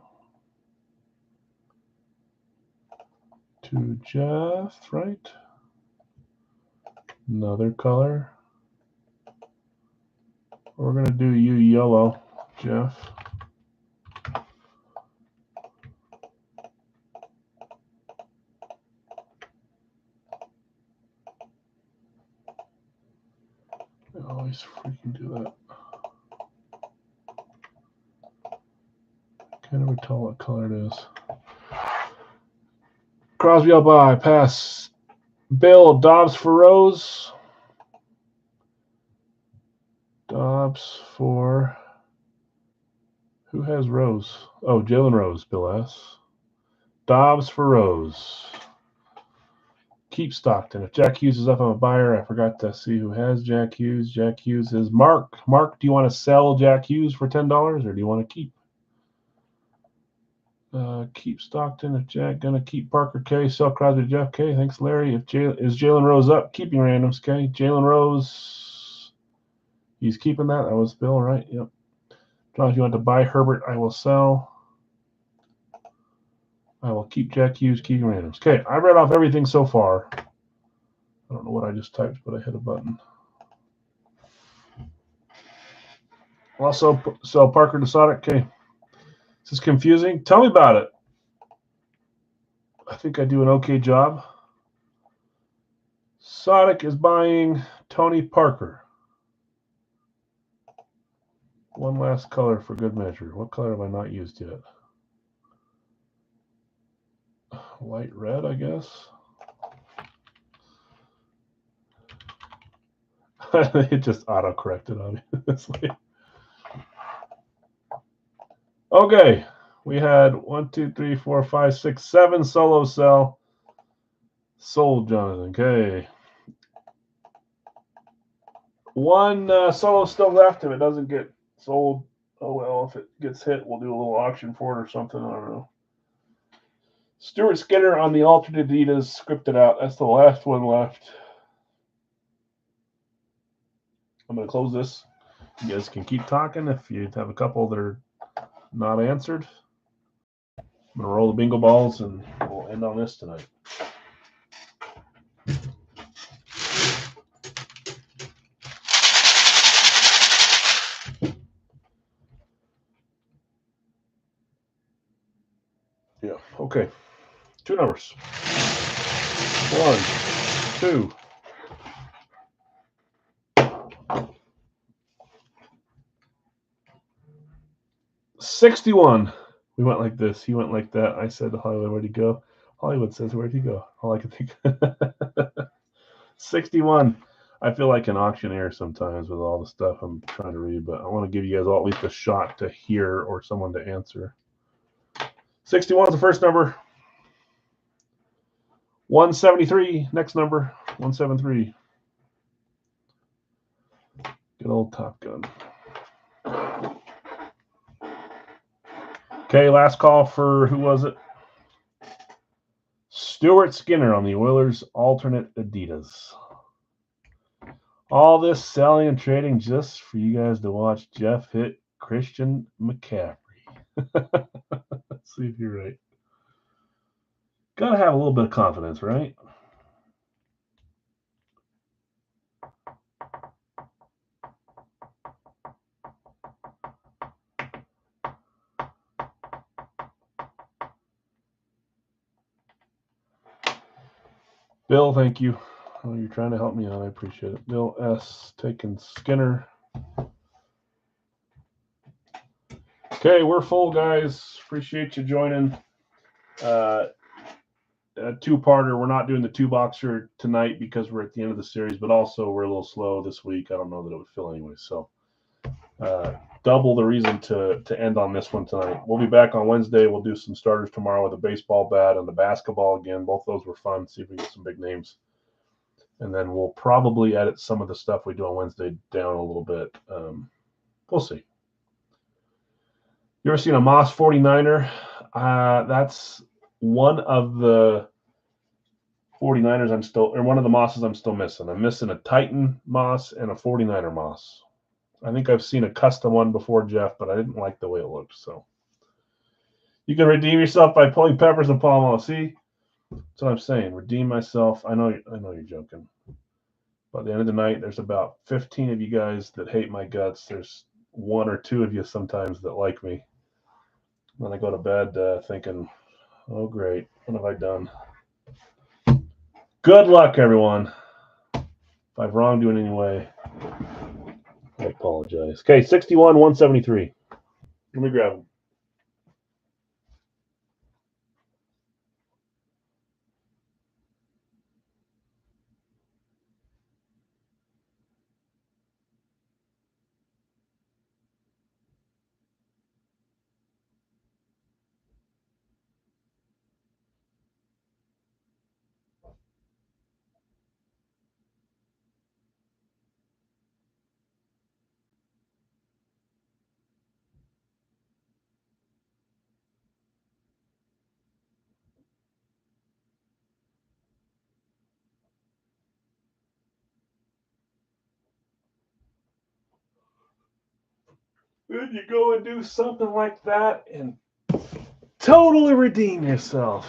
[SPEAKER 1] To Jeff, right? Another color. We're going to do you yellow, Jeff. I always freaking do that. Can't ever tell what color it is. Crosby, I'll buy. Pass. Bill, Dobbs for Rose. Dobbs for... Who has Rose? Oh, Jalen Rose, Bill S. Dobbs for Rose. Keep Stockton. If Jack Hughes is up, I'm a buyer. I forgot to see who has Jack Hughes. Jack Hughes is Mark. Mark, do you want to sell Jack Hughes for $10 or do you want to keep? Keep Stockton. If Jack gonna keep Parker K. Sell Crosby Jeff K. Thanks, Larry. If is Jalen Rose up? Keeping randoms K. Jalen Rose. He's keeping that. That was Bill, right? Yep. John, if you want to buy Herbert, I will sell. I will keep Jack Hughes, keeping randoms. Okay, I read off everything so far. I don't know what I just typed, but I hit a button. Also, sell Parker to Sonic. Okay. This is confusing. Tell me about it. I think I do an okay job. Sonic is buying Tony Parker. One last color for good measure. What color have I not used yet? Light red, I guess. It just auto-corrected obviously. Okay, we had 1, 2, 3, 4, 5, 6, 7 solo sell. Sold, Jonathan. Okay. One solo still left. If it doesn't get sold, oh well. If it gets hit, we'll do a little auction for it or something. I don't know. Stuart Skinner on the alternate Adidas scripted out. That's the last one left. I'm going to close this. You guys can keep talking if you have a couple that are not answered. I'm going to roll the bingo balls and we'll end on this tonight. Yeah, okay. 2 numbers. 1, 2. 61. We went like this. He went like that. I said to Hollywood, where'd he go? Hollywood says, where'd he go? All I can think. 61. I feel like an auctioneer sometimes with all the stuff I'm trying to read, but I want to give you guys all at least a shot to hear or someone to answer. 61 is the first number. 173, next number. 173. Good old Top Gun. Okay, last call for, who was it? Stuart Skinner on the Oilers alternate Adidas. All this selling and trading just for you guys to watch Jeff hit Christian McCaffrey. Let's see if you're right. Gotta have a little bit of confidence, right? Bill, thank you. Oh, you're trying to help me out. I appreciate it. Bill S. taking Skinner. Okay, we're full, guys. Appreciate you joining. A two-parter. We're not doing the two-boxer tonight because we're at the end of the series, but also we're a little slow this week. I don't know that it would fill anyway. So double the reason to end on this one tonight. We'll be back on Wednesday. We'll do some starters tomorrow with a baseball bat and the basketball again. Both those were fun. See if we get some big names. And then we'll probably edit some of the stuff we do on Wednesday down a little bit. We'll see. You ever seen a Moss 49er? That's one of the 49ers one of the Mosses I'm still missing. I'm missing a Titan Moss and a 49er Moss. I think I've seen a custom one before, Jeff, but I didn't like the way it looked. So you can redeem yourself by pulling peppers and palm oil. See, that's what I'm saying. Redeem myself. I know you're joking. By the end of the night, there's about 15 of you guys that hate my guts. There's 1 or 2 of you sometimes that like me. Then I go to bed thinking, oh, great. What have I done? Good luck, everyone. If I've wronged you in any way, I apologize. Okay, 61, 173. Let me grab them. Then you go and do something like that and totally redeem yourself.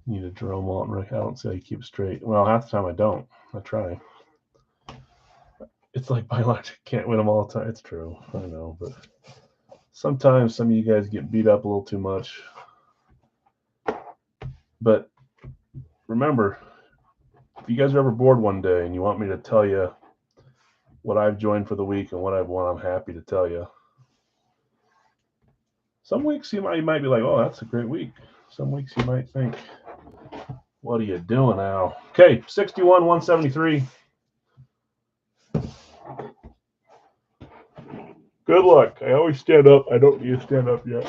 [SPEAKER 1] Need a Jerome Walton. I don't say I keep straight. Well, half the time I don't. I try. It's like biologic. Can't win them all the time. It's true. I know, but sometimes some of you guys get beat up a little too much. But remember, if you guys are ever bored one day and you want me to tell you what I've joined for the week and what I've won, I'm happy to tell you. Some weeks you might be like, oh, that's a great week. Some weeks you might think, what are you doing now? Okay, 61, 173. Good luck. I always stand up. I don't need to stand up yet.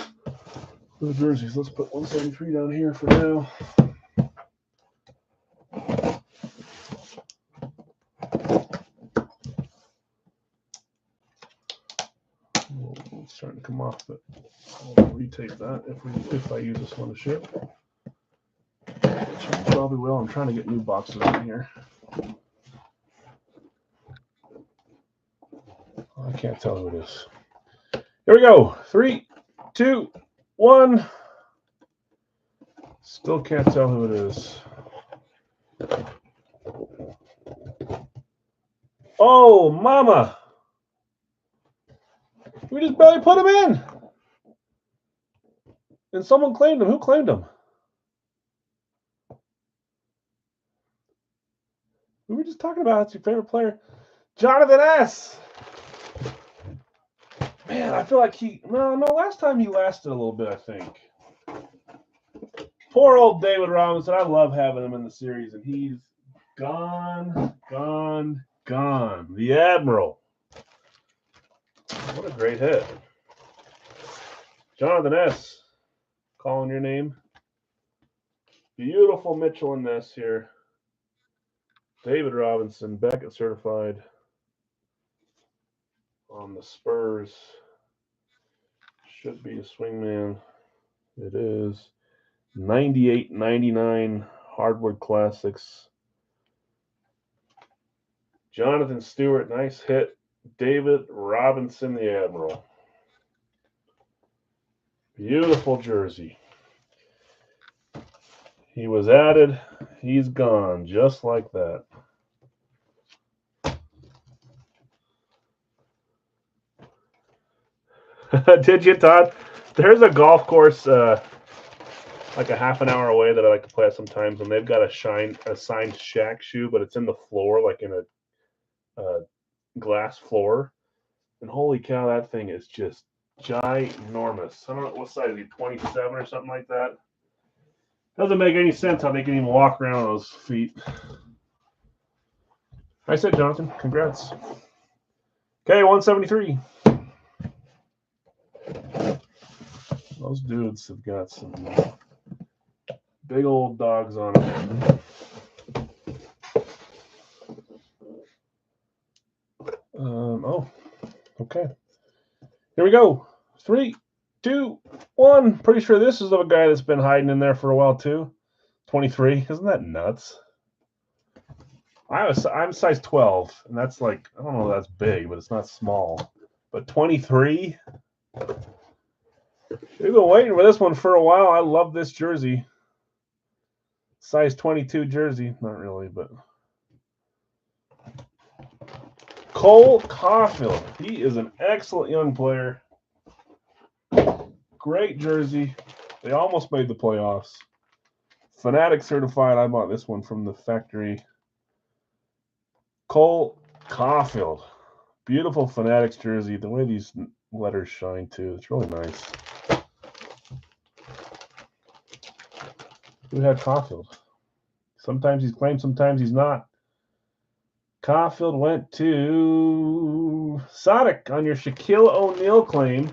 [SPEAKER 1] For the jerseys, let's put 173 down here for now. It's starting to come off, but I'll retape that if I use this one to ship. Which I probably will. I'm trying to get new boxes in here. I can't tell who it is. Here we go. 3, 2, 1. Still can't tell who it is. Oh, mama. We just barely put him in. And someone claimed him. Who claimed him? Who were we just talking about? It's your favorite player. Jonathan S. Man, I feel like no, last time he lasted a little bit, I think. Poor old David Robinson. I love having him in the series, and he's gone. The Admiral. What a great hit. Jonathan S. Calling your name. Beautiful Mitchell and Ness here. David Robinson, Beckett certified on the Spurs. Should be a swingman. It is. 98-99 Hardwood Classics. Jonathan Stewart, nice hit. David Robinson, the Admiral. Beautiful jersey. He was added. He's gone, just like that. Did you, Todd? There's a golf course like a half an hour away that I like to play at sometimes, and they've got a signed Shaq shoe, but it's in the floor, like in a glass floor. And holy cow, that thing is just ginormous. I don't know what size is he, 27 or something like that. Doesn't make any sense how they can even walk around on those feet. I said, Jonathan, congrats. Okay, 173. Those dudes have got some Big old dogs on them. Oh, okay. Here we go. 3, 2, 1. Pretty sure this is of a guy that's been hiding in there for a while too. 23. Isn't that nuts? I'm size 12, and that's like, I don't know if that's big, but it's not small. But 23? We've been waiting for this one for a while. I love this jersey. Size 22 jersey. Not really, but. Cole Caulfield. He is an excellent young player. Great jersey. They almost made the playoffs. Fanatic certified. I bought this one from the factory. Cole Caulfield. Beautiful Fanatics jersey. The way these letters shine too. It's really nice. Who had Caulfield? Sometimes he's claimed, sometimes he's not. Caulfield went to Sodic on your Shaquille O'Neal claim.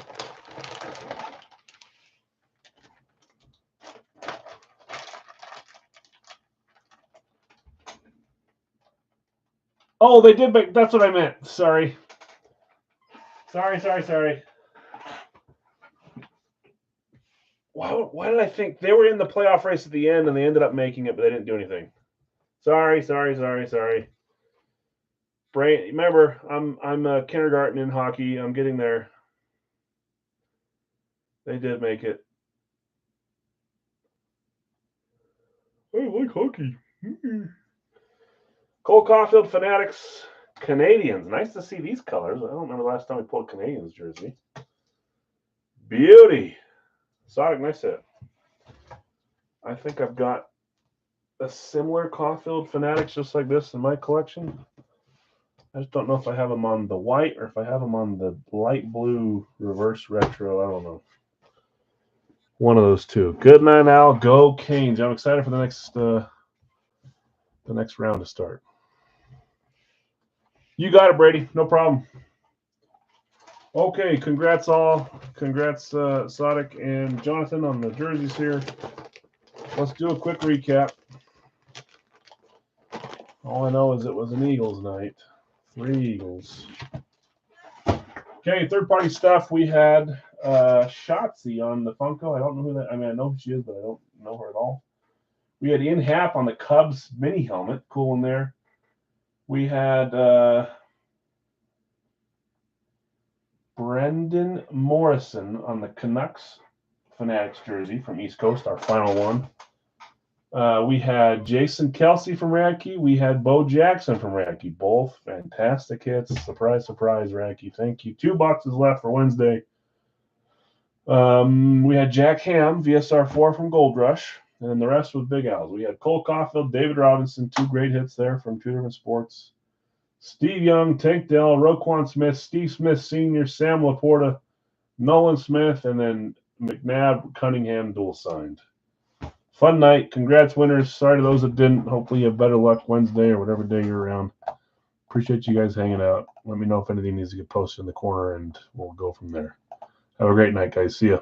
[SPEAKER 1] Oh, they did make, that's what I meant. Sorry. Sorry. Why did I think they were in the playoff race at the end and they ended up making it, but they didn't do anything? Sorry. Brain, remember, I'm a kindergarten in hockey. I'm getting there. They did make it. I like hockey. Cole Caulfield, Fanatics, Canadians. Nice to see these colors. I don't remember the last time we pulled Canadians jersey. Beauty. Sonic, nice hit. I think I've got a similar Caulfield Fanatics just like this in my collection. I just don't know if I have them on the white or if I have them on the light blue reverse retro. I don't know. One of those two. Good night, Al. Go Canes. I'm excited for the next round to start. You got it, Brady. No problem. Okay, congrats all. Congrats, Sodic and Jonathan on the jerseys here. Let's do a quick recap. All I know is it was an Eagles night. 3 Eagles. Okay, third-party stuff. We had Shotzi on the Funko. I don't know who that. I mean, I know who she is, but I don't know her at all. We had In Hap on the Cubs mini helmet. Cool one there. We had Brendan Morrison on the Canucks Fanatics jersey from East Coast, our final one. We had Jason Kelsey from Radke. We had Bo Jackson from Radke. Both fantastic hits. Surprise, Radke. Thank you. 2 boxes left for Wednesday. We had Jack Ham, VSR4 from Gold Rush. And then the rest was Big Al's. We had Cole Caulfield, David Robinson, 2 great hits there from 2 different sports. Steve Young, Tank Dell, Roquan Smith, Steve Smith Sr., Sam Laporta, Nolan Smith, and then McNabb, Cunningham dual signed. Fun night. Congrats, winners. Sorry to those that didn't. Hopefully you have better luck Wednesday or whatever day you're around. Appreciate you guys hanging out. Let me know if anything needs to get posted in the corner, and we'll go from there. Have a great night, guys. See ya.